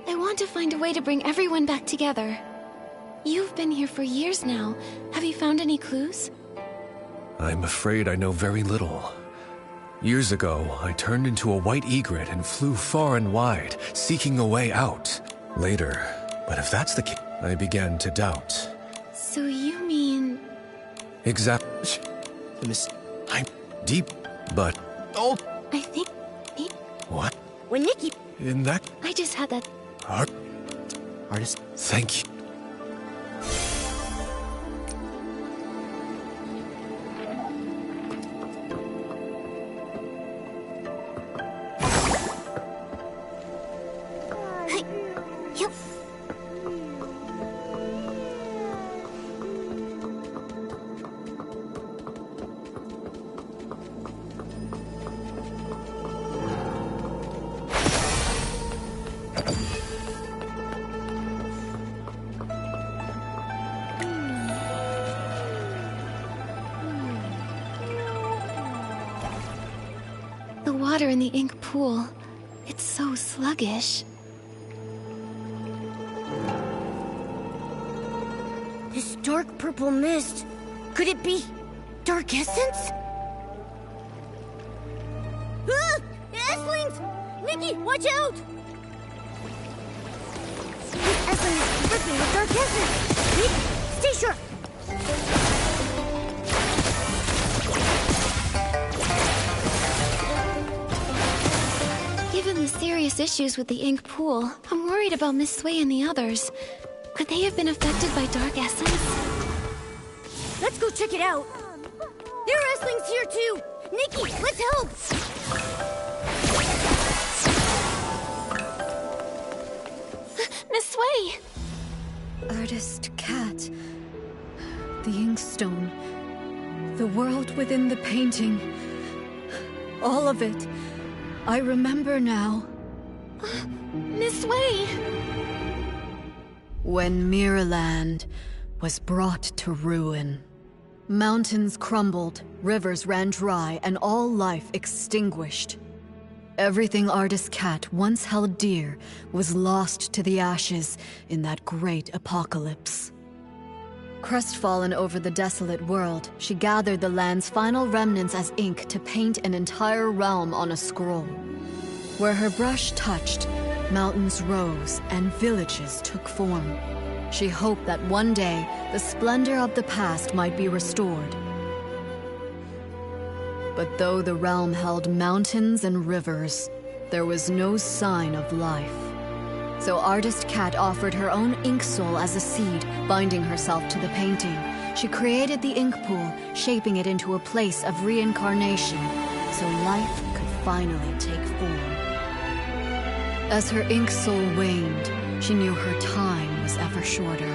I want to find a way to bring everyone back together. You've been here for years now. Have you found any clues? I'm afraid I know very little. Years ago, I turned into a white egret and flew far and wide, seeking a way out. Later, but if that's the case, I began to doubt. So you mean... Exactly. I'm deep, but... Oh! I think... What? When Nikki... In that... I just had that... Artist... Thank you. The water in the ink pool. It's so sluggish. This dark purple mist. Could it be dark essence? Ah! Esslings! Nikki, watch out! This essence is dripping with dark essence. Nikki, stay sharp! Given the serious issues with the ink pool, I'm worried about Miss Sui and the others. Could they have been affected by dark essence? Let's go check it out. There are Esslings here too. Nikki, let's help. Miss Sui! Artist Cat. The inkstone. The world within the painting. All of it. I remember now. Miss Sui! When Miraland was brought to ruin, mountains crumbled, rivers ran dry, and all life extinguished. Everything Artist Cat once held dear was lost to the ashes in that great apocalypse. Crestfallen over the desolate world, she gathered the land's final remnants as ink to paint an entire realm on a scroll. Where her brush touched, Mountains rose and villages took form. She hoped that one day the splendor of the past might be restored. But though the realm held mountains and rivers, there was no sign of life. So Artist Cat offered her own ink soul as a seed, binding herself to the painting. She created the ink pool, shaping it into a place of reincarnation, so life could finally take form. As her ink soul waned, she knew her time was ever shorter.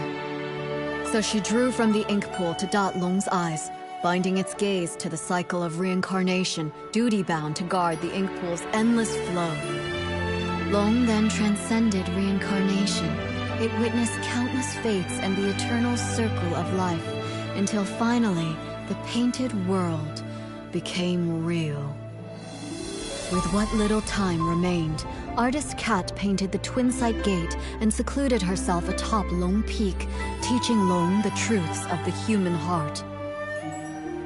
So she drew from the ink pool to dot Long's eyes, binding its gaze to the cycle of reincarnation, duty-bound to guard the ink pool's endless flow. Long then transcended reincarnation. It witnessed countless fates and the eternal circle of life, until finally, the painted world became real. With what little time remained, Artist Cat painted the Twin-Sight Gate and secluded herself atop Long Peak, teaching Long the truths of the human heart.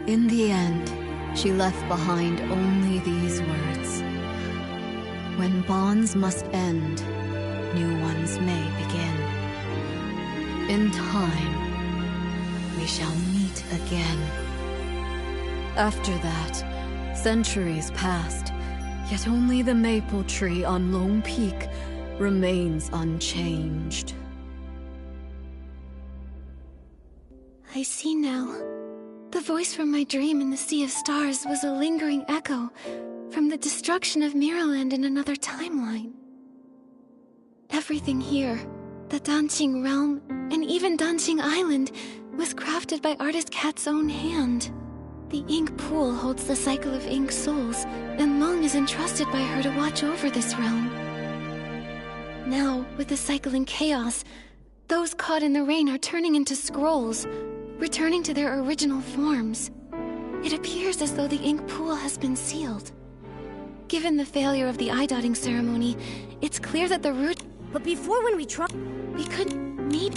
In the end, she left behind only these words. When bonds must end, new ones may begin. In time, we shall meet again. After that, centuries passed, yet only the maple tree on Long Peak remains unchanged. I see now. The voice from my dream in the Sea of Stars was a lingering echo from the destruction of Miraland in another timeline. Everything here, the Danqing realm, and even Danqing Island, was crafted by Artist Cat's own hand. The ink pool holds the cycle of ink souls, and Long is entrusted by her to watch over this realm. Now, with the cycle in chaos, those caught in the rain are turning into scrolls, returning to their original forms. It appears as though the ink pool has been sealed. Given the failure of the eye-dotting ceremony, it's clear that the root... But before, when we tried... We could maybe...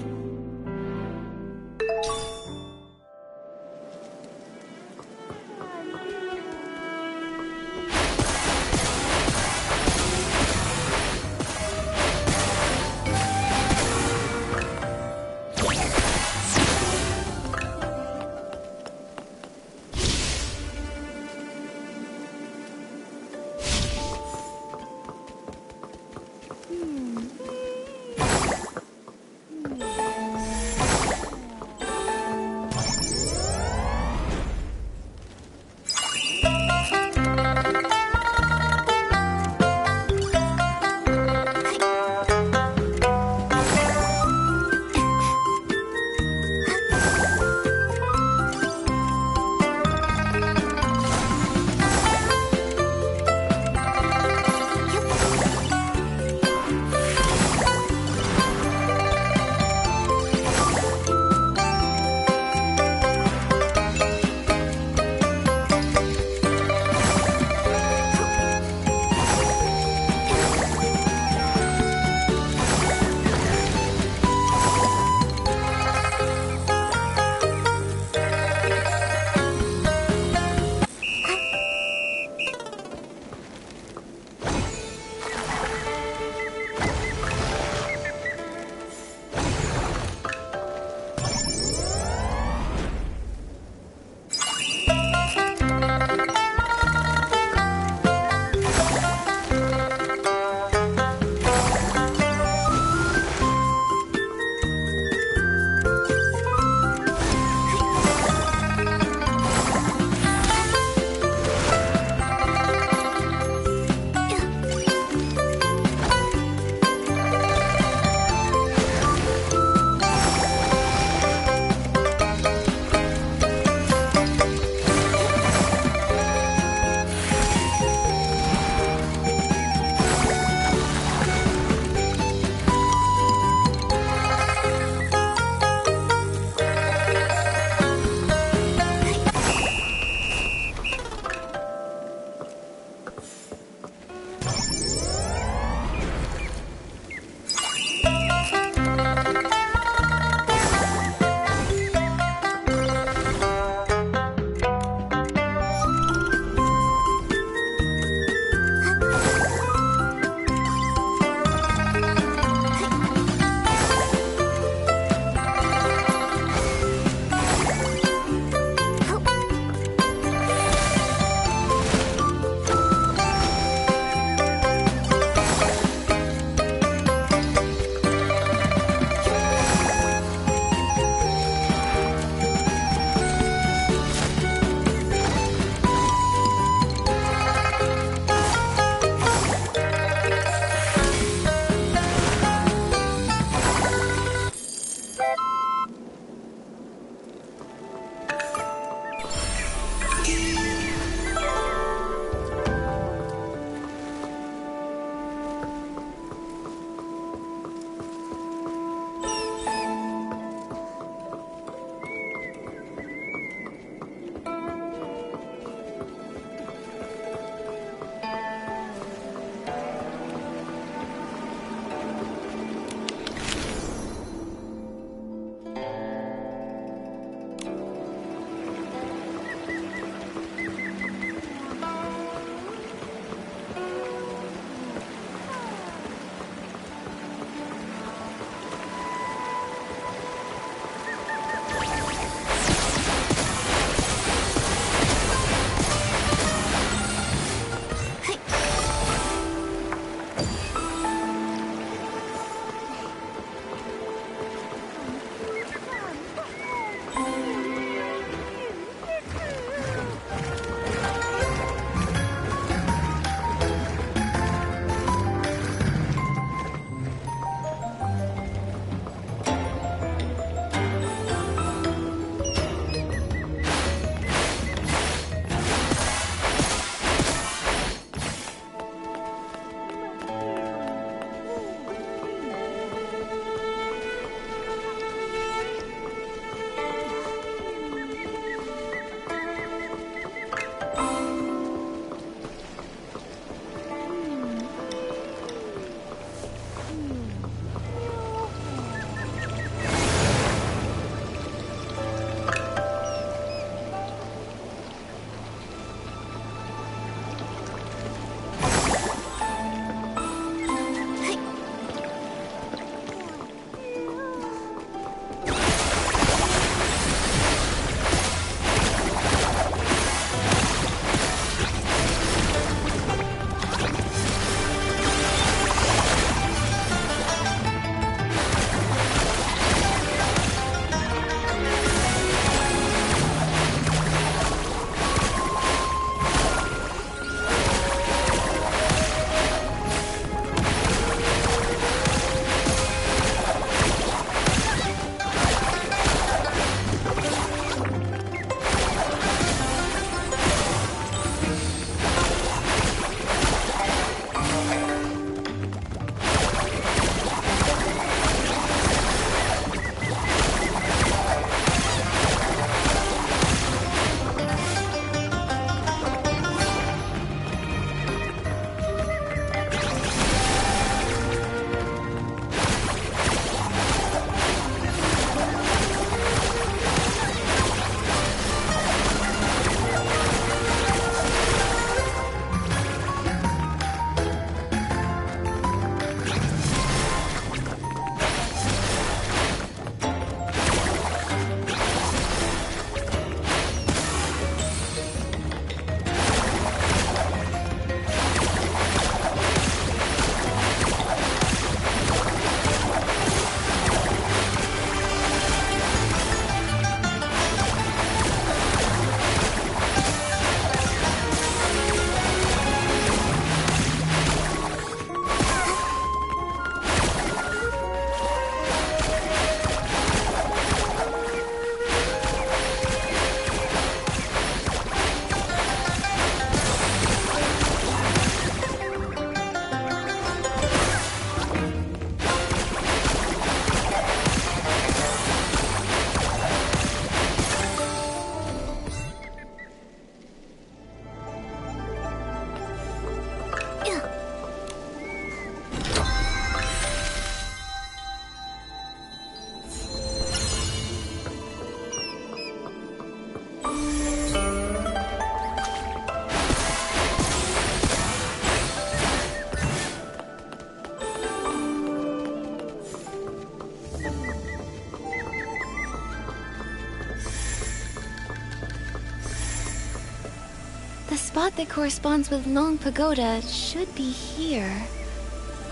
The spot that corresponds with Long Pagoda should be here.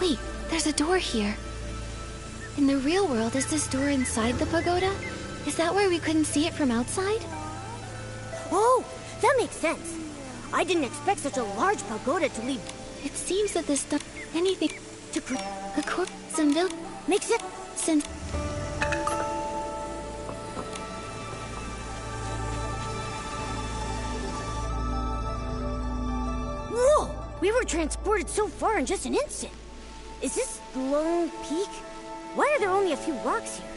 Wait, there's a door here. In the real world, is this door inside the pagoda? Is that why we couldn't see it from outside? Oh, that makes sense. I didn't expect such a large pagoda to leave. It seems that this stuff, anything to put a corpse and build makes it since. Whoa! We were transported so far in just an instant. Is this Lone Peak? Why are there only a few rocks here?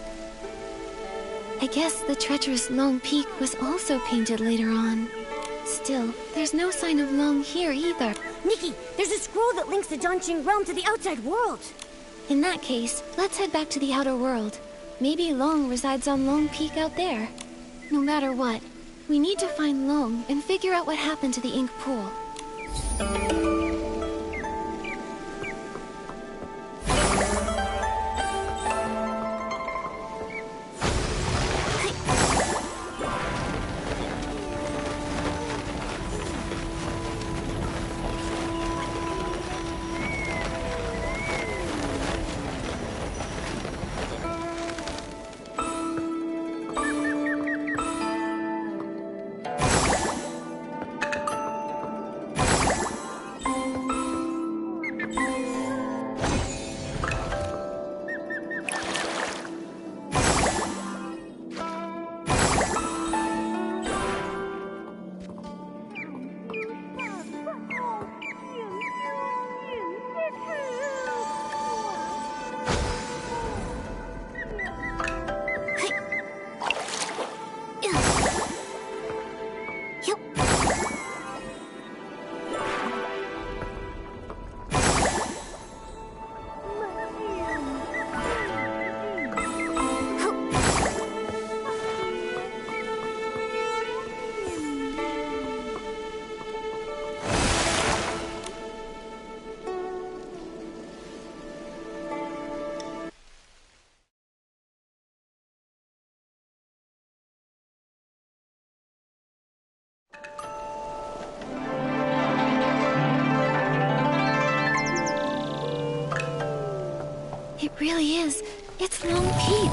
I guess the treacherous Long Peak was also painted later on. Still, there's no sign of Long here either. Nikki, there's a scroll that links the Donqing realm to the outside world. In that case, let's head back to the outer world. Maybe Long resides on Long Peak out there. No matter what, we need to find Long and figure out what happened to the ink pool. It really is. It's Long Peak.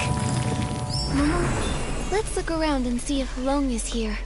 Momo, let's look around and see if Long is here.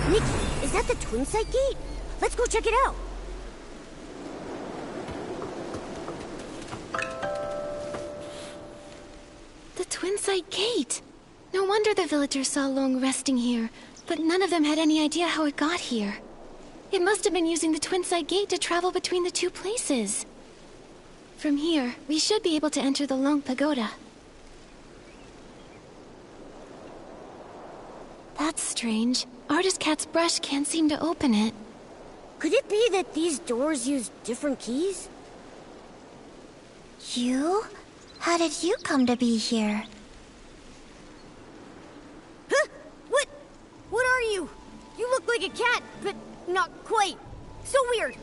Nikki, is that the Twin Sight Gate? Let's go check it out. Twinside Gate. No wonder the villagers saw Long resting here, but none of them had any idea how it got here. It must have been using the Twinside Gate to travel between the two places. From here, we should be able to enter the Long Pagoda. That's strange. Artist Cat's brush can't seem to open it. Could it be that these doors use different keys? You? How did you come to be here? Huh? What? What are you? You look like a cat, but not quite. So weird.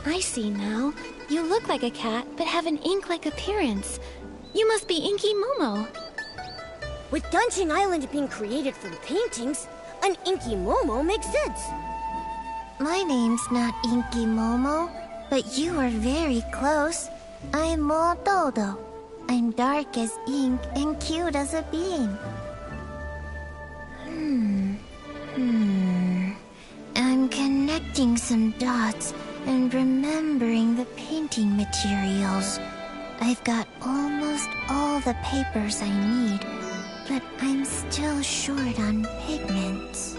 I see now. You look like a cat, but have an ink-like appearance. You must be Inky Momo. With Dungeon Island being created from paintings, an Inky Momo makes sense. My name's not Inky Momo, but you are very close. I'm Mo Dodo. I'm dark as ink and cute as a bean. I'm connecting some dots and remembering the painting materials. I've got almost all the papers I need, but I'm still short on pigments.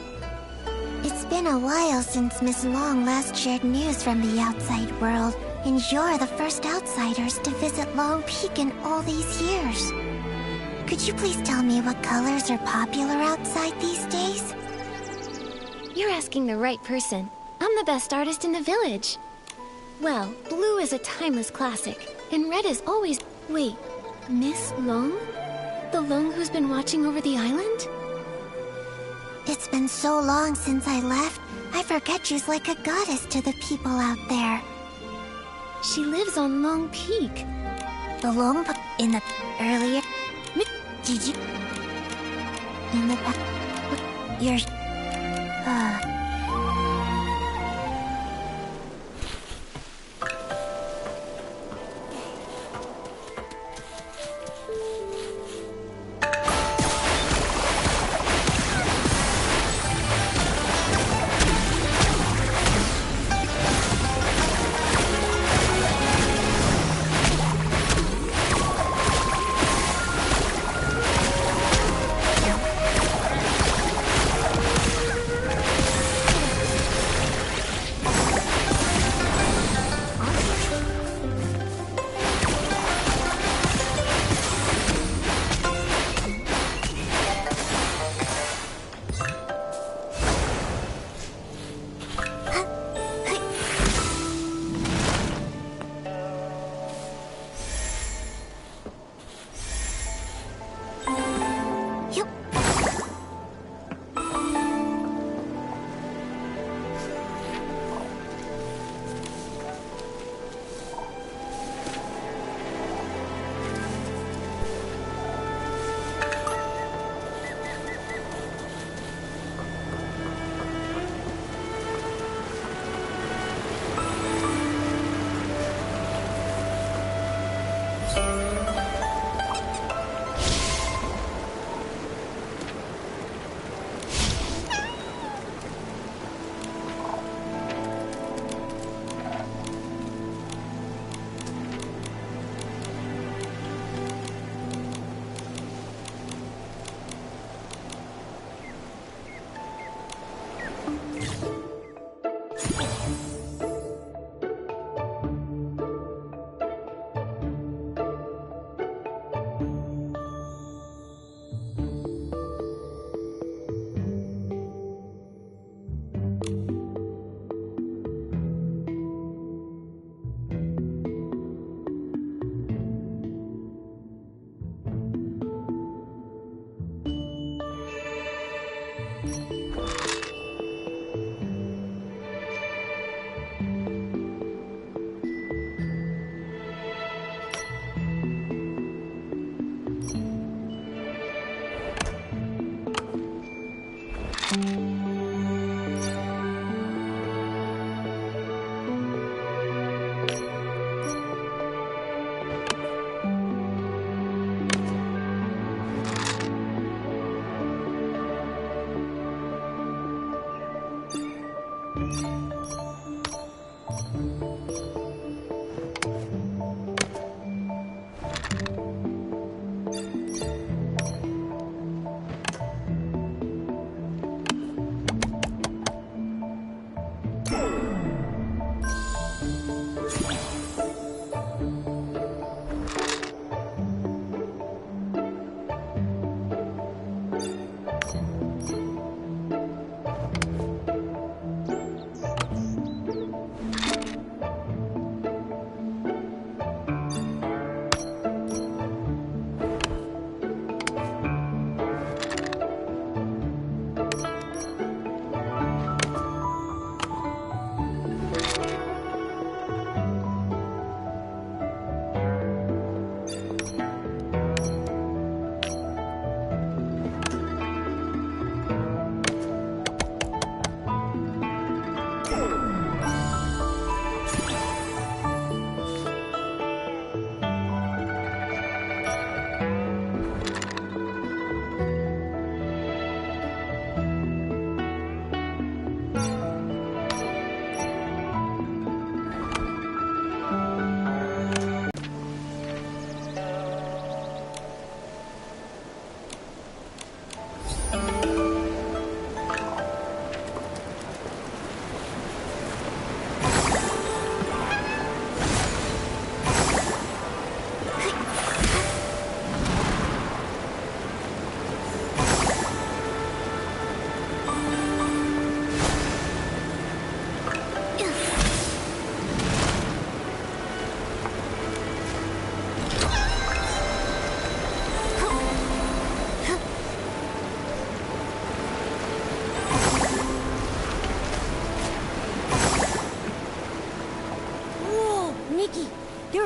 It's been a while since Miss Long last shared news from the outside world, and you're the first outsiders to visit Long Peak in all these years. Could you please tell me what colors are popular outside these days? You're asking the right person. I'm the best artist in the village. Well, blue is a timeless classic, and red is always... Wait, Miss Long? The Long who's been watching over the island? It's been so long since I left, I forget she's like a goddess to the people out there. She lives on Long Peak. The Long... in the... earlier... Did you... in the... you're...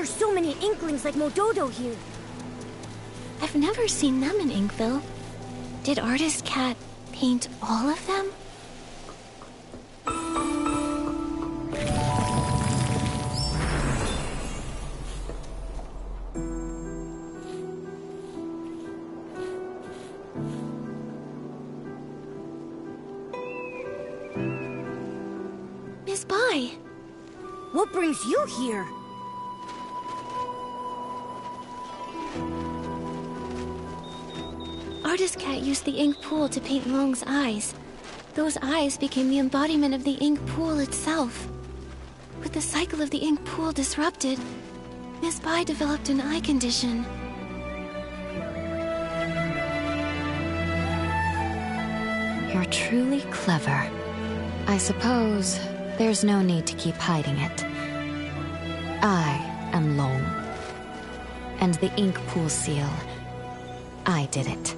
are so many inklings like Mododo here? I've never seen them in Inkville. Did Artist Cat paint all of them? Miss Bai! What brings you here? Artist Cat used the ink pool to paint Long's eyes. Those eyes became the embodiment of the ink pool itself. With the cycle of the ink pool disrupted, Miss Bai developed an eye condition. You're truly clever. I suppose there's no need to keep hiding it. I am Long. And the ink pool seal, I did it.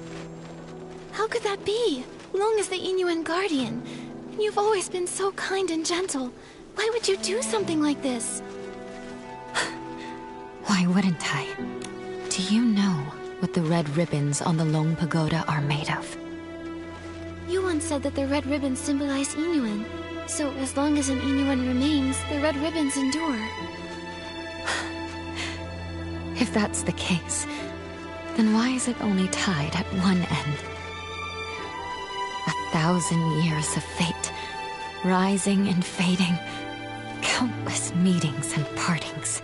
How could that be? Long is the Inuan guardian. And you've always been so kind and gentle. Why would you do something like this? Why wouldn't I? Do you know what the red ribbons on the Long Pagoda are made of? You once said that the red ribbons symbolize Inuan. So as long as an Inuan remains, the red ribbons endure. If that's the case, then why is it only tied at one end? 1,000 years of fate, rising and fading, countless meetings and partings.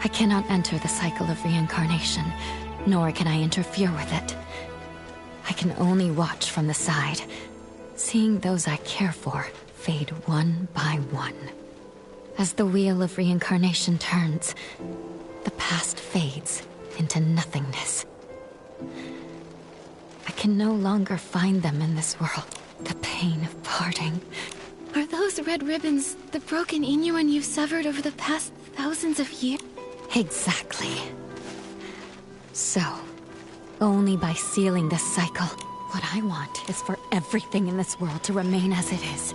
I cannot enter the cycle of reincarnation, nor can I interfere with it. I can only watch from the side, seeing those I care for fade one by one. As the wheel of reincarnation turns, the past fades into nothingness. I can no longer find them in this world. The pain of parting. Are those red ribbons the broken Inuan you've severed over the past thousands of years? Exactly. So, only by sealing this cycle, what I want is for everything in this world to remain as it is.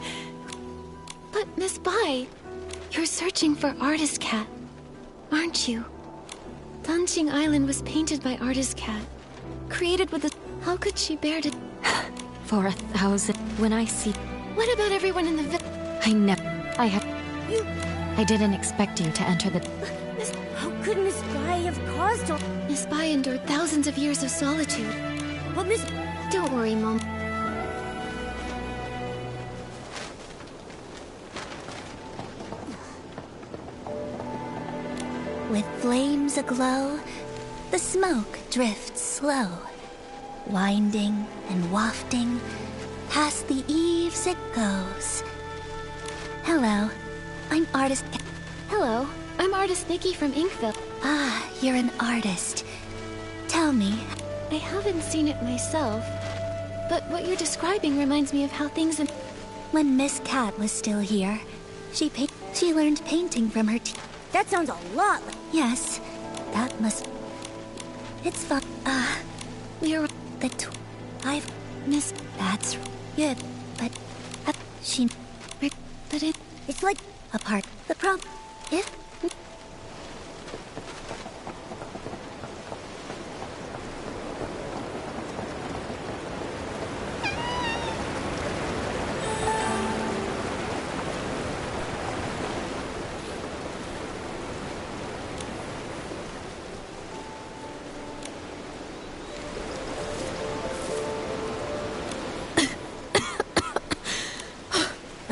But Miss Bai, you're searching for Artist Cat, aren't you? Danqing Island was painted by Artist Cat, created with a... How could she bear to... For 1,000... When I see... What about everyone in the I never... I have... You... I didn't expect you to enter the... How could Miss Bai have caused all... Miss Bai endured thousands of years of solitude. But Miss... Don't worry, Mom. With flames aglow, the smoke drifts slow, winding and wafting, past the eaves it goes. Hello, I'm Artist... Hello, I'm Artist Nikki from Inkville. Ah, you're an artist. Tell me... I haven't seen it myself, but what you're describing reminds me of how things in... When Miss Cat was still here, she learned painting from her That sounds a lot like... Yes, that must... It's fun. You're... I've... Miss... That's... Good, but... she... But it... It's like... A part... The problem... If...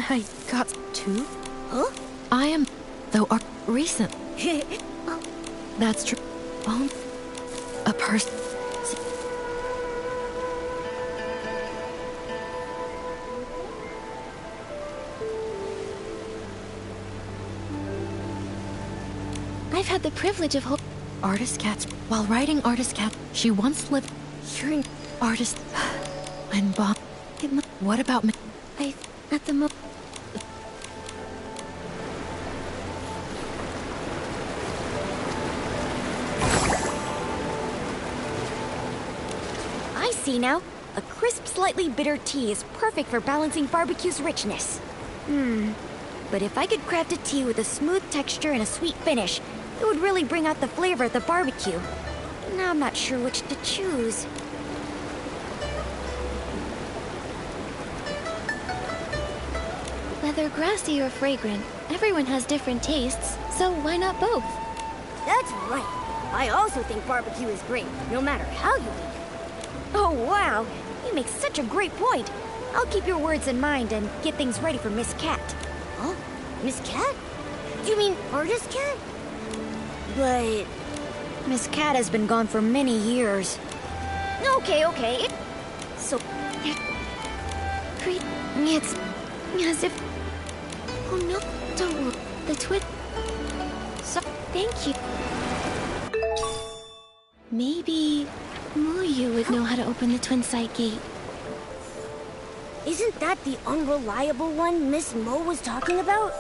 I got two. Huh? I am, though, recent. That's true. A person. I've had the privilege of Artist Cat's. While writing Artist Cat, she once lived hearing artist and Bob. What about me? At the moment. I see now. A crisp, slightly bitter tea is perfect for balancing barbecue's richness. But if I could craft a tea with a smooth texture and a sweet finish, It would really bring out the flavor of the barbecue. Now I'm not sure which to choose. Whether grassy or fragrant, everyone has different tastes, so why not both? That's right. I also think barbecue is great, no matter how you eat it. Oh, wow. You make such a great point. I'll keep your words in mind and get things ready for Miss Cat. Huh? Miss Cat? You mean Artist Cat? But Miss Cat has been gone for many years. Okay. So it's as if... Oh no, don't... The twin... So, thank you. Maybe Muyu would know how to open the twin site gate. Isn't that the unreliable one Miss Mo was talking about?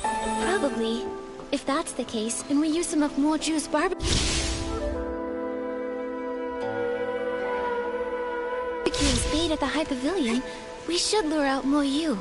Probably. If that's the case, and we use some of Moju's barbecue's bait at the High Pavilion, we should lure out Moyu.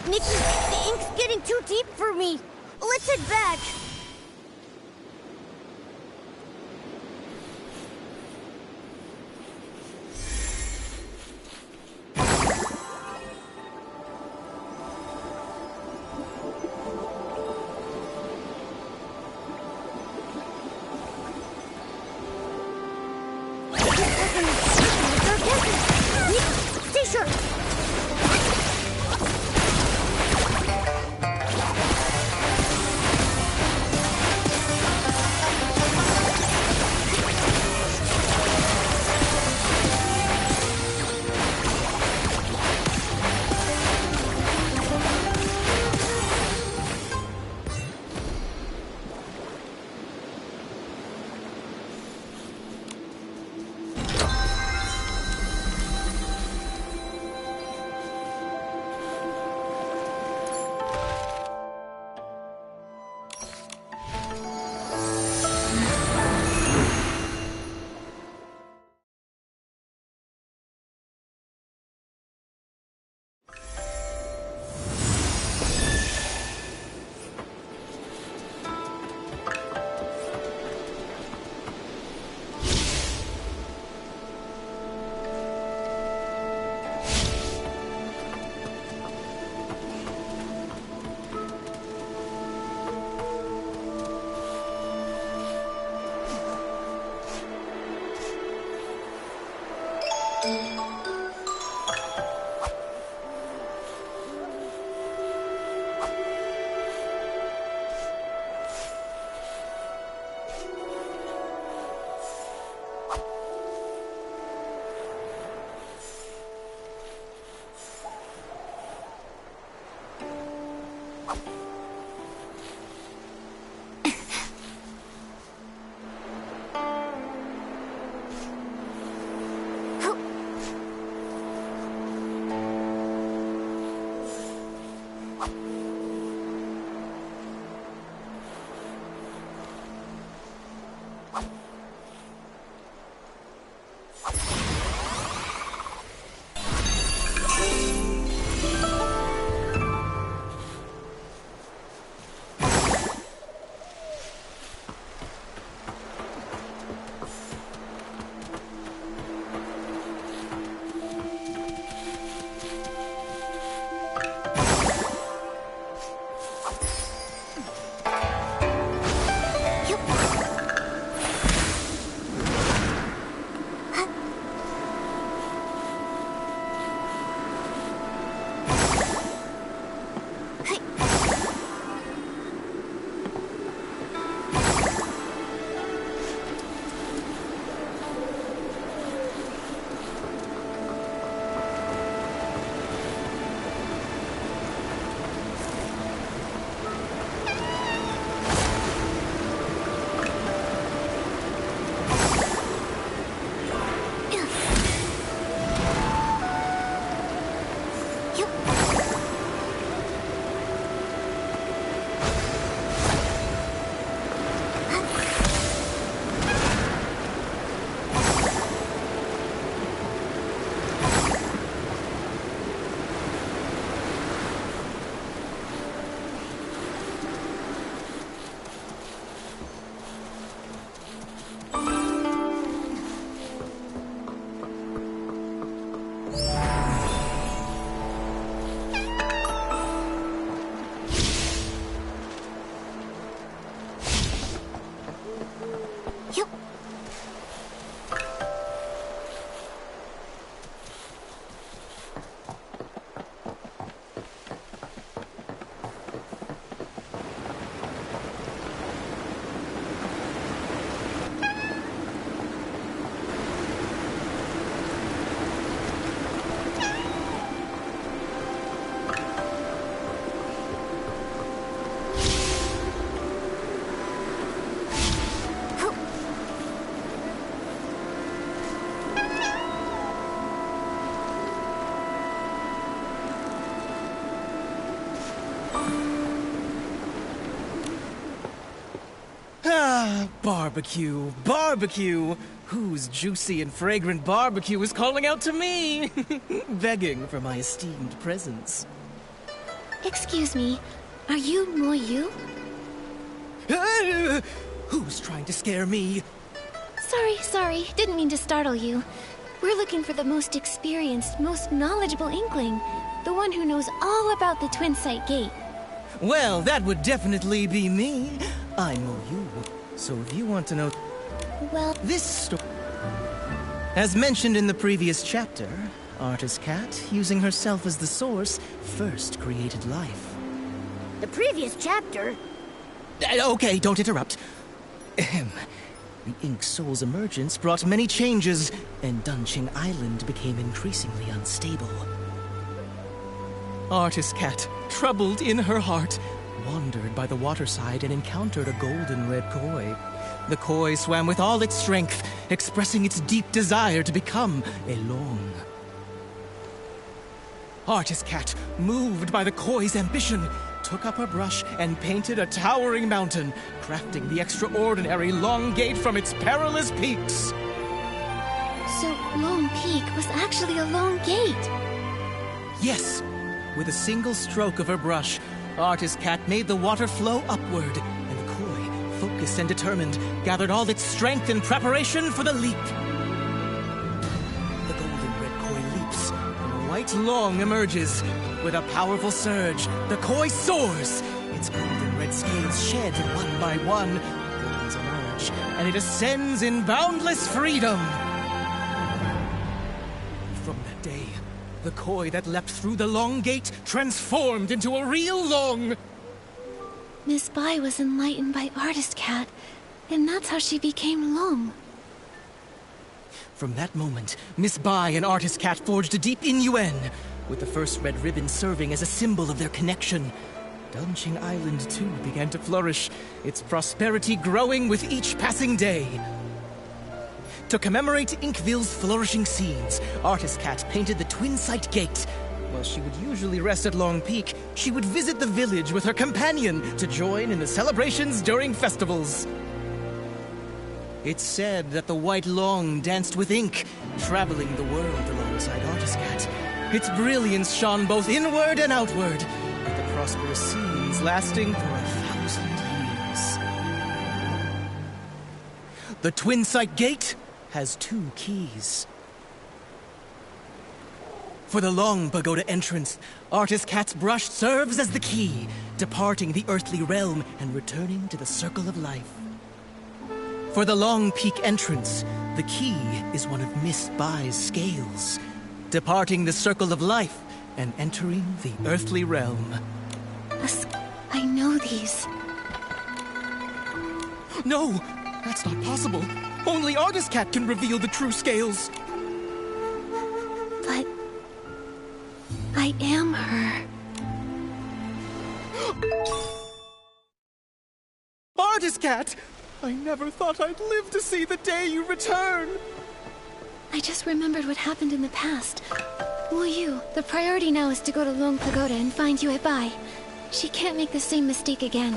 Nikki, the ink's getting too deep for me. Let's head back. Stay sharp. Barbecue, barbecue! Whose juicy and fragrant barbecue is calling out to me? Begging for my esteemed presence. Excuse me, are you Moyu? Who's trying to scare me? Sorry, didn't mean to startle you. We're looking for the most experienced, most knowledgeable Inkling. The one who knows all about the Twin Sight Gate. Well, that would definitely be me. I know you. So if you want to know... Well... This story... As mentioned in the previous chapter, Artist Cat, using herself as the source, first created life. The previous chapter? Okay, don't interrupt. Ahem. The Ink Soul's emergence brought many changes, and Dunqing Island became increasingly unstable. Artist Cat, troubled in her heart, wandered by the waterside and encountered a golden red koi. The koi swam with all its strength, expressing its deep desire to become a long. Artist Cat, moved by the koi's ambition, took up her brush and painted a towering mountain, crafting the extraordinary Long Gate from its perilous peaks. So Long Peak was actually a long gate? Yes. With a single stroke of her brush, Artist Cat made the water flow upward, and the koi, focused and determined, gathered all its strength in preparation for the leap. The golden red koi leaps, and the white long emerges. With a powerful surge, the koi soars. Its golden red scales shed one by one. The wings emerge, and it ascends in boundless freedom. From that day, the koi that leapt through the Long Gate transformed into a real long. Miss Bai was enlightened by Artist Cat, and that's how she became Long. From that moment, Miss Bai and Artist Cat forged a deep innuendo, with the first red ribbon serving as a symbol of their connection. Dunqing Island, too, began to flourish, its prosperity growing with each passing day. To commemorate Inkville's flourishing scenes, Artist Cat painted the Twin Sight Gate. While she would usually rest at Long Peak, she would visit the village with her companion to join in the celebrations during festivals. It's said that the White Long danced with ink, traveling the world alongside Artist Cat. Its brilliance shone both inward and outward, with the prosperous scenes lasting for 1,000 years. The Twin Sight Gate has 2 keys. For the Long Pagoda entrance, Artist Cat's brush serves as the key, departing the earthly realm and returning to the Circle of Life. For the Long Peak entrance, the key is one of Miss Bai's scales, departing the Circle of Life and entering the earthly realm. I know these. No, that's not possible. Only Artist Cat can reveal the true scales. But I am her. Artist Cat! I never thought I'd live to see the day you return! I just remembered what happened in the past. Wu Yu, the priority now is to go to Long Pagoda and find Yue Bai. She can't make the same mistake again.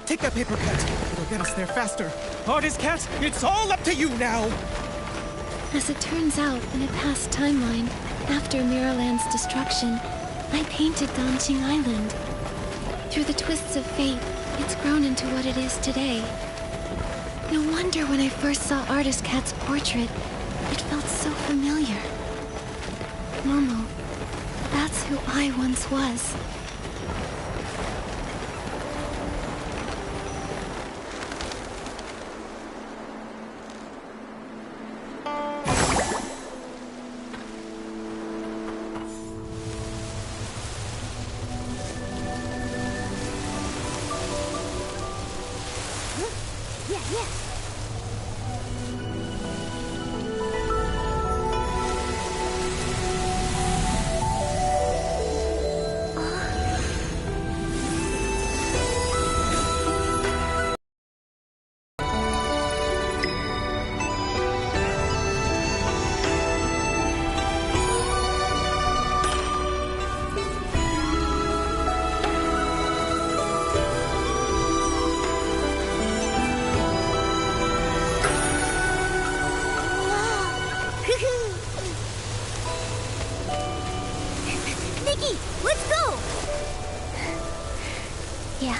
Take that paper cut. It'll get us there faster. Artist Cat, it's all up to you now! As it turns out, in a past timeline, after Mirrorland's destruction, I painted Danqing Island. Through the twists of fate, it's grown into what it is today. No wonder when I first saw Artist Cat's portrait, it felt so familiar. Momo, that's who I once was. Nikki, let's go! Yeah.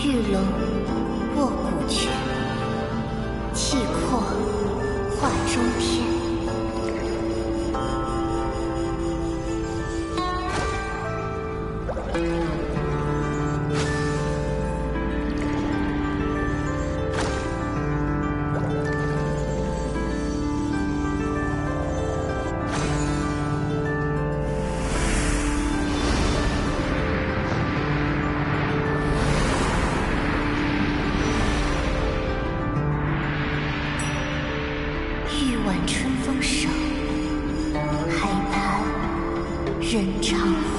玉龙卧古泉，气阔画中天。玉挽春风手，还盼人长。